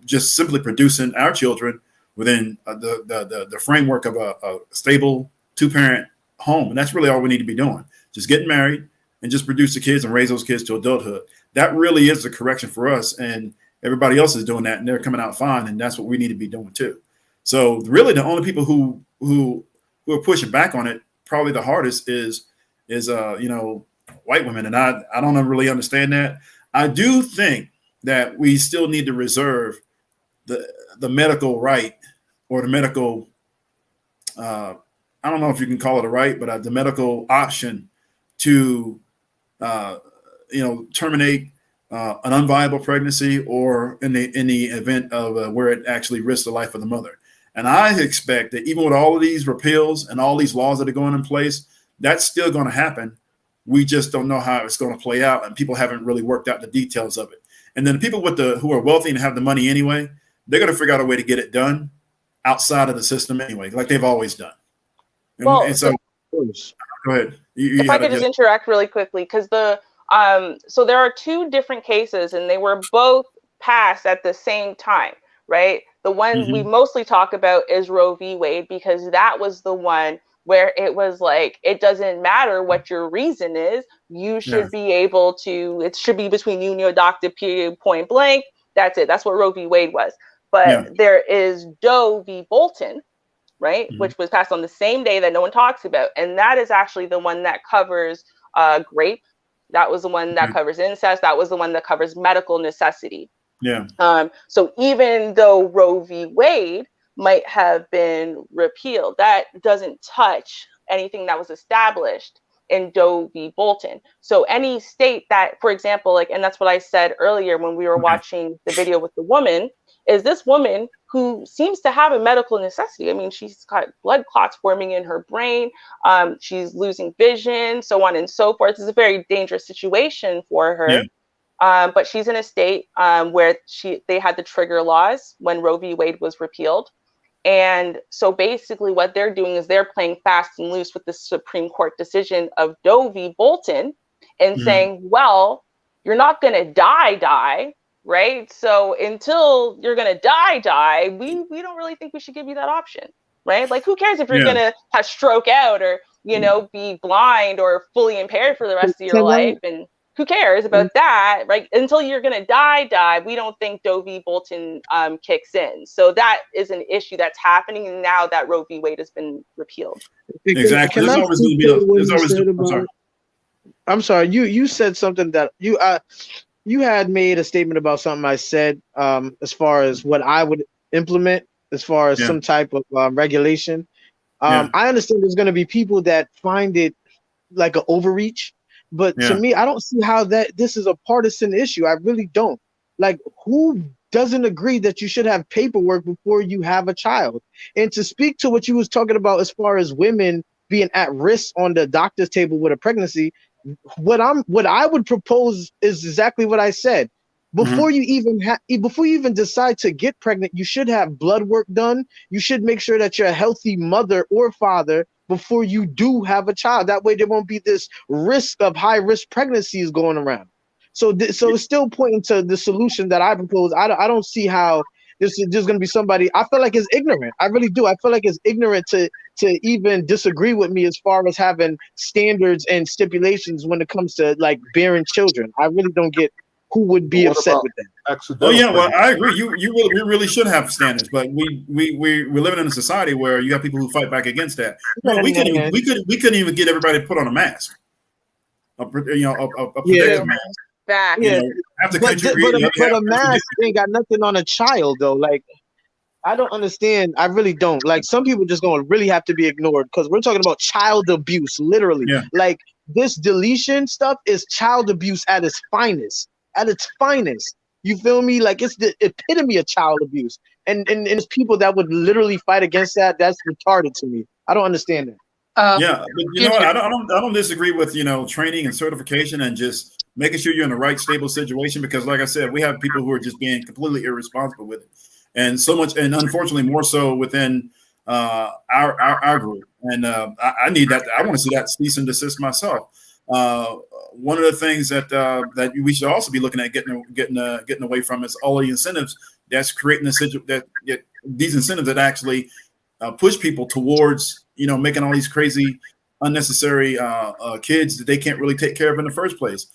just simply producing our children within the framework of a stable 2-parent home. And that's really all we need to be doing. Just getting married and just produce the kids and raise those kids to adulthood. That really is the correction for us, and everybody else is doing that, and they're coming out fine, and that's what we need to be doing too. So really the only people who are pushing back on it probably the hardest is white women. And I don't really understand that. I do think that we still need to reserve the medical right, or the medical, I don't know if you can call it a right, but the medical option to, terminate an unviable pregnancy, or in the event of where it actually risks the life of the mother. And I expect that even with all of these repeals and all these laws that are going in place, that's still going to happen. We just don't know how it's going to play out, and people haven't really worked out the details of it. And then the people who are wealthy and have the money anyway, they're going to figure out a way to get it done outside of the system anyway, like they've always done. And so, go ahead. If I could just interact really quickly, because so there are two different cases, and they were both passed at the same time, right? The one we mostly talk about is Roe v. Wade, because that was the one where it was like, it doesn't matter what your reason is, you should be able to, it should be between you and your doctor, period, point blank. That's it. That's what Roe v. Wade was. But there is Doe v. Bolton, right? Which was passed on the same day that no one talks about. And that is actually the one that covers rape. That was the one that covers incest. That was the one that covers medical necessity. Yeah. So even though Roe v. Wade might have been repealed, that doesn't touch anything that was established in Doe v. Bolton. So any state that, for example, like, and that's what I said earlier when we were watching the video with the woman, is this woman who seems to have a medical necessity. I mean, she's got blood clots forming in her brain. She's losing vision, so on and so forth. It's a very dangerous situation for her. Yeah. But she's in a state where they had the trigger laws when Roe v. Wade was repealed. And so basically what they're doing is they're playing fast and loose with the Supreme Court decision of Doe v. Bolton and saying, well, you're not going to die, right? So until you're going to die, we don't really think we should give you that option, right? Like, who cares if you're going to have stroke out or, you know, be blind or fully impaired for the rest of your life? And who cares about that, right? Until you're going to die, we don't think Doe v. Bolton kicks in. So that is an issue that's happening now that Roe v. Wade has been repealed. Exactly. There's always going to be I'm sorry. You said something that you had made a statement about something I said as far as what I would implement as far as some type of regulation. I understand there's going to be people that find it like an overreach. But to me, I don't see how this is a partisan issue. I really don't. Like, who doesn't agree that you should have paperwork before you have a child? And to speak to what you was talking about as far as women being at risk on the doctor's table with a pregnancy, what I would propose is exactly what I said. Before you even decide to get pregnant, you should have blood work done. You should make sure that you're a healthy mother or father before you do have a child. That way there won't be this risk of high risk pregnancies going around. So it's still pointing to the solution that I propose. I don't see how there's going to be somebody. I feel like it's ignorant. I really do. I feel like it's ignorant to even disagree with me as far as having standards and stipulations when it comes to like bearing children. I really don't get who would be upset with that. Oh yeah, well I agree. We really should have standards, but we're living in a society where you have people who fight back against that. No, we couldn't even get everybody to put on a mask, a protective mask. Back. Yeah, but a mask ain't got nothing on a child though. Like, I don't understand. I really don't. Like, some people just gonna really have to be ignored because we're talking about child abuse, literally. Yeah. Like, this deletion stuff is child abuse at its finest. At its finest. You feel me? Like, it's the epitome of child abuse. And it's people that would literally fight against that. That's retarded to me. I don't understand that. Yeah, but you know what? I don't disagree with, you know, training and certification and just making sure you're in the right stable situation, because like I said, we have people who are just being completely irresponsible with it. And so much, and unfortunately more so within our group. And I need that. I want to see that cease and desist myself. One of the things that we should also be looking at getting away from is all the incentives that's creating these incentives that actually push people towards, you know, making all these crazy, unnecessary kids that they can't really take care of in the first place.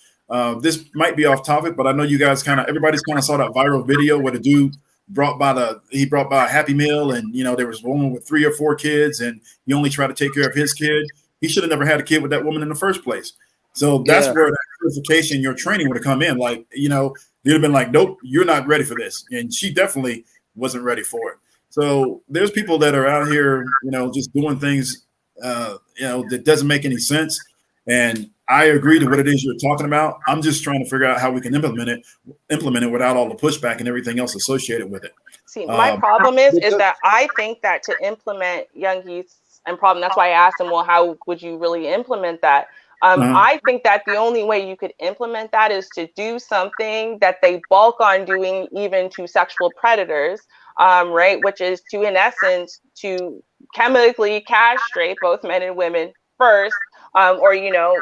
This might be off topic, but I know you guys everybody's kind of saw that viral video where the dude brought by a Happy Meal, and you know there was a woman with 3 or 4 kids, and he only tried to take care of his kid. He should have never had a kid with that woman in the first place. So that's where that certification, your training would have come in. Like, you know, they'd have been like, nope, you're not ready for this. And she definitely wasn't ready for it. So there's people that are out here, you know, just doing things, you know, that doesn't make any sense. And I agree to what it is you're talking about. I'm just trying to figure out how we can implement it without all the pushback and everything else associated with it. See, my problem is that I think that to implement Youngie's problem, that's why I asked him, well, how would you really implement that? I think that the only way you could implement that is to do something that they bulk on doing even to sexual predators, right? Which is to, in essence, to chemically castrate both men and women first, or, you know,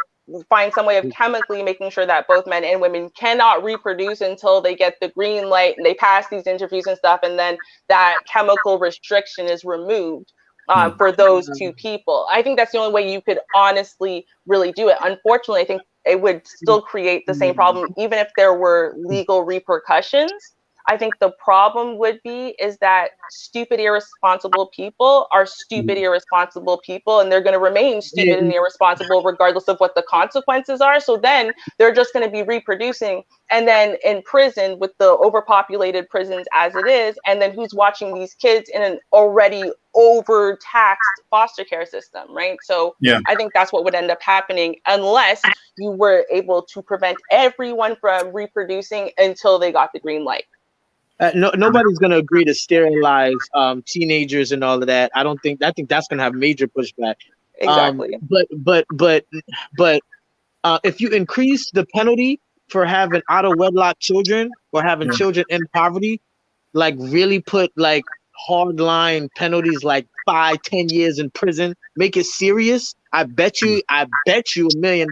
find some way of chemically making sure that both men and women cannot reproduce until they get the green light and they pass these interviews and stuff, and then that chemical restriction is removed. For those two people. I think that's the only way you could honestly really do it. Unfortunately, I think it would still create the same problem, even if there were legal repercussions. I think the problem would be is that stupid, irresponsible people are stupid, irresponsible people, and they're going to remain stupid and irresponsible regardless of what the consequences are. So then they're just going to be reproducing, and then in prison with the overpopulated prisons as it is, and then who's watching these kids in an already overtaxed foster care system, right? So yeah. I think that's what would end up happening unless you were able to prevent everyone from reproducing until they got the green light. Nobody's going to agree to sterilize teenagers and all of that. I think that's going to have major pushback. Exactly. But if you increase the penalty for having out of wedlock children or having children in poverty, like really put like hard line penalties like 5-10 years in prison, make it serious, I bet you $1 million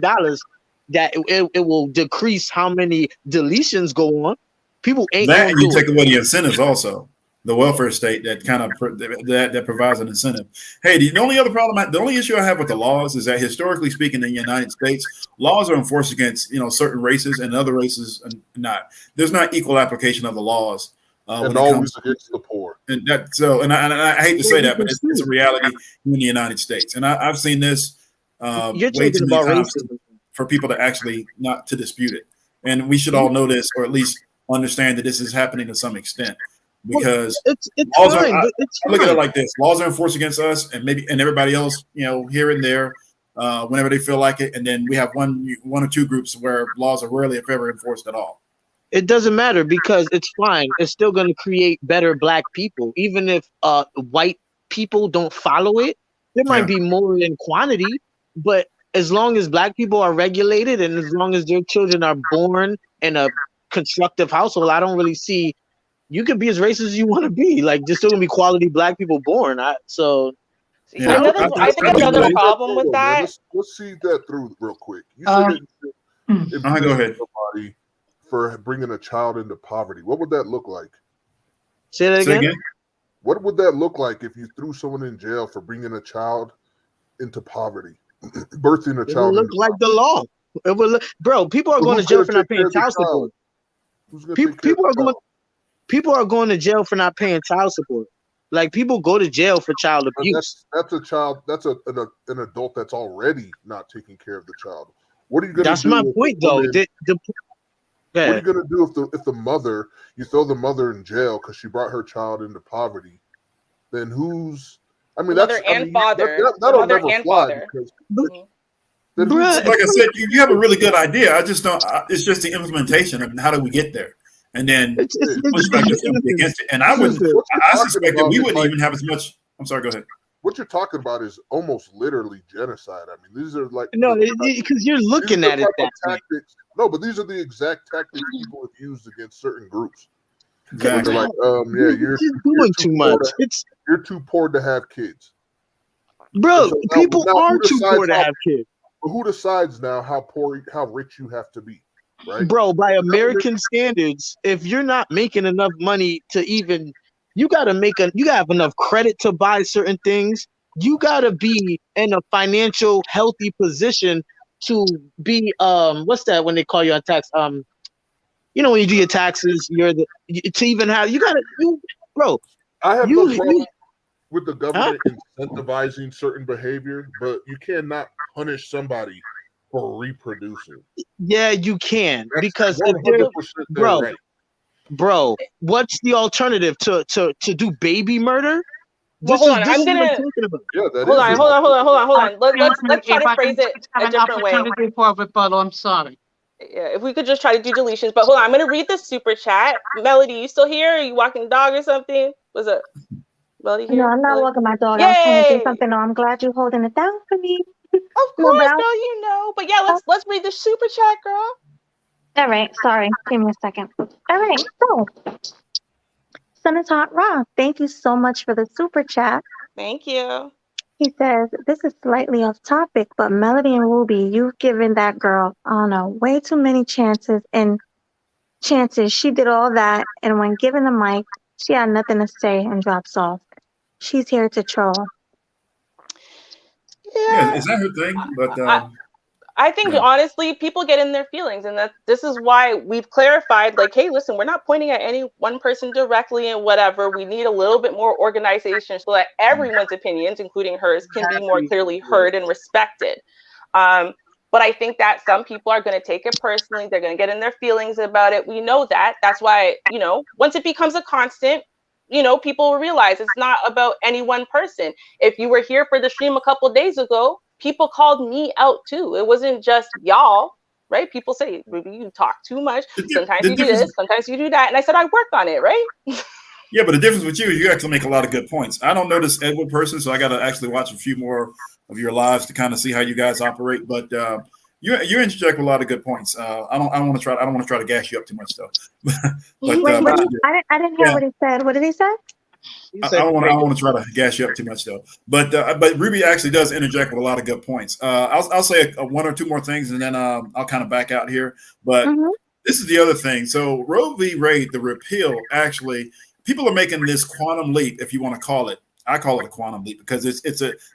that it will decrease how many deletions go on. People ain't that, and you take away the incentives also. The welfare state that kind of that provides an incentive. Hey, the only issue I have with the laws is that historically speaking, in the United States, laws are enforced against certain races and other races not. There's not equal application of the laws. And always against the poor. And I hate to say that, but it's a reality in the United States. And I've seen this You're way too talking many about times racism for people to actually not to dispute it. And we should all know this, or at least understand that this is happening to some extent, because it's laws fine, I look at it fine. like this: laws are enforced against us and everybody else, here and there, whenever they feel like it. And then we have one or two groups where laws are rarely, if ever, enforced at all. It doesn't matter because it's fine. It's still going to create better black people, even if white people don't follow it. There might be more in quantity, but as long as black people are regulated and as long as their children are born in a constructive household, I don't really see. You can be as racist as you want to be. Like, there's still gonna be quality black people born. I think another problem with that. Let's see that through real quick. You said if go ahead. Somebody for bringing a child into poverty, what would that look like? Say that again. What would that look like if you threw someone in jail for bringing a child into poverty, birthing a child? It would look like the law. It would look, bro. People are going to jail for not paying child support. People are going to jail for not paying child support. Like, people go to jail for child abuse. That's a child. That's an adult that's already not taking care of the child. What are you going to do? That's my point, though. What are you going to do if the mother, you throw the mother in jail because she brought her child into poverty? Then who's? I mean, mother and father. That'll never fly because. Like I said, you have a really good idea. I just don't. It's just the implementation and how do we get there, and then pushback is going to be against it. And I suspect that we wouldn't even have as much. I'm sorry. Go ahead. What you're talking about is almost literally genocide. I mean, these are like because you're looking at it that tactics. No, but these are the exact tactics people have used against certain groups. Exactly. They're like, you're doing too much. You're too poor to have kids, bro. People are too poor to have kids. But who decides now how rich you have to be, right? Bro, by American standards, if you're not making enough money to even, you gotta have enough credit to buy certain things. You gotta be in a financial healthy position to be what's that when they call you on tax? When you do your taxes, bro. I have no problem with the government incentivizing certain behavior, but you cannot punish somebody for reproducing. Yeah, you can. Because if bro, what's the alternative to do baby murder? Hold on. Hold on. Let's try to phrase it a different way. I'm sorry. Yeah, if we could just try to do deletions. But hold on, I'm going to read the super chat. Melody, you still here? Are you walking the dog or something? What's up? Melody here? No, I'm not walking my dog. Yay! I'm trying to do something. No, I'm glad you're holding it down for me. Of course, girl, But yeah, let's read the super chat, girl. All right, sorry. Give me a second. All right, so Senator Roth, thank you so much for the super chat. Thank you. He says, this is slightly off topic, but Melody and Ruby, you've given that girl, I don't know, way too many chances. She did all that, and when given the mic, she had nothing to say and drops off. She's here to troll. Yeah, is that her thing? But I think honestly, people get in their feelings, and this is why we've clarified, like, hey, listen, we're not pointing at any one person directly and whatever. We need a little bit more organization so that everyone's opinions, including hers, can be more clearly heard and respected. But I think that some people are going to take it personally. They're going to get in their feelings about it. We know that. That's why, once it becomes a constant, people will realize it's not about any one person. If you were here for the stream a couple of days ago, people called me out too. It wasn't just y'all, right? People say, Ruby, you talk too much. Sometimes you do this, sometimes you do that. And I said, I work on it, right? Yeah, but the difference with you is you actually make a lot of good points. I don't know this Edward person, so I got to actually watch a few more of your lives to kind of see how you guys operate. But you interject with a lot of good points. I don't want to try to gas you up too much though. I didn't hear what he said. What did he say? I don't want to try to gas you up too much though. But Ruby actually does interject with a lot of good points. I'll say one or two more things, and then I'll kind of back out here. But this is the other thing. So Roe v. Wade, the repeal, actually, people are making this quantum leap, if you want to call it. I call it a quantum leap because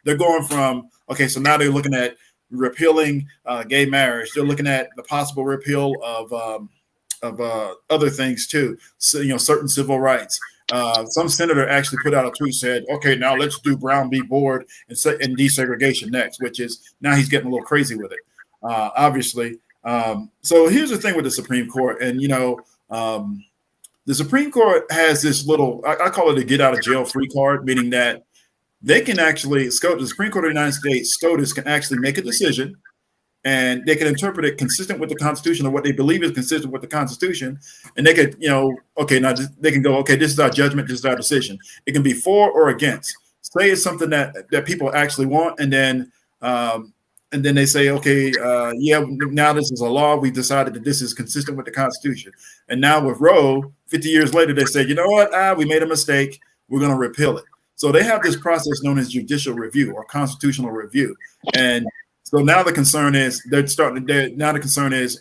they're going from, okay, so now they're looking at repealing gay marriage. They're looking at the possible repeal of other things too. So, certain civil rights. Some senator actually put out a tweet, said, okay, now let's do Brown v. Board and desegregation next, which is now he's getting a little crazy with it, obviously. So here's the thing with the Supreme Court. And, the Supreme Court has this little, I call it a get out of jail free card, meaning that they can actually, the Supreme Court of the United States, SCOTUS, can actually make a decision and they can interpret it consistent with the Constitution or what they believe is consistent with the Constitution. And they could, okay, now they can go, okay, this is our judgment, this is our decision. It can be for or against. Say it's something that people actually want, and then they say, okay, now this is a law. We decided that this is consistent with the Constitution. And now with Roe, 50 years later, they say, you know what, we made a mistake. We're going to repeal it. So they have this process known as judicial review or constitutional review. And so now the concern is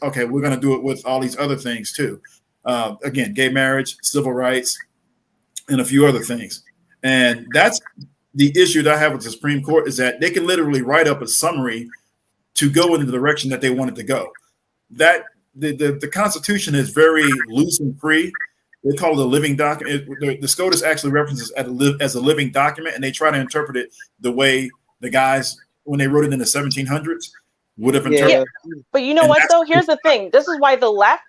okay, we're going to do it with all these other things too. Again, gay marriage, civil rights, and a few other things. And that's the issue that I have with the Supreme Court, is that they can literally write up a summary to go in the direction that they want it to go. That the Constitution is very loose and free. They call it a living document. The SCOTUS actually references as a living document, and they try to interpret it the way the guys, when they wrote it in the 1700s, would have interpreted. Yeah. But you know what, though? Here's the thing. This is why the left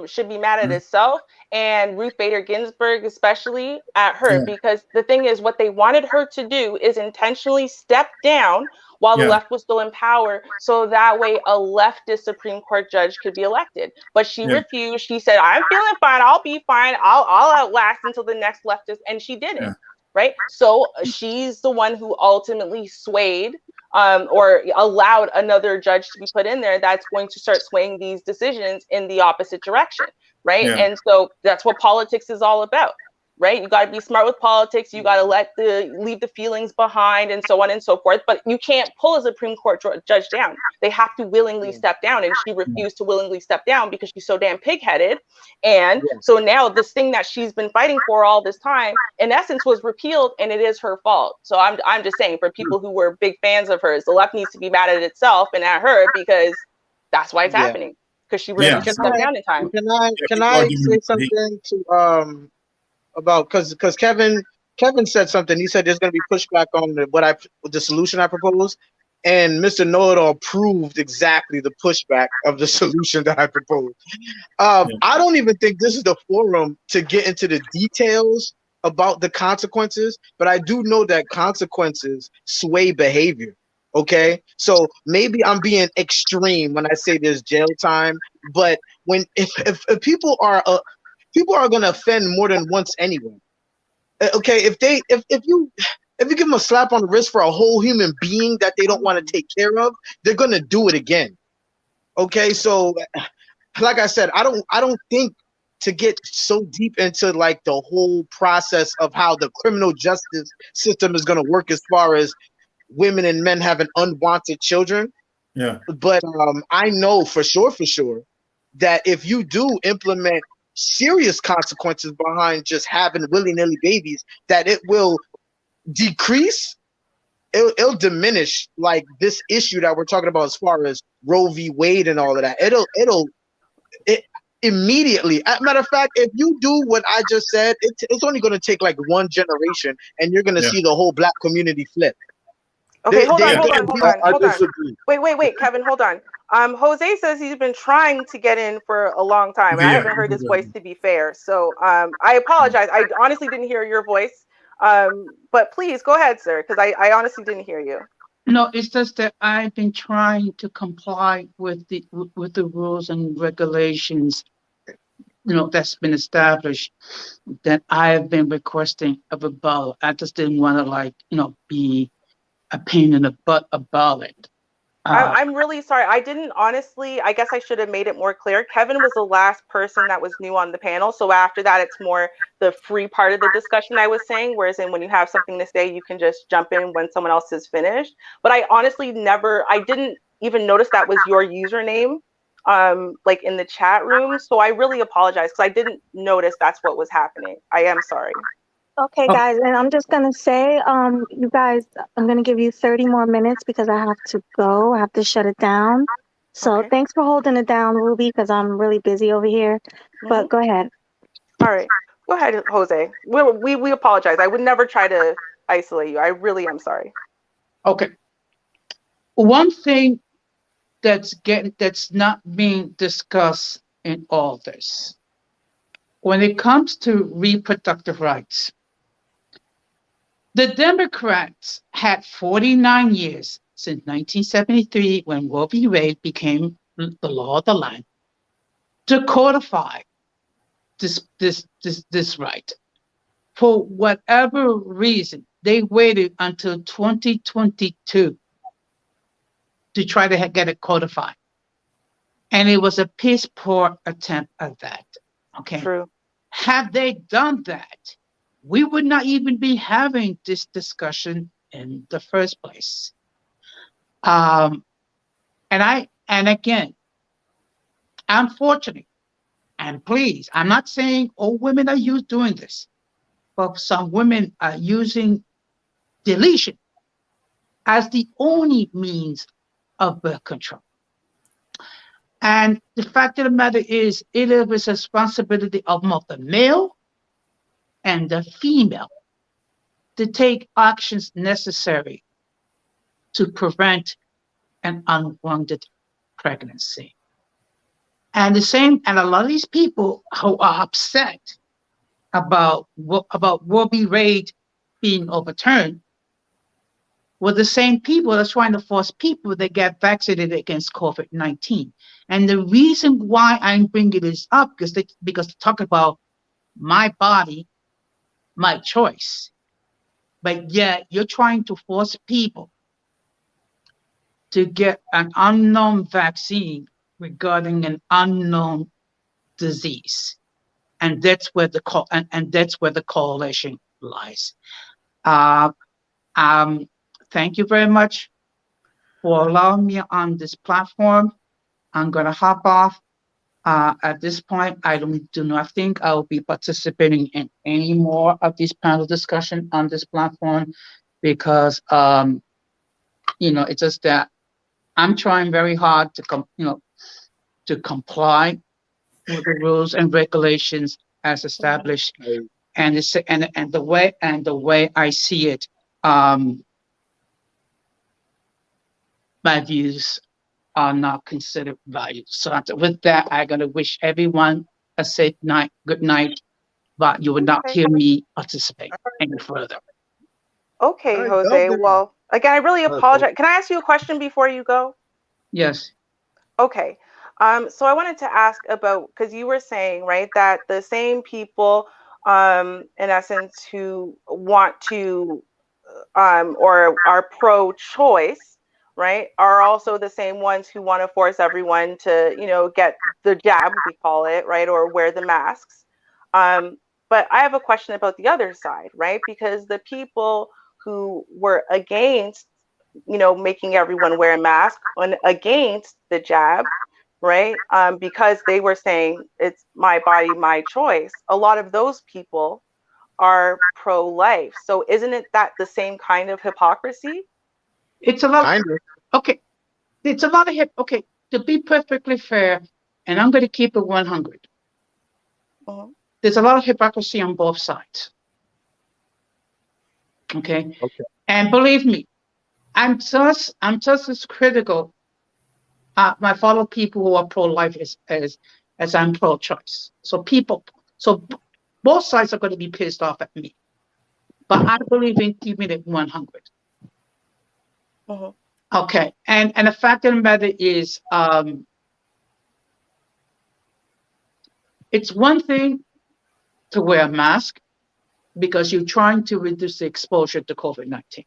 should be mad at itself, and Ruth Bader Ginsburg especially at her, because the thing is, what they wanted her to do is intentionally step down while the left was still in power, so that way a leftist Supreme Court judge could be elected. But she refused. She said, I'm feeling fine. I'll be fine. I'll outlast until the next leftist. And she didn't. Right. So she's the one who ultimately swayed or allowed another judge to be put in there that's going to start swaying these decisions in the opposite direction. Right. And so that's what politics is all about. Right. You got to be smart with politics. You got to leave the feelings behind and so on and so forth. But you can't pull a Supreme Court judge down. They have to willingly step down. And she refused to willingly step down because she's so damn pig-headed. And so now this thing that she's been fighting for all this time, in essence, was repealed, and it is her fault. So I'm just saying, for people who were big fans of hers, the left needs to be mad at itself and at her, because that's why it's happening. Because she really just stepped down in time. Can I say something to about, because Kevin said something. He said there's going to be pushback on the solution I proposed, and Mr. Know-It-All proved exactly the pushback of the solution that I proposed. I don't even think this is the forum to get into the details about the consequences, but I do know that consequences sway behavior. Okay, so maybe I'm being extreme when I say there's jail time, but if people are going to offend more than once anyway. Okay, if you give them a slap on the wrist for a whole human being that they don't want to take care of, they're going to do it again. Okay, so like I said, I don't think to get so deep into like the whole process of how the criminal justice system is going to work as far as women and men having unwanted children. Yeah. But I know for sure that if you do implement serious consequences behind just having willy-nilly babies, that it will decrease, it'll diminish like this issue that we're talking about as far as Roe v. Wade and all of that. It immediately. As a matter of fact, if you do what I just said, it's only going to take like one generation, and you're going to see the whole black community flip. Okay, hold on. I disagree. Wait, Kevin, hold on. Jose says he's been trying to get in for a long time, and I haven't heard his voice, to be fair. So I apologize. I honestly didn't hear your voice. But please go ahead, sir, because I honestly didn't hear you. No, it's just that I've been trying to comply with the rules and regulations, that's been established, that I have been requesting of a ballot. I just didn't want to be a pain in the butt about it. I'm really sorry. I guess I should have made it more clear. Kevin was the last person that was new on the panel. So after that, it's more the free part of the discussion I was saying, whereas when you have something to say, you can just jump in when someone else is finished. But I honestly I didn't even notice that was your username, like in the chat room. So I really apologize because I didn't notice that's what was happening. I am sorry. Okay, guys, and I'm just going to say, you guys, I'm going to give you 30 more minutes because I have to go. I have to shut it down. So thanks for holding it down, Ruby, because I'm really busy over here. But go ahead. All right. Go ahead, Jose. We apologize. I would never try to isolate you. I really am sorry. Okay. One thing that's not being discussed in all this, when it comes to reproductive rights, the Democrats had 49 years since 1973, when Roe v. Wade became the law of the land, to codify this right. For whatever reason, they waited until 2022 to try to get it codified, and it was a piss poor attempt at that. Okay. True. Had they done that, we would not even be having this discussion in the first place. And again, unfortunately, and please, I'm not saying all women are doing this, but some women are using deletion as the only means of birth control. And the fact of the matter is, it is a responsibility of both the male and the female to take actions necessary to prevent an unwanted pregnancy. And a lot of these people who are upset about Roe v. Wade being overturned were the same people that's trying to force people to get vaccinated against COVID-19. And the reason why I'm bringing this up is because they talk about my body, my choice. But yet you're trying to force people to get an unknown vaccine regarding an unknown disease. And that's where the correlation lies. Thank you very much for allowing me on this platform. I'm going to hop off. At this point, I do not think I will be participating in any more of these panel discussion on this platform because, it's just that I'm trying very hard to comply with the rules and regulations as established, and the way I see it, my views are not considered valued. So with that, I'm going to wish everyone a safe night, good night, but you will not hear me participate any further. Okay, Jose. Well, again, I really apologize. Can I ask you a question before you go? Yes. Okay. So I wanted to ask about, because you were saying, right, that the same people, in essence, who want to, or are pro-choice, right, are also the same ones who want to force everyone to, get the jab, we call it, right, or wear the masks. But I have a question about the other side, right, because the people who were against, making everyone wear a mask, and against the jab, right, because they were saying it's my body, my choice, a lot of those people are pro-life. So isn't it that the same kind of hypocrisy? It's a lot. Okay. It's a lot of okay, to be perfectly fair, and I'm going to keep it 100. There's a lot of hypocrisy on both sides. Okay. Okay. And believe me, I'm just as critical. I follow people who are pro-life as I'm pro-choice. So both sides are going to be pissed off at me. But I believe in keeping it 100. Okay. And the fact of the matter is, it's one thing to wear a mask because you're trying to reduce the exposure to COVID-19.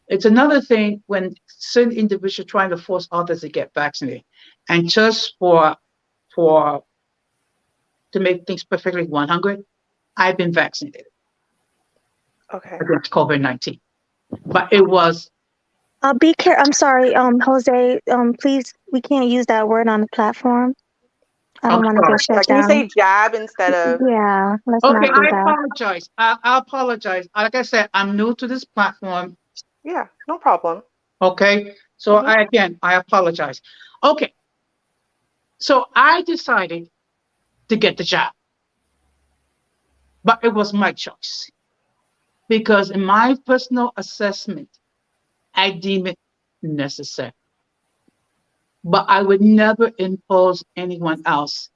It's another thing when certain individuals are trying to force others to get vaccinated. And just to make things perfectly 100, I've been vaccinated against COVID-19. But it was... Be careful. I'm sorry, Jose. Please, we can't use that word on the platform. I don't want to get shut down. Can you say jab instead of? Yeah, let's Okay, not do I that. apologize. I apologize. Like I said, I'm new to this platform. Yeah, no problem. Okay, so I apologize. Okay, so I decided to get the job, but it was my choice because in my personal assessment, I deem it necessary. But I would never impose anyone else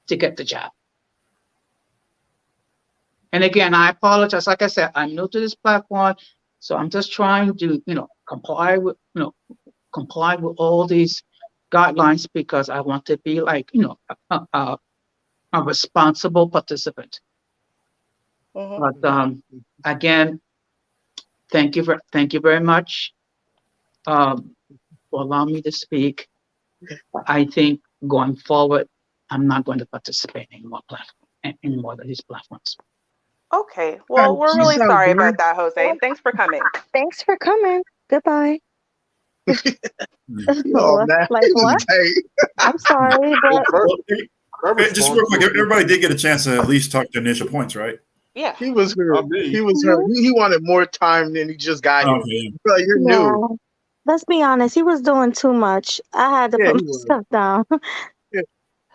to get the job. And again, I apologize. Like I said, I'm new to this platform, so I'm just trying to, comply with all these guidelines because I want to be like, a responsible participant. But again, thank you very much for allowing me to speak. I think going forward, I'm not going to participate in more of these platforms. Okay. Well, we're really sorry about that, Jose. Thanks for coming. Thanks for coming. Goodbye. Oh, man. Like what? I'm sorry, but Just real quick, everybody did get a chance to at least talk the initial points, right? Yeah. He was hurt. He was hurt. He wanted more time than he just got. Okay. Bro, you're new. Let's be honest. He was doing too much. I had to put my stuff down.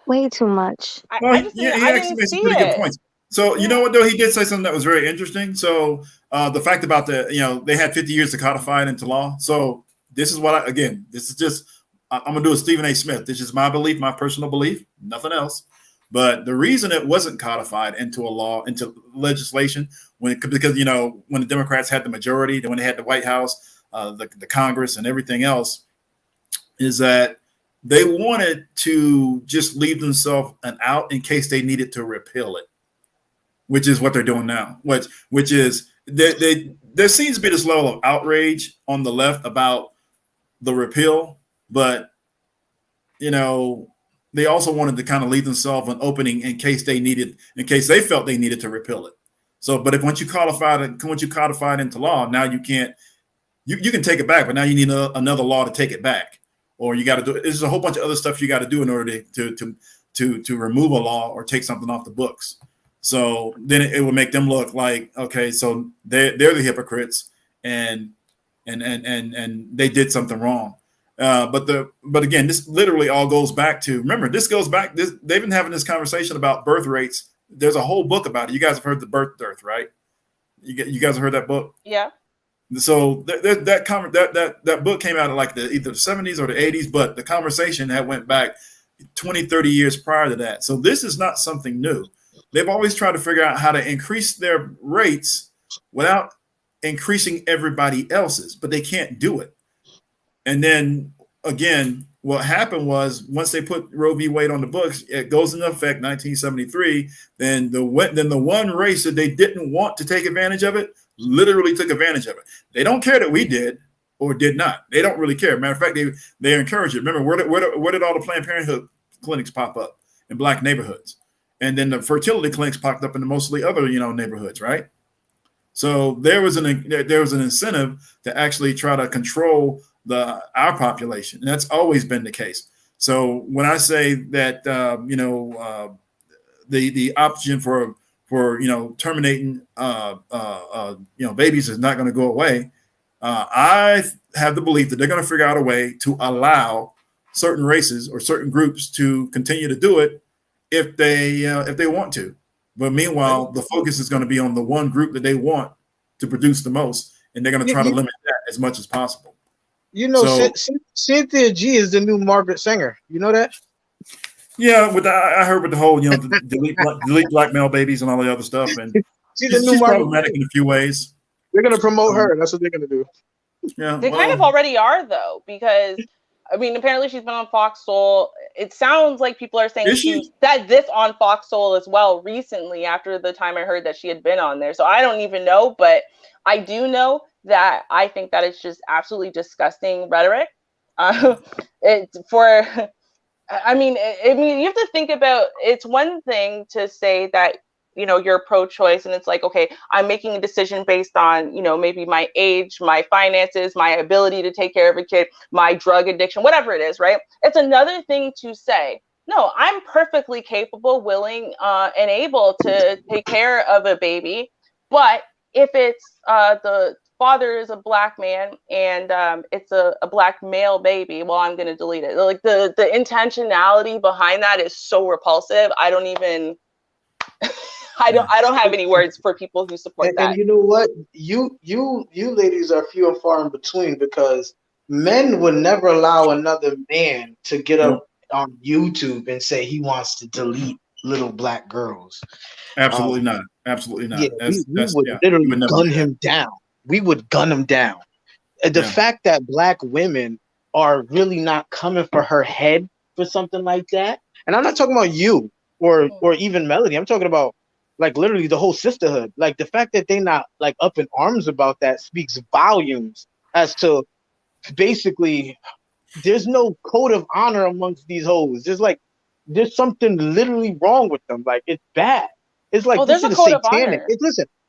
Way too much. Well, he actually made some pretty good points. So you know what though, he did say something that was very interesting. So the fact about they had 50 years to codify it into law. So this is what this is just I'm gonna do a Stephen A. Smith. This is my belief, my personal belief, nothing else. But the reason it wasn't codified into a law, into legislation, because when the Democrats had the majority, when they had the White House, the Congress, and everything else, is that they wanted to just leave themselves an out in case they needed to repeal it, which is what they're doing now. Which is there seems to be this level of outrage on the left about the repeal, but they also wanted to kind of leave themselves an opening in case they felt they needed to repeal it. So, but once you codify it into law, now you can't. You can take it back, but now you need another law to take it back, or you got to do it. There's a whole bunch of other stuff you got to do in order to remove a law or take something off the books. So then it would make them look like, okay, so they're the hypocrites and they did something wrong. But again, this literally all goes back to, remember, they've been having this conversation about birth rates. There's a whole book about it. You guys have heard the birth dearth, right? You guys have heard that book? Yeah. So that book came out in like either the 70s or the 80s, but the conversation had went back 20, 30 years prior to that. So this is not something new. They've always tried to figure out how to increase their rates without increasing everybody else's, but they can't do it. And then again, what happened was once they put Roe v. Wade on the books, it goes into effect 1973. Then the one race that they didn't want to take advantage of it literally took advantage of it. They don't care that we did or did not. They don't really care. Matter of fact, they encourage it. Remember, where did all the Planned Parenthood clinics pop up? In black neighborhoods, and then the fertility clinics popped up in the mostly other neighborhoods, right? So there was an incentive to actually try to control our population, and that's always been the case. So when I say that the option for terminating babies is not going to go away, I have the belief that they're going to figure out a way to allow certain races or certain groups to continue to do it if they want to. But meanwhile, the focus is going to be on the one group that they want to produce the most, and they're going to try to limit that as much as possible. You know, Cynthia G is the new Margaret Sanger. You know that? Yeah, I heard with the whole, delete black male babies and all the other stuff, and she's problematic in a few ways. They're going to promote her. That's what they're going to do. Yeah, they kind of already are, though, because I mean, apparently she's been on Fox Soul. It sounds like people are saying she said this on Fox Soul as well recently after the time I heard that she had been on there. So I don't even know, but I do know that I think that it's just absolutely disgusting rhetoric. I mean, you have to think about, it's one thing to say that, you're pro-choice and it's like, okay, I'm making a decision based on, maybe my age, my finances, my ability to take care of a kid, my drug addiction, whatever it is, right? It's another thing to say, no, I'm perfectly capable, willing, and able to take care of a baby. But if it's the father is a black man and it's a black male baby, well, I'm going to delete it. Like the intentionality behind that is so repulsive. I don't even... I don't have any words for people who support that. And you know what? You ladies are few and far in between, because men would never allow another man to get up on YouTube and say he wants to delete little black girls. Absolutely not. Absolutely not. Yeah, we would literally gun him down. We would gun him down. The fact that black women are really not coming for her head for something like that, and I'm not talking about you or even Melody. I'm talking about like literally the whole sisterhood. Like the fact that they not like up in arms about that speaks volumes as to basically there's no code of honor amongst these hoes. There's something literally wrong with them. Like it's bad. It's like this shit is satanic.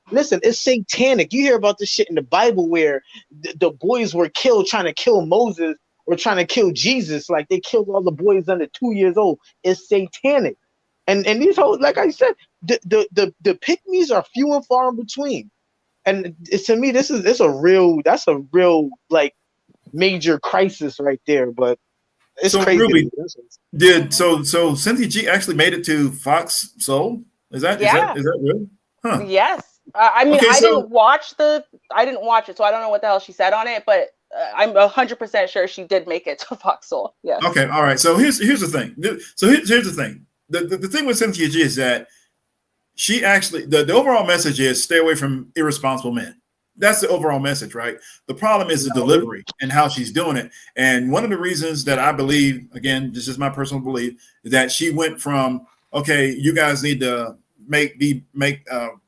Listen, it's satanic. You hear about this shit in the Bible where the boys were killed trying to kill Moses or trying to kill Jesus. Like they killed all the boys under 2 years old. It's satanic. And these hoes, like I said, the pick-me's are few and far in between. And to me, that's a real like major crisis right there. But it's so crazy. Ruby, so Cynthia G actually made it to Fox Soul? Is that real? Huh. Yes. I mean, I didn't watch it, so I don't know what the hell she said on it, but I'm 100% sure she did make it to Fox Soul. Yeah. Okay. All right. So here's the thing. Here's the thing. The thing with Cynthia G is that she actually, the overall message is stay away from irresponsible men. That's the overall message, right? The problem is the delivery and how she's doing it. And one of the reasons that I believe, again, this is my personal belief, is that she went from, okay, you guys need to make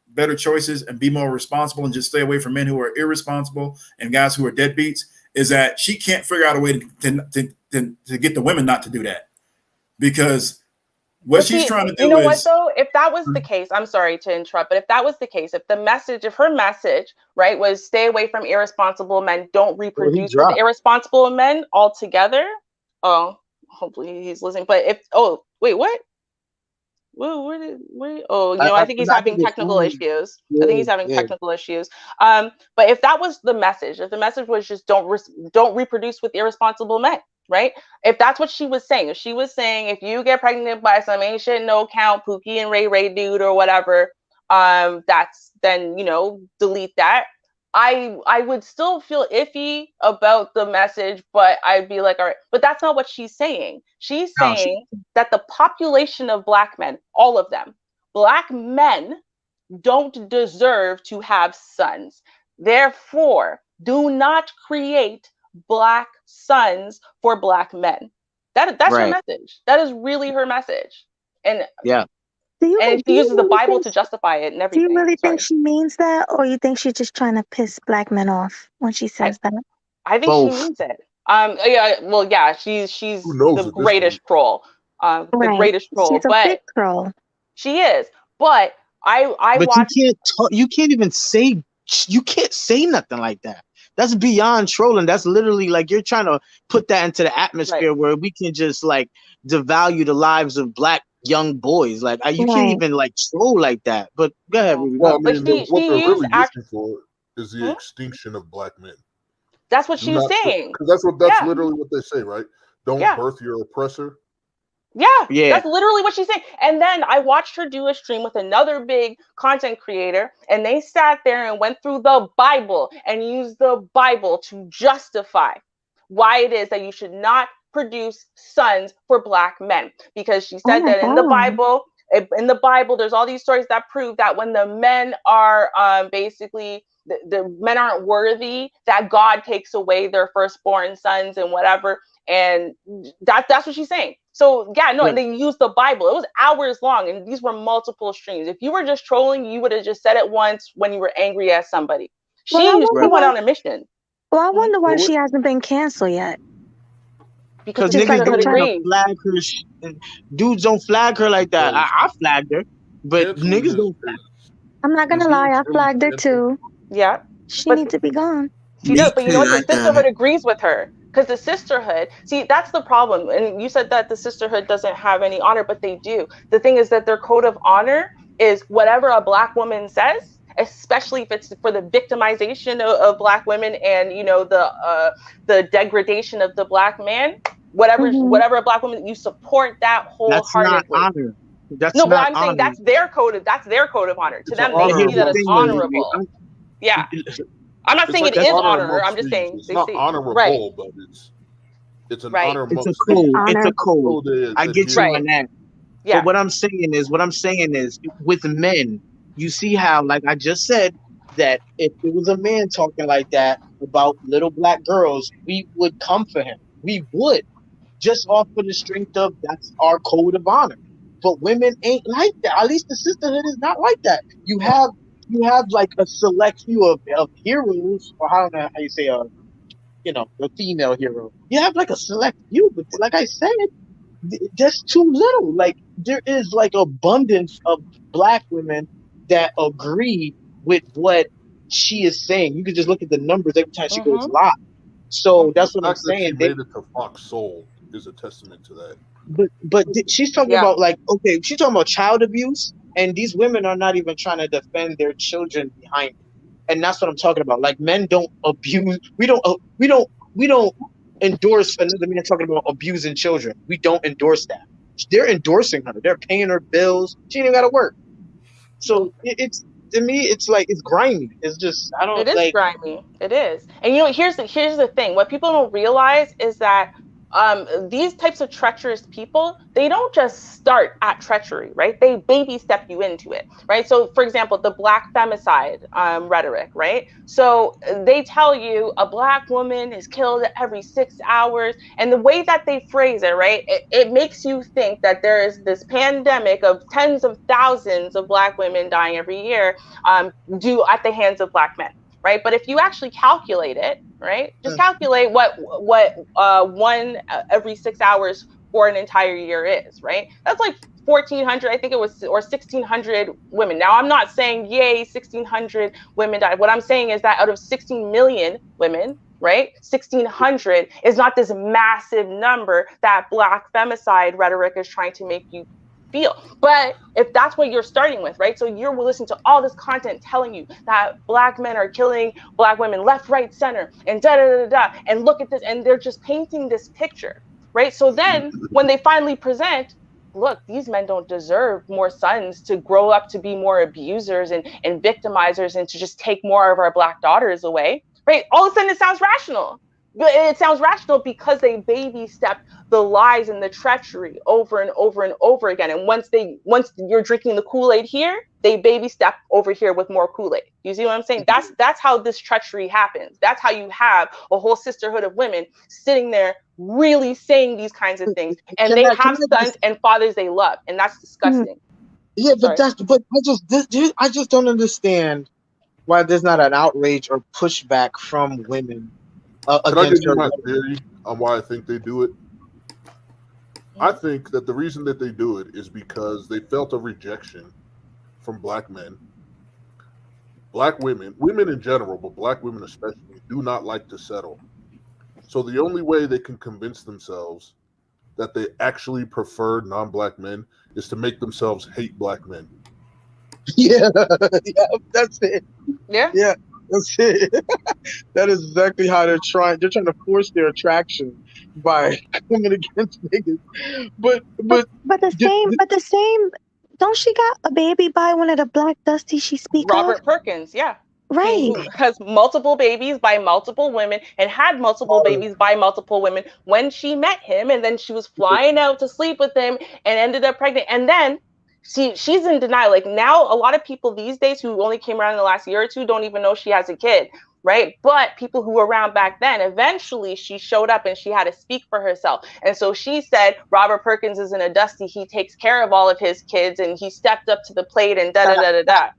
better choices and be more responsible and just stay away from men who are irresponsible and guys who are deadbeats, is that she can't figure out a way to get the women not to do that. Because what she's trying to do is, what though? If that was the case, I'm sorry to interrupt, but if that was the case, if her message, right, was stay away from irresponsible men, don't reproduce with irresponsible men altogether. Oh, hopefully he's listening. But wait, what? I think he's having technical issues. I think he's having technical issues. But if that was the message, if the message was just don't reproduce with irresponsible men, right? If that's what she was saying, if you get pregnant by some ain't shit, no count, Pookie and Ray dude or whatever, that's then, delete that. I would still feel iffy about the message, but I'd be like, all right, but that's not what she's saying. She's saying that the population of black men, all of them, black men don't deserve to have sons. Therefore, do not create black sons for black men. That's her message. That is really her message. And and she uses the Bible to justify it and everything. Do you really think she means that, or you think she's just trying to piss black men off when she says that? I think she means it. She's the greatest troll. The greatest troll. She's a big troll. She is. But you can't say nothing like that. That's beyond trolling. That's literally like you're trying to put that into the atmosphere where we can just like devalue the lives of black young boys. Like you can't even like troll like that. But go ahead. Well, I mean, what they're really looking for is the extinction of black men. That's what she was saying. Because that's literally what they say, right? Don't birth your oppressor. Yeah, that's literally what she's saying. And then I watched her do a stream with another big content creator, and they sat there and went through the Bible and used the Bible to justify why it is that you should not produce sons for Black men. Because she said that in the Bible, there's all these stories that prove that when the men are basically the men aren't worthy, that God takes away their firstborn sons and whatever. And that's what she's saying. So and they used the Bible. It was hours long, and these were multiple streams. If you were just trolling, you would have just said it once when you were angry at somebody. She went on a mission. Well, I wonder why she hasn't been canceled yet. Because niggas don't flag her. Dudes don't flag her like that. I flagged her, but niggas don't flag her. I'm not gonna lie, I flagged her too. Yeah. She needs to be gone. She does, but you know what? The sisterhood agrees with her. Because the sisterhood, see, that's the problem. And you said that the sisterhood doesn't have any honor, but they do. The thing is that their code of honor is whatever a Black woman says, especially if it's for the victimization of Black women and, you know, the degradation of the Black man, whatever a Black woman, you support that wholeheartedly. That's not honor. But I'm saying that's their code of honor. To them, they see that as honorable. Yeah. I'm not saying it is honor. I'm just saying it's not honorable, but it's an honor. It's a code. It's a code. I get you on that. Yeah. But what I'm saying is, with men, you see how, like I just said, that if it was a man talking like that about little Black girls, we would come for him. We would, just off of the strength of that's our code of honor. But women ain't like that. At least the sisterhood is not like that. You have like a select few of heroes, or I don't know how you say a female hero. You have like a select few, but like I said, that's too little. Like there is like abundance of Black women that agree with what she is saying. You can just look at the numbers every time she goes live. So that's what I'm saying. She made it to Fox Soul is a testament to that. But she's talking about she's talking about child abuse. And these women are not even trying to defend their children behind it. And that's what I'm talking about. Like men don't abuse. We don't endorse another man talking about abusing children. We don't endorse that. They're endorsing her. They're paying her bills. She ain't even got to work. So it's to me, it's like it's grimy. It's just It is grimy. It is. And you know, here's the thing. What people don't realize is that these types of treacherous people, they don't just start at treachery, right? They baby step you into it, right? So for example, the Black femicide rhetoric, right? So they tell you a Black woman is killed every 6 hours. And the way that they phrase it, right? It makes you think that there is this pandemic of tens of thousands of Black women dying every year due at the hands of Black men. Right, but if you actually calculate it, right, just calculate what one every 6 hours for an entire year is, right? That's like 1,400, I think it was, or 1,600 women. Now, I'm not saying, yay, 1,600 women died. What I'm saying is that out of 16 million women, right, 1,600 is not this massive number that Black femicide rhetoric is trying to make you feel. But if that's what you're starting with, right? So you're listening to all this content telling you that Black men are killing Black women left, right, center, and and look at this, and they're just painting this picture, right? So then when they finally present, look, these men don't deserve more sons to grow up to be more abusers and victimizers and to just take more of our Black daughters away, right? All of a sudden it sounds rational. It sounds rational because they baby step the lies and the treachery over and over and over again. And once you're drinking the Kool-Aid here, they baby step over here with more Kool-Aid. You see what I'm saying? That's how this treachery happens. That's how you have a whole sisterhood of women sitting there really saying these kinds of things. And they have sons and fathers they love. And that's disgusting. Yeah, but I just don't understand why there's not an outrage or pushback from women. Can I give you my theory on why I think they do it? I think that the reason that they do it is because they felt a rejection from Black men. Black women in general, but Black women especially, do not like to settle. So the only way they can convince themselves that they actually prefer non-Black men is to make themselves hate Black men. Yeah, that's it. Yeah. That's it. That is exactly how they're trying. They're trying to force their attraction by coming against niggas. But the same. Don't she got a baby by one of the Black Dusty she speak Robert of? Perkins, yeah. Right. Who has multiple babies by multiple women and had multiple babies by multiple women when she met him, and then she was flying out to sleep with him and ended up pregnant. And then she's in denial. Like, now a lot of people these days who only came around in the last year or two don't even know she has a kid, right? But people who were around back then, eventually she showed up and she had to speak for herself. And so she said, Robert Perkins isn't a Dusty. He takes care of all of his kids and he stepped up to the plate and da-da-da-da-da.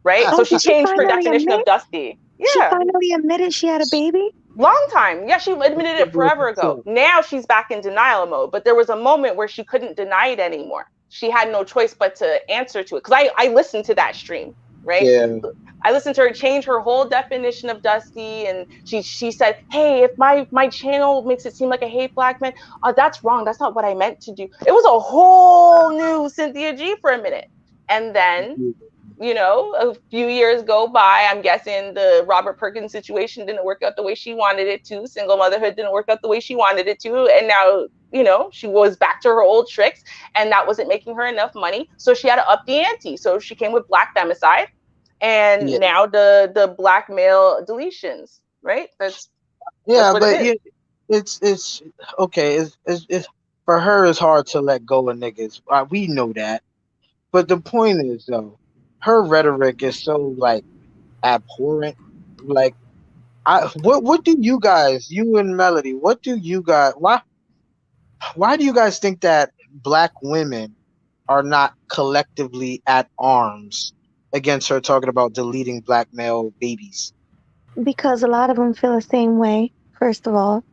Right? So she changed her definition of Dusty. Yeah. She finally admitted she had a baby? Long time. Yeah, she admitted it forever ago. Now she's back in denial mode. But there was a moment where she couldn't deny it anymore. She had no choice but to answer to it. Because I listened to that stream, right? Yeah. I listened to her change her whole definition of Dusty, and she said, hey, if my channel makes it seem like I hate black men, that's wrong. That's not what I meant to do. It was a whole new Cynthia G for a minute. And then, you know, a few years go by. I'm guessing the Robert Perkins situation didn't work out the way she wanted it to. Single motherhood didn't work out the way she wanted it to. And now, you know, she was back to her old tricks, and that wasn't making her enough money. So she had to up the ante. So she came with Black Femicide, and now the black male deletions, right? That's but it's okay. It's for her, it's hard to let go of niggas. We know that. But the point is, though, her rhetoric is so like abhorrent. Like, what do you guys, you and Melody, what do you guys, why do you guys think that black women are not collectively at arms against her talking about deleting black male babies? Because a lot of them feel the same way, first of all.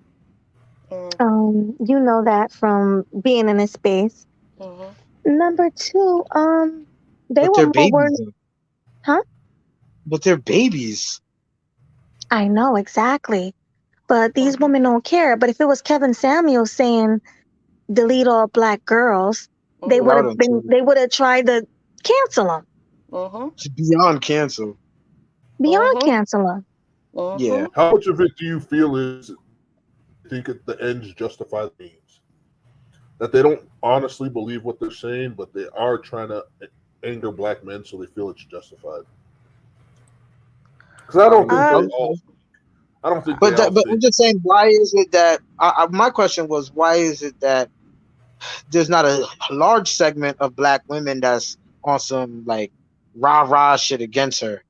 You know that from being in this space. Number two, they were more worried. Huh? But they're babies. I know, exactly. But these women don't care. But if it was Kevin Samuels saying delete all black girls, they would have tried to cancel them. It's beyond cancel. Beyond cancel them. Yeah. How much of it do you feel is think the ends justify the means? That they don't honestly believe what they're saying, but they are trying to anger black men so they feel it's justified. Because I don't think But I'm just saying, why is it that my question was, why is it that there's not a large segment of black women that's on some like rah shit against her?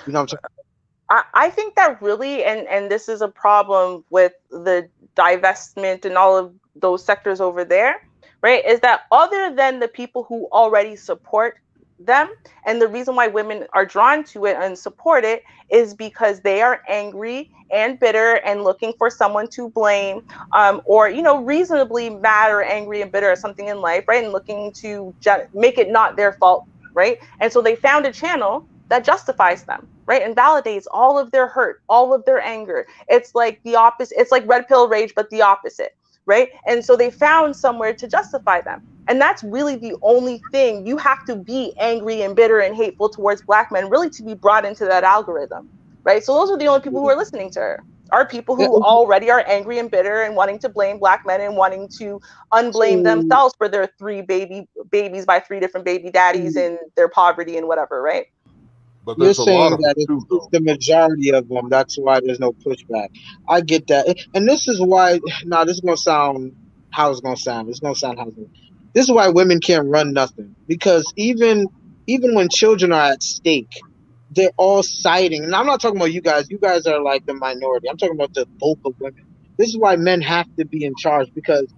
You know what I'm saying? I think that really, and this is a problem with the divestment and all of those sectors over there, right, is that other than the people who already support them, and the reason why women are drawn to it and support it is because they are angry and bitter and looking for someone to blame, or, you know, reasonably mad or angry and bitter at something in life, right, and looking to make it not their fault, right? And so they found a channel that justifies them, right, and validates all of their hurt, all of their anger. It's like the opposite. It's like red pill rage, but the opposite, right? And so they found somewhere to justify them. And that's really the only thing. You have to be angry and bitter and hateful towards black men really to be brought into that algorithm, right? So those are the only people who are listening to her, are people who already are angry and bitter and wanting to blame black men and wanting to unblame themselves for their babies by 3 different baby daddies and their poverty and whatever, right? But you're saying that it's the majority of them. That's why there's no pushback. I get that. And this is why, this is going to sound how it's going to sound. It's going to sound how it's going to sound. This is why women can't run nothing. Because even when children are at stake, they're all siding. And I'm not talking about you guys. You guys are like the minority. I'm talking about the bulk of women. This is why men have to be in charge, because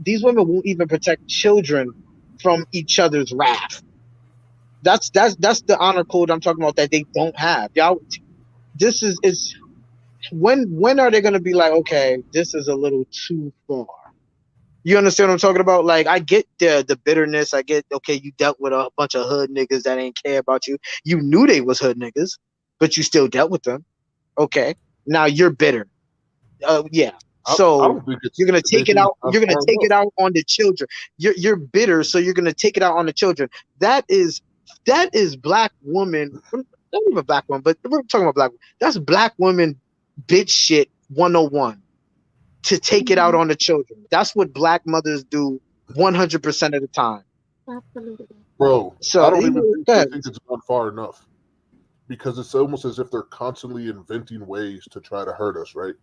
these women won't even protect children from each other's wrath. That's the honor code I'm talking about that they don't have. Y'all, this is when are they gonna be like, okay, this is a little too far? You understand what I'm talking about? Like, I get the bitterness. I get, okay, you dealt with a bunch of hood niggas that ain't care about you. You knew they was hood niggas, but you still dealt with them. Okay, now you're bitter. Yeah. So you're gonna take it out. You're gonna take it out on the children. You're bitter, so you're gonna take it out on the children. That is black woman. not even black women, but we're talking about black women. That's black women bitch shit 101 to take it out on the children. That's what black mothers do 100% of the time. Absolutely. Bro, So I don't even go ahead. think it's gone far enough, because it's almost as if they're constantly inventing ways to try to hurt us, right?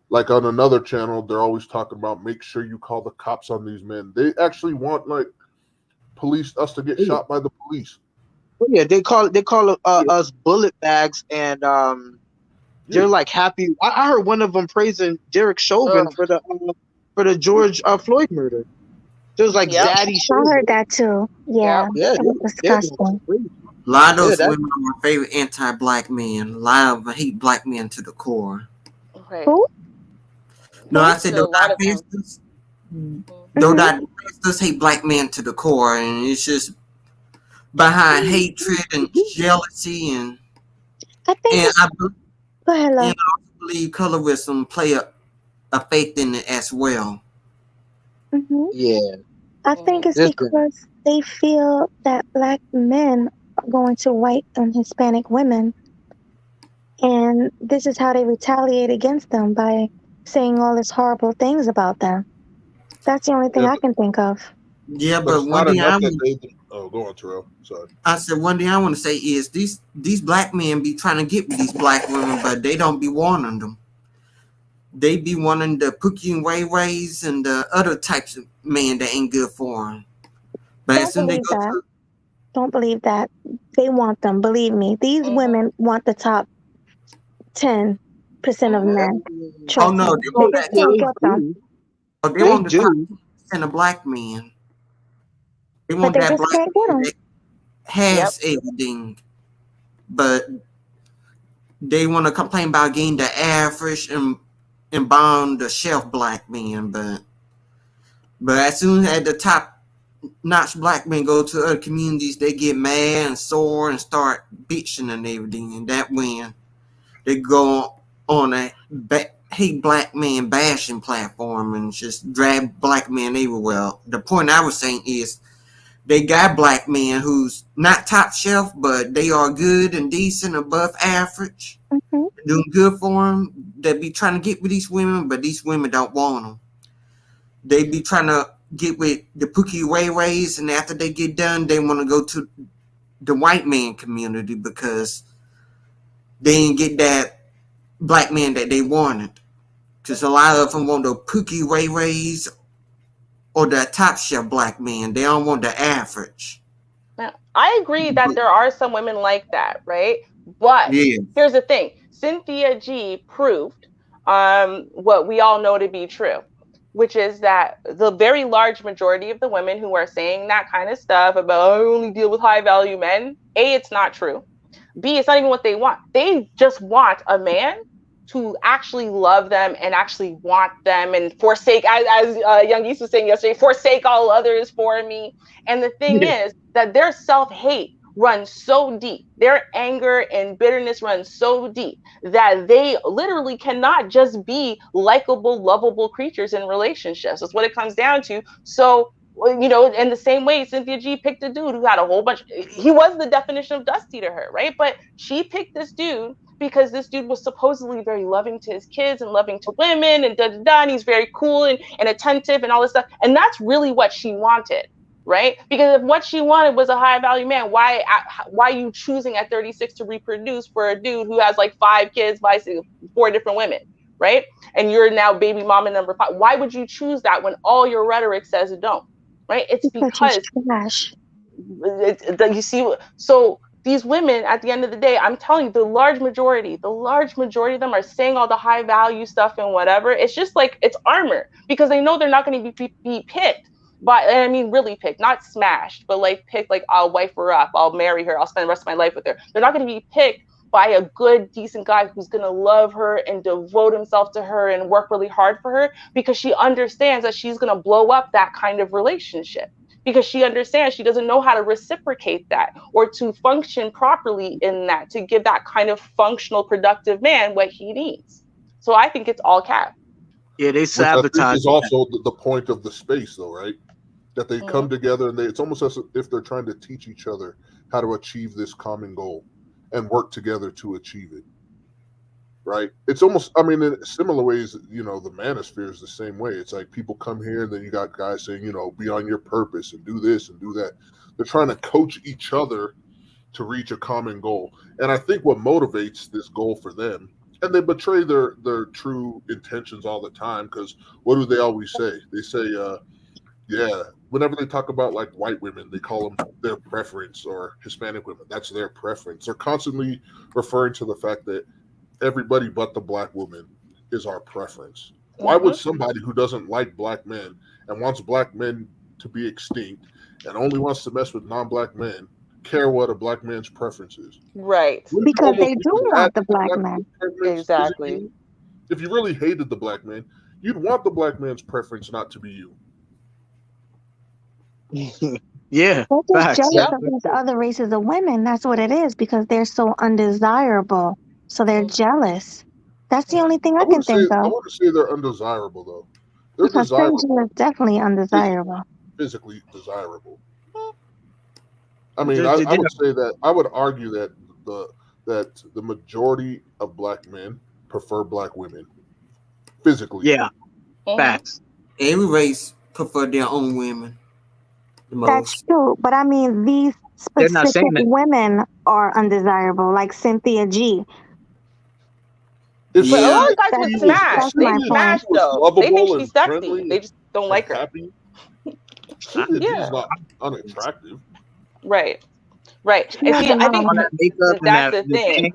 Like on another channel, they're always talking about make sure you call the cops on these men. They actually want like us to get shot by the police. Oh, yeah, they call us bullet bags, and they're like happy. I heard one of them praising Derek Chauvin for the George Floyd murder. It was like Daddy Chauvin. I heard that too. Yeah, yeah, it was disgusting. A lot of those women are my favorite anti-black men. A lot of them hate black men to the core. Okay. Who? No, I said those Dodgers. Those Dodgers hate black men to the core, and it's just behind hatred and jealousy, and I think. Go ahead, love. And I also believe colorism play a faith in it as well. Mm-hmm. Yeah. I think it's because they feel that black men are going to white and Hispanic women, and this is how they retaliate against them by saying all these horrible things about them. That's the only thing I can think of. Yeah, but one thing go on, Terrell. Sorry. I said one thing I want to say is these black men be trying to get with these black women, but they don't be wanting them. They be wanting the Pookie and Ray Rays and the other types of men that ain't good for them. But as soon as they go don't believe that. They want them. Believe me. These women want the top 10% of men. Oh no, they want that. They want the top 10% of black men. They want that black man that has everything, but they want to complain about getting the average and bond the shelf black men. But as soon as the top notch black men go to other communities, they get mad and sore and start bitching and everything. And that when they go on a hate black man bashing platform and just drag black men everywhere. The point I was saying is, they got black men who's not top shelf, but they are good and decent, above average, doing good for them. They be trying to get with these women, but these women don't want them. They be trying to get with the Pookie Ray Rays, and after they get done, they want to go to the white man community because they didn't get that black man that they wanted. Because a lot of them want the Pookie Ray Rays or the top shelf black man. They don't want the average. Now, I agree that there are some women like that, right? But here's the thing. Cynthia G proved what we all know to be true, which is that the very large majority of the women who are saying that kind of stuff about, I only deal with high value men, A, it's not true. B, it's not even what they want. They just want a man to actually love them and actually want them and forsake, as Young Geese was saying yesterday, forsake all others for me. And the thing is that their self-hate runs so deep, their anger and bitterness runs so deep that they literally cannot just be likable, lovable creatures in relationships. That's what it comes down to. So, you know, in the same way, Cynthia G picked a dude who had a whole bunch, he was the definition of dusty to her, right? But she picked this dude because this dude was supposedly very loving to his kids and loving to women and and he's very cool and attentive and all this stuff. And that's really what she wanted, right? Because if what she wanted was a high value man, why are you choosing at 36 to reproduce for a dude who has like 5 kids by 4 different women, right? And you're now baby mama number 5. Why would you choose that when all your rhetoric says don't, right? It's because you see, so these women, at the end of the day, I'm telling you, the large majority of them are saying all the high value stuff and whatever. It's just like, it's armor, because they know they're not going to be picked by, and I mean, really picked, not smashed, but like picked, like I'll wife her up, I'll marry her, I'll spend the rest of my life with her. They're not going to be picked by a good, decent guy who's going to love her and devote himself to her and work really hard for her, because she understands that she's going to blow up that kind of relationship. Because she understands she doesn't know how to reciprocate that or to function properly in that, to give that kind of functional, productive man what he needs. So I think it's all cap. Yeah, they sabotage. Is also the point of the space, though, right? That they come together and it's almost as if they're trying to teach each other how to achieve this common goal. and work together to achieve it. Right? It's almost, I mean, in similar ways, you know, the manosphere is the same way. It's like people come here and then you got guys saying, you know, be on your purpose and do this and do that. They're trying to coach each other to reach a common goal. And I think what motivates this goal for them, and they betray their true intentions all the time, because what do they always say? They say, yeah, whenever they talk about like white women, they call them their preference, or Hispanic women, that's their preference. They're constantly referring to the fact that everybody but the black woman is our preference. Why would somebody who doesn't like black men and wants black men to be extinct and only wants to mess with non-black men care what a black man's preference is? Right. Because they do want the black man. Exactly. If you really hated the black man, you'd want the black man's preference not to be you. Yeah. They're just jealous of these other races of women. That's what it is, because they're so undesirable. So they're jealous. That's the only thing I can think of. I wouldn't say they're undesirable, though. They're because desirable. Sinjin is definitely undesirable. Physically desirable. I mean, I would say that, I would argue that the majority of black men prefer black women physically. Yeah. Facts. Every race prefer their own women the most. That's true. But I mean, these specific women are undesirable, like Cynthia G. But a lot of guys would smash. They smash though. They think she's sexy. Friendly, they just don't like her. Happy. She's not unattractive. Right. Right. And see, I think that's the thing.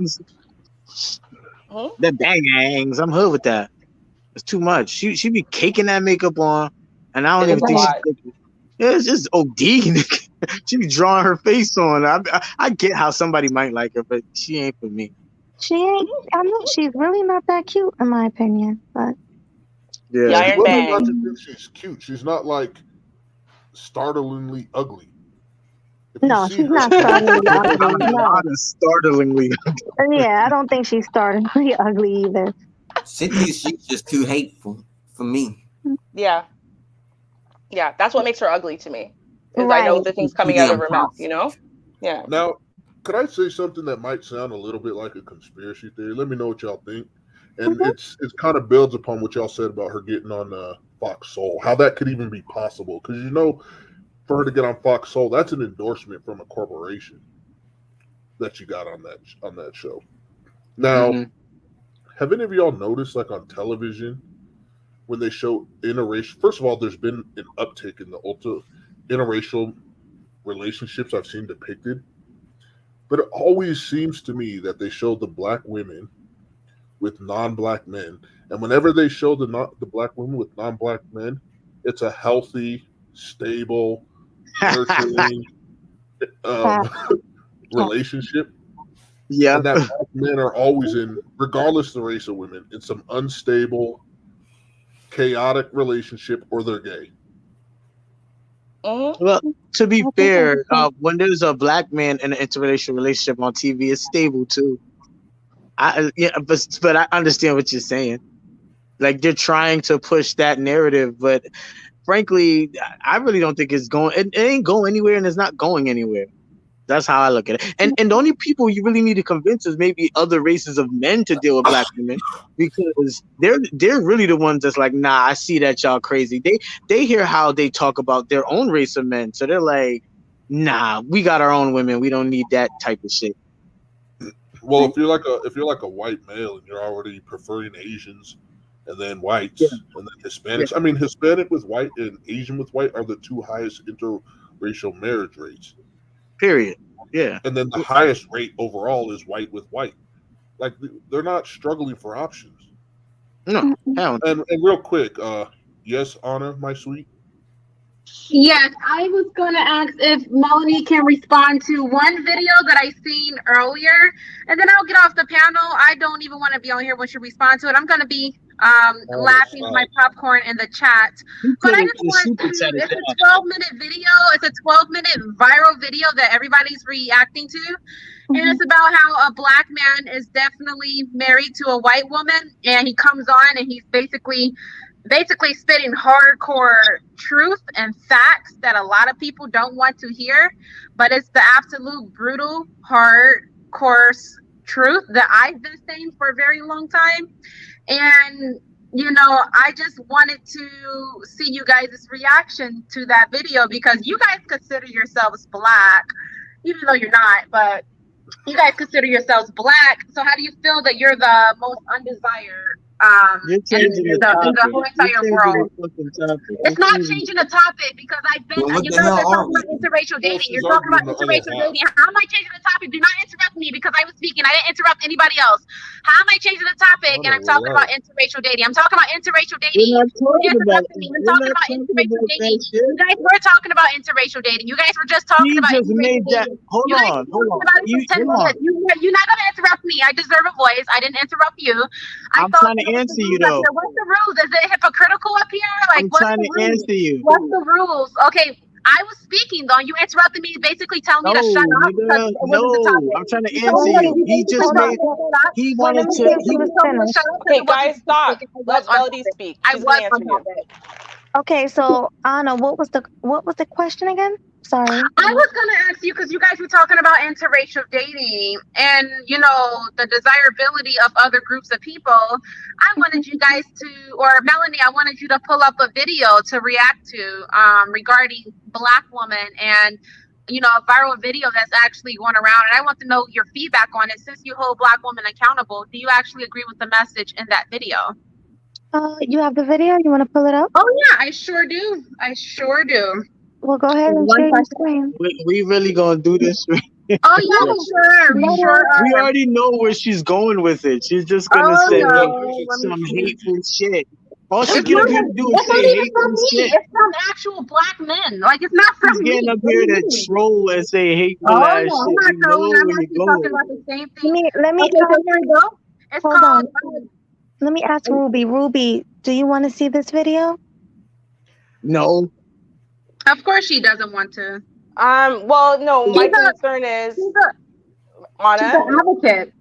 The bangs. I'm hood with that. It's too much. She be caking that makeup on, and I don't even think she's. Yeah, it's just OD. She be drawing her face on. I get how somebody might like her, but she ain't for me. She ain't. I mean, she's really not that cute, in my opinion. But yeah, not to think she's cute. She's not like startlingly ugly. No, she's not startlingly ugly. No. Startlingly. Yeah, I don't think she's startlingly ugly either. She's just too hateful for me. Yeah. Yeah, that's what makes her ugly to me. Is I know the things coming out of her mouth, you know? Yeah. Now, could I say something that might sound a little bit like a conspiracy theory? Let me know what y'all think. And it's kind of builds upon what y'all said about her getting on Fox Soul, how that could even be possible. Because, you know, for her to get on Fox Soul, that's an endorsement from a corporation that you got on that show. Now, have any of y'all noticed, like on television, when they show interracial? First of all, there's been an uptick in the interracial relationships I've seen depicted. But it always seems to me that they show the black women with non-black men. And whenever they show the black women with non-black men, it's a healthy, stable, nurturing relationship. Yeah. And that black men are always in, regardless of the race of women, in some unstable, chaotic relationship, or they're gay. Well, to be fair, when there's a black man in an interracial relationship on TV, it's stable too. But I understand what you're saying. Like, they're trying to push that narrative, but frankly, I really don't think it's going. It ain't going anywhere, and it's not going anywhere. That's how I look at it. And the only people you really need to convince is maybe other races of men to deal with black women, because they're really the ones that's like, nah, I see that y'all crazy. They hear how they talk about their own race of men, so they're like, nah, we got our own women. We don't need that type of shit. Well, if you're like a white male and you're already preferring Asians and then whites and then Hispanics, I mean, Hispanic with white and Asian with white are the two highest interracial marriage rates. Period. Yeah. And then the highest rate overall is white with white. Like, they're not struggling for options. No. Hell no. And real quick, yes, Anna, my sweet. Yes, I was gonna ask if Melanie can respond to one video that I seen earlier, and then I'll get off the panel. I don't even want to be on here when she responds to it. I'm gonna be laughing with my popcorn in the chat. But I just want to, it's a 12-minute video. It's a 12-minute viral video that everybody's reacting to. And it's about how a black man is definitely married to a white woman, and he comes on and he's basically spitting hardcore truth and facts that a lot of people don't want to hear, but it's the absolute brutal, hardcore course, truth that I've been saying for a very long time. And, you know, I just wanted to see you guys' reaction to that video because you guys consider yourselves black, even though you're not, but you guys consider yourselves black. So how do you feel that you're the most undesired in the whole entire world? It's not changing the topic because I've been, you know, you're talking about interracial dating. You're talking about interracial dating. How am I changing the topic? Do not interrupt me because I was speaking. I didn't interrupt anybody else. How am I changing the topic? And I'm talking about interracial dating. I'm talking about interracial dating. You're interrupting me. I'm talking about interracial dating. You guys were talking about interracial dating. You guys were just talking about interracial dating. Hold on. You're not gonna interrupt me. I deserve a voice. I didn't interrupt you. I'm trying to answer you though. What's the rules? Is it hypocritical up here? Like, I'm trying to answer you. What's the rules? Okay, I was speaking though. You interrupted me, basically telling me to shut up. No, I'm trying to answer you. He just made. He wanted to. Okay, guys, stop. Let Melody speak. She's gonna answer you. Okay, so Anna, what was the question again? Sorry. I was gonna ask you because you guys were talking about interracial dating and you know the desirability of other groups of people. I wanted you guys to, or Melanie, I wanted you to pull up a video to react to regarding Black woman and you know a viral video that's actually going around. And I want to know your feedback on it. Since you hold Black women accountable, do you actually agree with the message in that video? You have the video? You want to pull it up? Oh yeah, I sure do. I sure do. Well, go ahead and share your screen. We really gonna do this? Oh yeah, we sure. We already know where she's going with it. She's just gonna say some hateful shit. All she's gonna do is say hateful shit. It's from actual Black men. Like it's not from me. She's getting up here to troll and say hateful ass shit. I'm not trolling. I'm actually talking about the same thing. Let me okay, so here we go. It's hold called. On. Let me ask Ruby. Ruby, do you want to see this video? No. Of course she doesn't want to. Well, no, my concern is Anna. She's an advocate.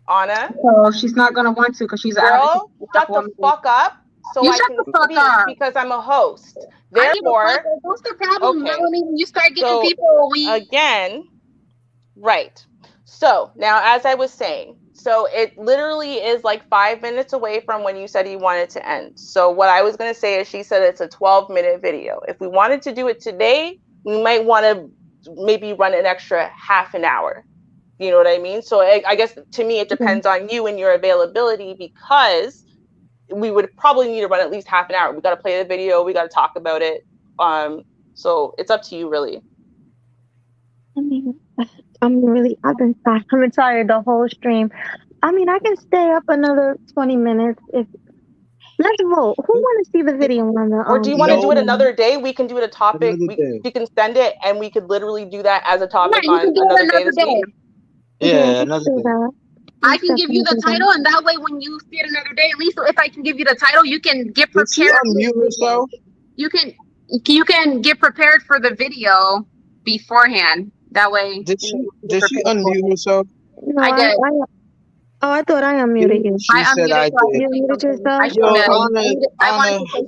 Anna. So she's not gonna want to because she's an advocate. Shut the fuck up so I can speak because I'm a host. Therefore, what's the problem, Melanie? When you start getting people, again, right. So now, as I was saying, so it literally is like 5 minutes away from when you said you wanted to end. So what I was going to say is she said it's a 12-minute video. If we wanted to do it today, we might want to maybe run an extra half an hour. You know what I mean? So I guess to me, it depends on you and your availability because we would probably need to run at least half an hour. We got to play the video. We got to talk about it. So it's up to you, really. I mean, I've been tired the whole stream. I mean, I can stay up another 20 minutes if. Let's vote. Who want to see the video on the? Or do you want to do it another day? We can do it a topic. We can send it, and we could literally do that as a topic on another day this week. Yeah, another day. I can give you the title, and that way, when you see it another day, at least if I can give you the title, you can get prepared. You can get prepared for the video beforehand. That way. Did she unmute herself? No, I did. I thought I unmuted you. She said I did. You muted yourself? I wanted to say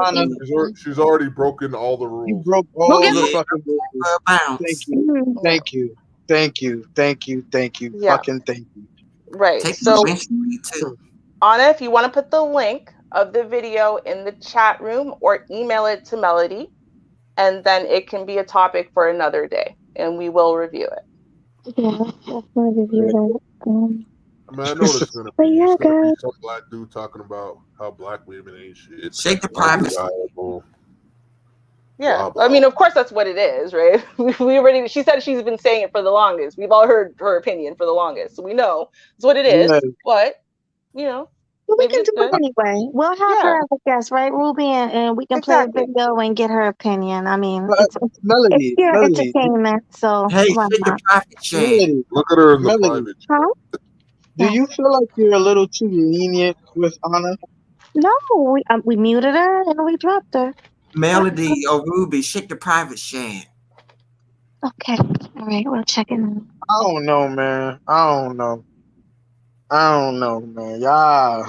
something. She's already broken all the rules. You broke all the fucking rules. Thank you. Yeah. Fucking thank you. Right. So, Anna, if you want to put the link of the video in the chat room or email it to Melody, and then it can be a topic for another day, and we will review it. Yeah, let's review that. I mean, I know there's gonna be some Black dude talking about how Black women ain't shit. Shake the privacy. Yeah, I mean, of course, that's what it is, right? She said she's been saying it for the longest. We've all heard her opinion for the longest, so we know it's what it is. Yeah. But you know, we can do it anyway. We'll have her as a guest, right, Ruby, and we can play the video and get her opinion. I mean, it's pure entertainment. So hey, the private chat. Look at her in the private chat. Huh? Do you feel like you're a little too lenient with Anna? No, we muted her and we dropped her. Melody or Ruby, shake the private chat. Okay. All right. We'll check it out. I don't know, man. Yeah.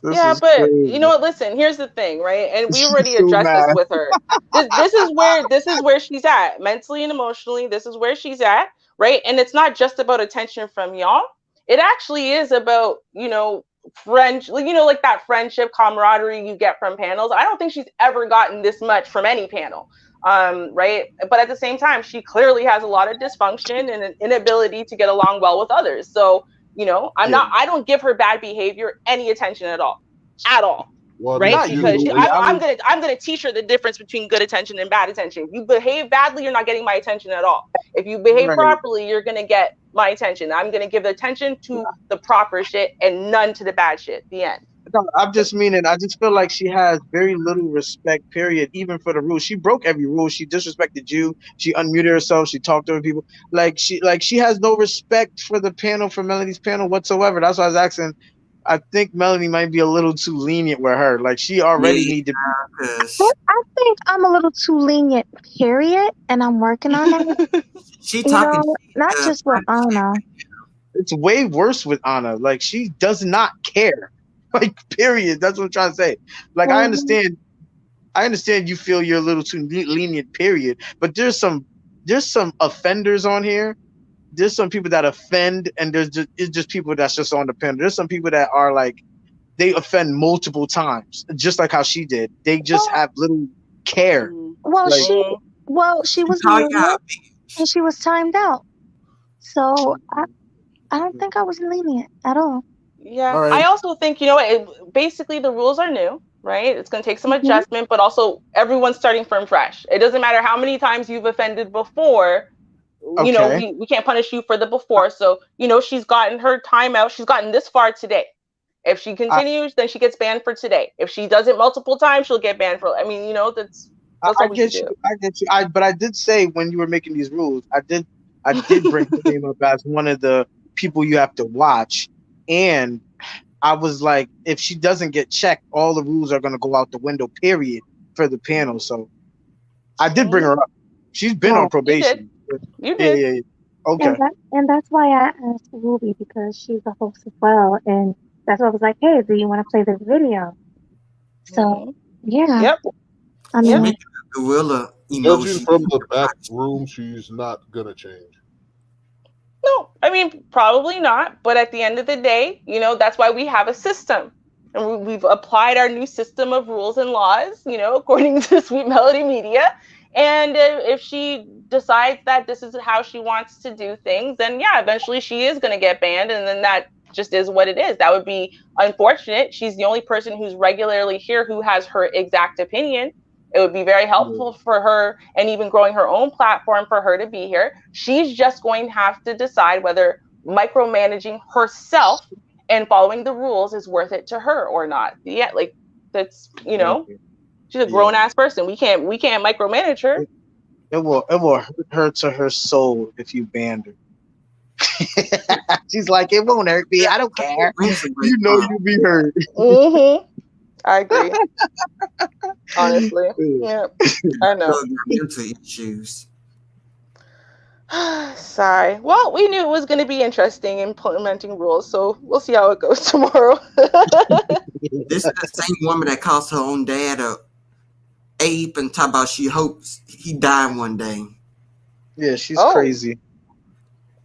Yeah, but crazy. You know what? Listen, here's the thing, right? And we already addressed this with her. This is where she's at mentally and emotionally. This is where she's at, right? And it's not just about attention from y'all. It actually is about, friend, like that friendship, camaraderie you get from panels. I don't think she's ever gotten this much from any panel, right? But at the same time, she clearly has a lot of dysfunction and an inability to get along well with others. So, I don't give her bad behavior any attention at all. Well, right? Because I'm gonna teach her the difference between good attention and bad attention. If you behave badly, you're not getting my attention at all. If you behave properly, you're gonna get my attention. I'm gonna give the attention to the proper shit and none to the bad shit. The end. No, I'm just meaning, I just feel like she has very little respect, period, even for the rules. She broke every rule. She disrespected you. She unmuted herself. She talked to other people. She has no respect for the panel, for Melanie's panel whatsoever. That's why I was asking. I think Melanie might be a little too lenient with her. Like, she already need to be. I think I'm a little too lenient, period, and I'm working on it. She talking, not just with Anna. It's way worse with Anna. Like, she does not care. Like, period. That's what I'm trying to say. Like, I understand you feel you're a little too lenient, period. But there's some offenders on here. There's some people that offend, and it's just people that's just on the panel. There's some people that are like, they offend multiple times, just like how she did. They just have little care. Well, she was lenient, and she was timed out. So I don't think I was lenient at all. Yeah, I also think, basically the rules are new, right? It's going to take some adjustment, but also everyone's starting from fresh. It doesn't matter how many times you've offended before. We can't punish you for the before. So, she's gotten her time out. She's gotten this far today. If she continues, then she gets banned for today. If she does it multiple times, she'll get banned for, that's I get you. But I did say, when you were making these rules, I did bring her name up as one of the people you have to watch. And I was like, if she doesn't get checked, all the rules are going to go out the window, period, for the panel. So I did bring her up. She's been on probation. You did. Yeah. Okay. And that's why I asked Ruby, because she's a host as well. And that's why I was like, hey, do you want to play this video? So, yeah. Yep. I mean, gorilla judging from the back room, she's not going to change. No, probably not. But at the end of the day, that's why we have a system. And we've applied our new system of rules and laws, according to Sweet Melody Media. And if she decides that this is how she wants to do things, then eventually she is going to get banned. And then that just is what it is. That would be unfortunate. She's the only person who's regularly here who has her exact opinion. It would be very helpful for her, and even growing her own platform, for her to be here. She's just going to have to decide whether micromanaging herself and following the rules is worth it to her or not. Yeah, that's, she's a grown ass person. We can't micromanage her. It will hurt her to her soul if you banned her. She's like, it won't hurt me. I don't care. You'll be hurt. I agree. Honestly. Yeah. I know. Issues. Sorry. Well, we knew it was going to be interesting implementing rules, so we'll see how it goes tomorrow. This is the same woman that calls her own dad a ape and talk about she hopes he died one day. Yeah, she's crazy.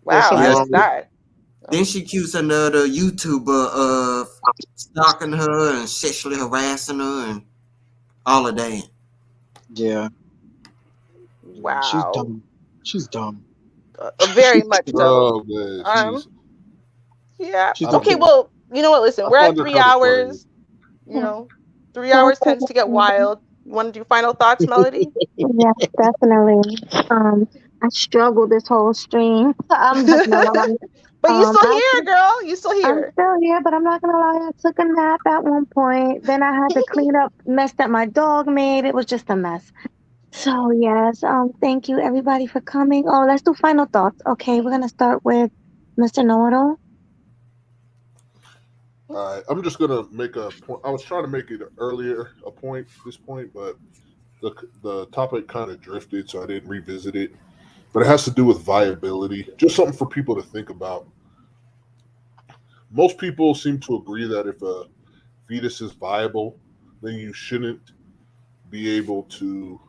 Wow, that's that. Then she accused another YouTuber of stalking her and sexually harassing her and all of that. Yeah. Wow. She's dumb. Very much so. Man, yeah. Okay, well, you know what? Listen, we're at 3 hours. 3 hours tends to get wild. You want to do final thoughts, Melody? Yes, definitely. I struggled this whole stream. But you still here, girl. You still here. I'm still here, but I'm not gonna lie. I took a nap at one point. Then I had to clean up mess that my dog made. It was just a mess. So yes, thank you everybody for coming. Oh, let's do final thoughts. Okay, we're gonna start with Mr. Know-It-All. All right, I'm just gonna make a point. I was trying to make it earlier this point, but the topic kind of drifted, so I didn't revisit it. But it has to do with viability. Just something for people to think about. Most people seem to agree that if a fetus is viable, then you shouldn't be able to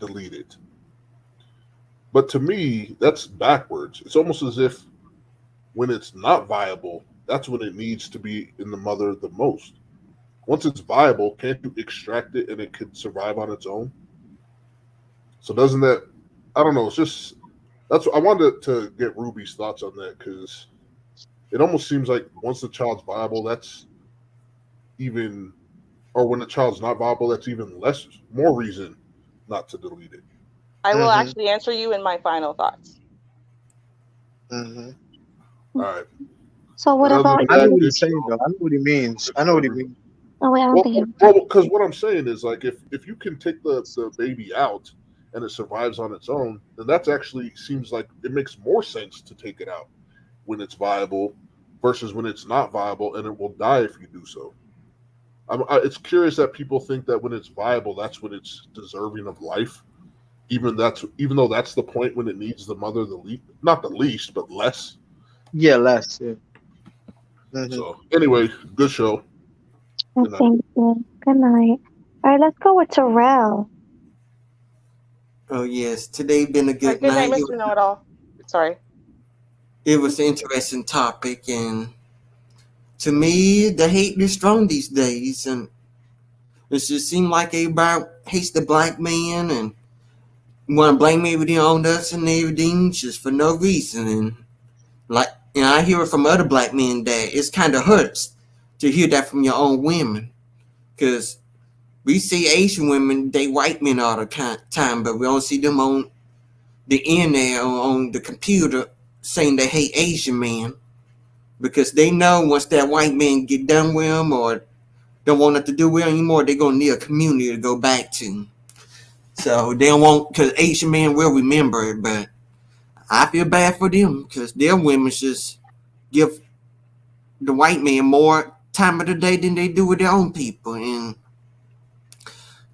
delete it. But to me, that's backwards. It's almost as if when it's not viable, that's when it needs to be in the mother the most. Once it's viable, can't you extract it and it could survive on its own? So doesn't that, I don't know, it's just, that's what I wanted to get Ruby's thoughts on that, because it almost seems like once the child's viable, that's even, or when the child's not viable, that's even more reason not to delete it. I will actually answer you in my final thoughts. All right. So what about I know what he's saying, though. I know what he means. I know what he means. Oh, wait, I don't think Well, because what I'm saying is, like, if you can take the baby out and it survives on its own, then that's actually seems like it makes more sense to take it out when it's viable versus when it's not viable and it will die if you do so. It's curious that people think that when it's viable, that's when it's deserving of life, even though that's the point when it needs the mother not the least, but less. Yeah, less. Yeah. So anyway, good show. Thank you. Good night. All right, let's go with Terrell. Oh yes, today been a good Good night. night, Mr. Know-It-All. Sorry. It was an interesting topic, and to me, the hate is strong these days, and it just seems like everybody hates the black man and want to blame everything on us and everything just for no reason. And I hear it from other black men that it's kind of hurts to hear that from your own women, because we see Asian women date white men all the time, but we don't see them on the internet or on the computer saying they hate Asian men, because they know once that white man get done with them or don't want nothing to do with them anymore, they're going to need a community to go back to. So they don't want, because Asian men will remember it, but I feel bad for them because their women just give the white man more time of the day than they do with their own people. And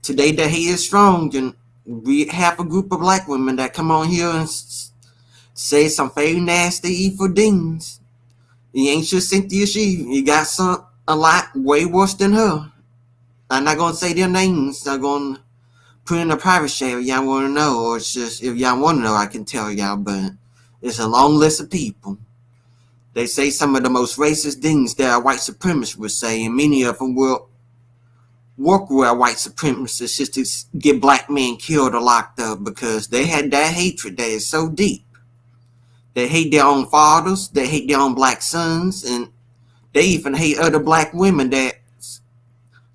today the hate is strong, and we have a group of black women that come on here and say some very nasty, evil things. You ain't just Cynthia She. You got a lot way worse than her. I'm not gonna say their names. I'm gonna put in a private share if y'all want to know, or it's just if y'all want to know, I can tell y'all. But it's a long list of people. They say some of the most racist things that a white supremacist would say, and many of them will work with a white supremacists just to get black men killed or locked up, because they had that hatred that is so deep. They hate their own fathers, they hate their own black sons, and they even hate other black women that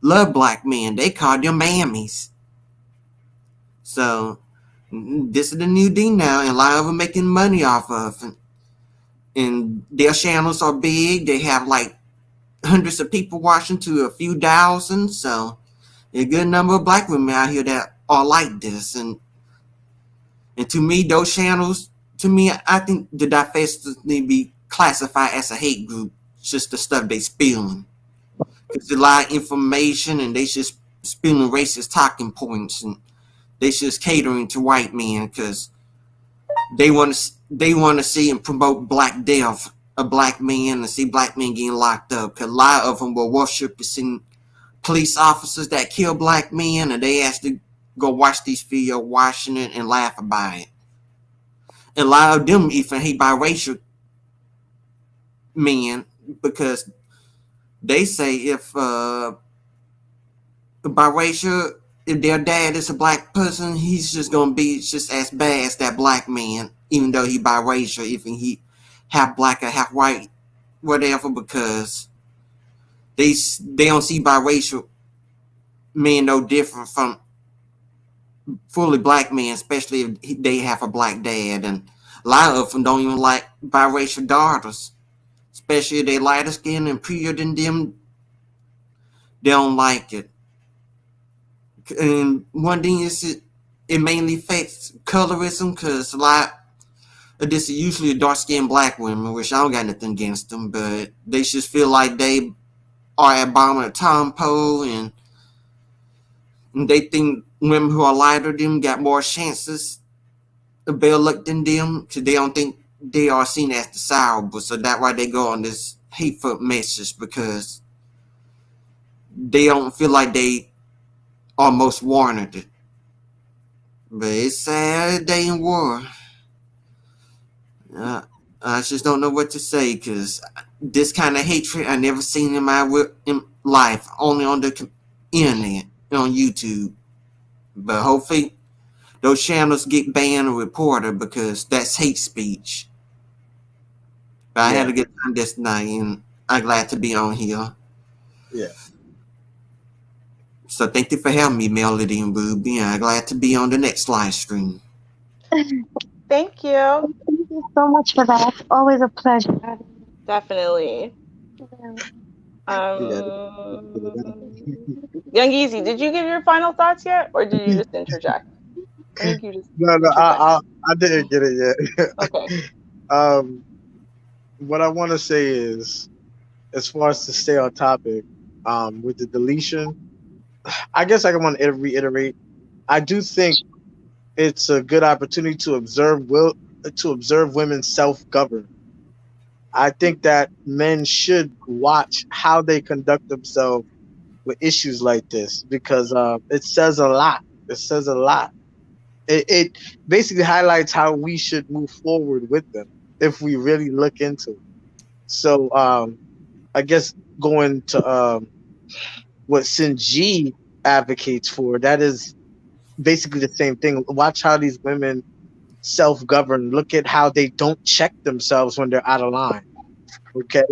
love black men. They call them mammies. So this is the new thing now, and a lot of them making money off of it. And their channels are big. They have like hundreds of people watching to a few thousand. So a good number of black women out here that are like this. And to me, those channels, I think the Divestors need to be classified as a hate group. It's just the stuff they spilling. It's a lot of information, and they just spilling racist talking points, and they just catering to white men because they want to see and promote black death of black men and see black men getting locked up. Because a lot of them will worship seeing police officers that kill black men, and they actually go watch these videos, watching it and laugh about it. And a lot of them even hate biracial men, because they say if biracial, if their dad is a black person, he's just gonna be just as bad as that black man, even though he biracial, even he half black or half white, whatever, because they don't see biracial men no different from fully black men, especially if they have a black dad. And a lot of them don't even like biracial daughters, especially if they lighter skin and prettier than them. They don't like it. And one thing is it mainly affects colorism, because a lot of this is usually dark-skinned black women, which I don't got nothing against them, but they just feel like they are at bottom of the totem pole, and they think women who are lighter than them got more chances of better luck than them, because they don't think they are seen as desirable. So that's why they go on this hateful message, because they don't feel like they are most warranted. But it's sad day in war. I just don't know what to say, because this kind of hatred I never seen in my life, only on the internet, on YouTube. But hopefully those channels get banned or reported, because that's hate speech. But I had a good time this night, and I'm glad to be on here. Yeah. So thank you for having me, Melody and Ruby. I'm glad to be on the next live stream. Thank you. Thank you so much for that. It's always a pleasure. Definitely. Young Easy, did you give your final thoughts yet, or did you just interject? I think you just. No, I didn't get it yet. Okay. What I want to say is, as far as to stay on topic, with the deletion, I guess I want to reiterate. I do think it's a good opportunity to observe women self-govern. I think that men should watch how they conduct themselves with issues like this, because it says a lot. It says a lot. It basically highlights how we should move forward with them if we really look into it. So I guess going to what Sinji advocates for, that is basically the same thing. Watch how these women self-govern. Look at how they don't check themselves when they're out of line. Okay,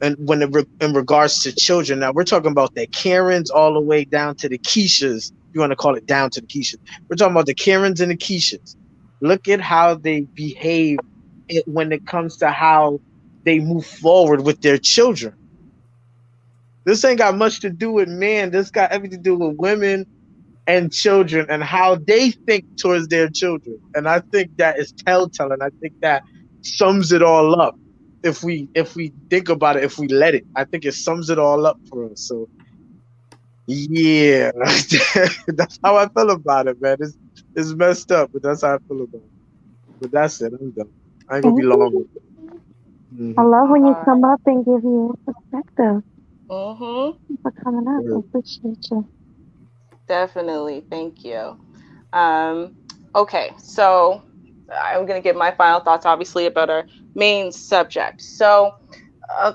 and when in regards to children, now we're talking about the Karens all the way down to the Keishas. You want to call it down to the Keishas? We're talking about the Karens and the Keishas. Look at how they behave when it comes to how they move forward with their children. This ain't got much to do with men. This got everything to do with women and children and how they think towards their children. And I think that is telltale. I think that sums it all up. If we think about it, if we let it, I think it sums it all up for us. So yeah, that's how I feel about it, man. It's messed up, but that's how I feel about it. But that's it. I'm done. I ain't gonna be long with it. I love when you come up and give your perspective. For coming up. I appreciate you. Definitely. Thank you. Okay, so I'm going to give my final thoughts, obviously, about our main subject. So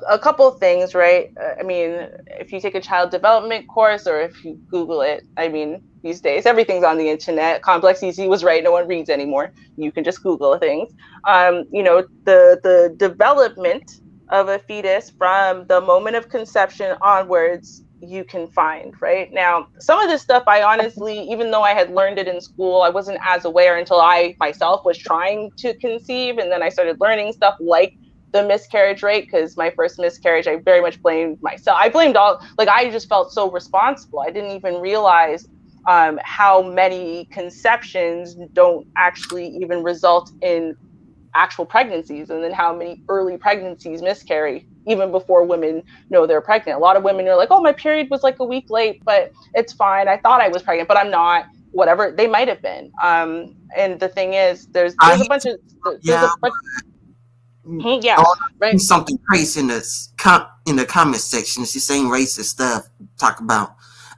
a couple of things, right? I mean, if you take a child development course or if you Google it, I mean, these days, everything's on the internet. Complex Easy was right. No one reads anymore. You can just Google things. The development of a fetus from the moment of conception onwards, you can find, right? Now, some of this stuff, I honestly, even though I had learned it in school, I wasn't as aware until I myself was trying to conceive. And then I started learning stuff like the miscarriage rate, because my first miscarriage, I very much blamed myself. I blamed I just felt so responsible. I didn't even realize how many conceptions don't actually even result in actual pregnancies, and then how many early pregnancies miscarry even before women know they're pregnant. A lot of women are like, oh, my period was like a week late, but it's fine. I thought I was pregnant, but I'm not. Whatever, they might have been. And the thing is, there's a bunch of right. Something crazy in the comment section. She's saying racist stuff. Talk about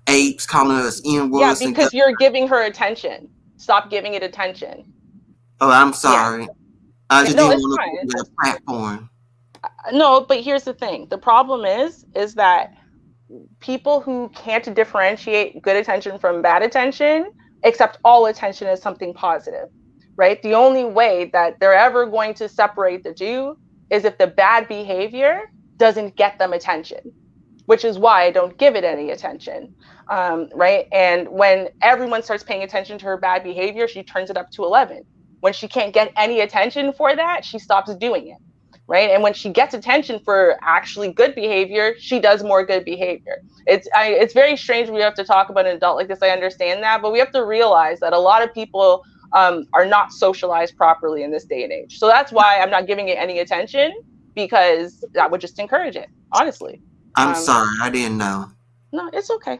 apes calling us N-words. Yeah, because you're giving her attention. Stop giving it attention. Oh, I'm sorry. Yeah. I just didn't want to the platform. No, but here's the thing. The problem is that people who can't differentiate good attention from bad attention accept all attention as something positive, right? The only way that they're ever going to separate the two is if the bad behavior doesn't get them attention, which is why I don't give it any attention, right? And when everyone starts paying attention to her bad behavior, she turns it up to 11. When she can't get any attention for that, she stops doing it, right? And when she gets attention for actually good behavior, she does more good behavior. It's very strange we have to talk about an adult like this. I understand that, but we have to realize that a lot of people are not socialized properly in this day and age. So that's why I'm not giving it any attention, because that would just encourage it, honestly. I'm sorry, I didn't know. No, it's okay.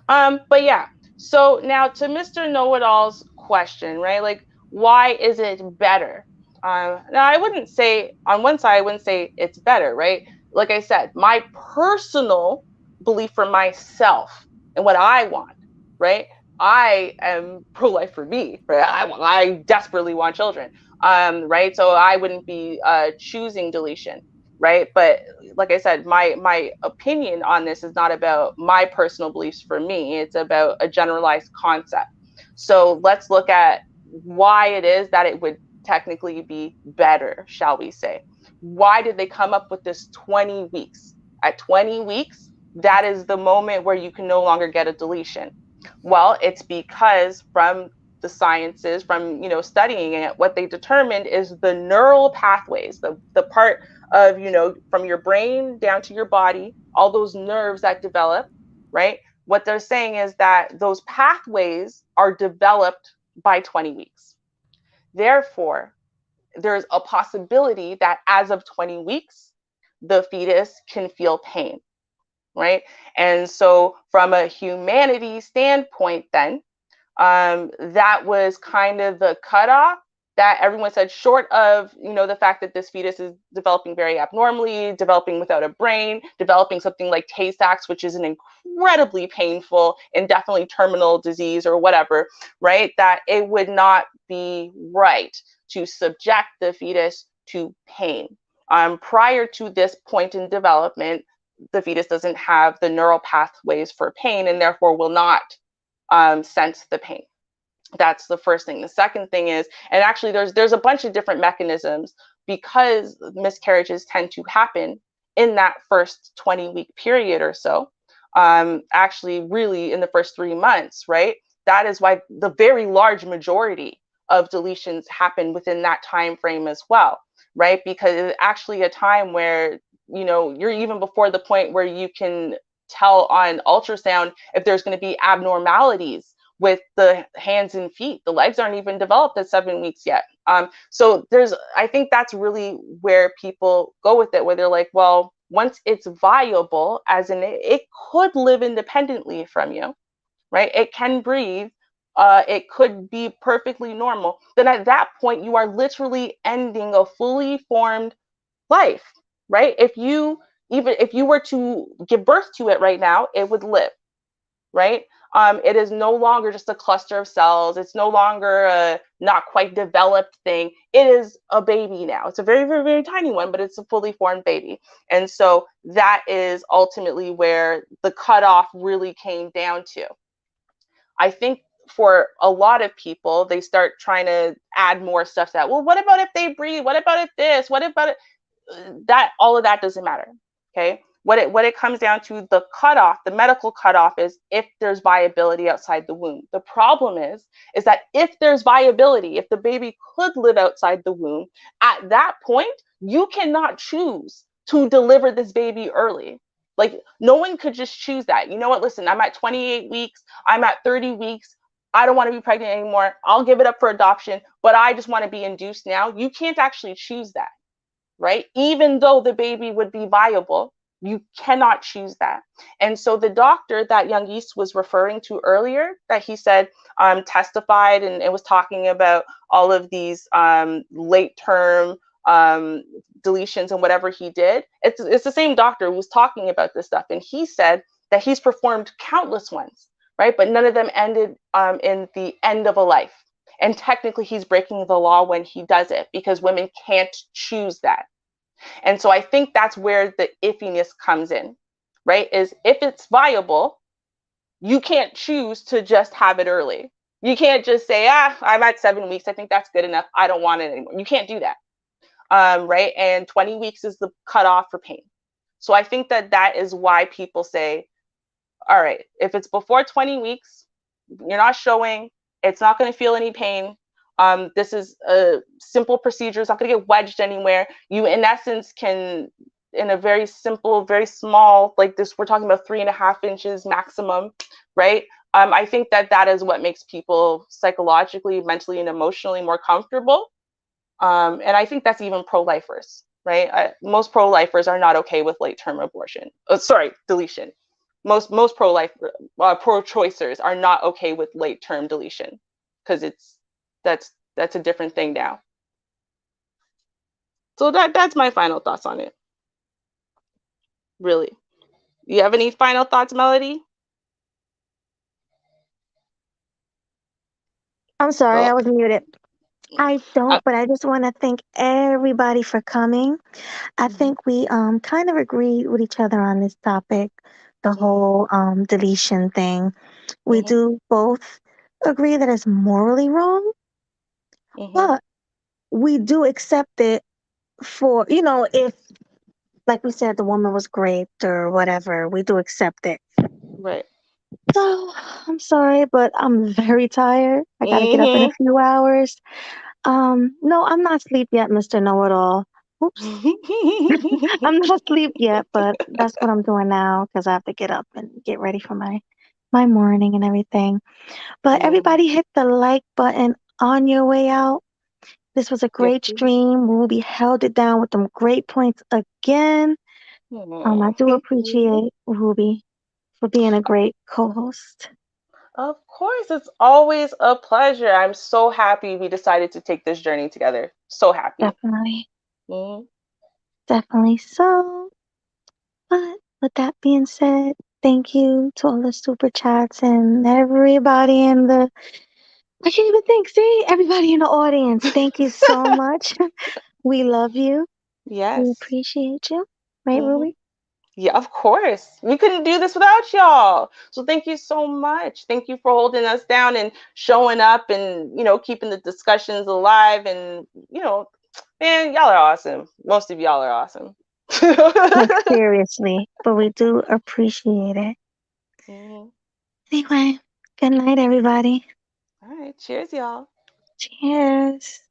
But yeah, so now to Mr. Know-It-All's question, right? Like, why is it better? Now, I wouldn't say, on one side, I wouldn't say it's better, right? Like I said, my personal belief for myself and what I want, right? I am pro-life for me, right? I desperately want children, right? So I wouldn't be choosing deletion, right? But like I said, my opinion on this is not about my personal beliefs for me. It's about a generalized concept. So let's look at why it is that it would technically be better, shall we say. Why did they come up with this 20 weeks? At 20 weeks, that is the moment where you can no longer get a deletion. Well, it's because from the sciences, from studying it, what they determined is the neural pathways, the part of from your brain down to your body, all those nerves that develop, right? What they're saying is that those pathways are developed by 20 weeks. Therefore, there's a possibility that as of 20 weeks, the fetus can feel pain, right? And so from a humanity standpoint, then, that was kind of the cutoff that everyone said, short of, the fact that this fetus is developing very abnormally, developing without a brain, developing something like Tay-Sachs, which is an incredibly painful and definitely terminal disease or whatever, right? That it would not be right to subject the fetus to pain. Prior to this point in development, the fetus doesn't have the neural pathways for pain and therefore will not sense the pain. That's the first thing. The second thing is, and actually there's a bunch of different mechanisms, because miscarriages tend to happen in that first 20-week period or so, actually really in the first 3 months, right? That is why the very large majority of deletions happen within that time frame as well, right? Because it's actually a time where you're even before the point where you can tell on ultrasound if there's going to be abnormalities with the hands and feet. The legs aren't even developed at 7 weeks yet. So I think that's really where people go with it, where they're like, well, once it's viable, as in it could live independently from you, right? It can breathe. It could be perfectly normal. Then at that point, you are literally ending a fully formed life, right? If you were to give birth to it right now, it would live, right? It is no longer just a cluster of cells. It's no longer a not quite developed thing. It is a baby now. It's a very, very, very tiny one, but it's a fully formed baby. And so that is ultimately where the cutoff really came down to. I think for a lot of people, they start trying to add more stuff that, well, what about if they breathe? What about if this? What about it? That all of that doesn't matter. Okay. What it comes down to, the cutoff, the medical cutoff, is if there's viability outside the womb. The problem is that if there's viability, if the baby could live outside the womb, at that point, you cannot choose to deliver this baby early. Like, no one could just choose that. You know what? Listen, I'm at 28 weeks. I'm at 30 weeks. I don't want to be pregnant anymore. I'll give it up for adoption, but I just want to be induced now. You can't actually choose that, right? Even though the baby would be viable, you cannot choose that. And so the doctor that Young East was referring to earlier, that he said testified and it was talking about all of these late term deletions and whatever he did, it's the same doctor who was talking about this stuff. And he said that he's performed countless ones, right? But none of them ended in the end of a life. And technically he's breaking the law when he does it, because women can't choose that. And so I think that's where the iffiness comes in, right? Is if it's viable, you can't choose to just have it early. You can't just say, I'm at 7 weeks. I think that's good enough. I don't want it anymore. You can't do that, right? And 20 weeks is the cutoff for pain. So I think that is why people say, all right, if it's before 20 weeks, you're not showing, it's not going to feel any pain. This is a simple procedure. It's not going to get wedged anywhere. You, in essence, can, in a very simple, very small, like this, we're talking about 3.5 inches maximum, right? I think that is what makes people psychologically, mentally, and emotionally more comfortable. And I think that's even pro-lifers, right? Most pro-lifers are not okay with late-term abortion. Deletion. Most pro-choicers are not okay with late-term deletion, because that's a different thing now. So that's my final thoughts on it. Really. You have any final thoughts, Melody? I'm sorry, I Oh, was muted. I don't, but I just want to thank everybody for coming. I think we kind of agreed with each other on this topic, the whole deletion thing. We do both agree that it's morally wrong, but we do accept it for, if, like we said, the woman was raped or whatever, we do accept it. right. So I'm sorry, but I'm very tired. I gotta get up in a few hours. No, I'm not asleep yet, Mr. Know-it-all. Oops. I'm not asleep yet, but that's what I'm doing now because I have to get up and get ready for my morning and everything. But everybody hit the like button on your way out. This was a great stream. Ruby held it down with them great points again. I do appreciate Ruby for being a great co-host. Of course, it's always a pleasure. I'm so happy we decided to take this journey together. So happy. Definitely. Definitely so. But with that being said, thank you to all the super chats and everybody in the, I can't even think, see, everybody in the audience. Thank you so much. We love you. Yes. We appreciate you. Right, Ruby? Yeah, of course. We couldn't do this without y'all. So thank you so much. Thank you for holding us down and showing up and, keeping the discussions alive. And, man, y'all are awesome. Most of y'all are awesome. Like, seriously, but we do appreciate it. Anyway, good night, everybody. All right. Cheers, y'all. Cheers.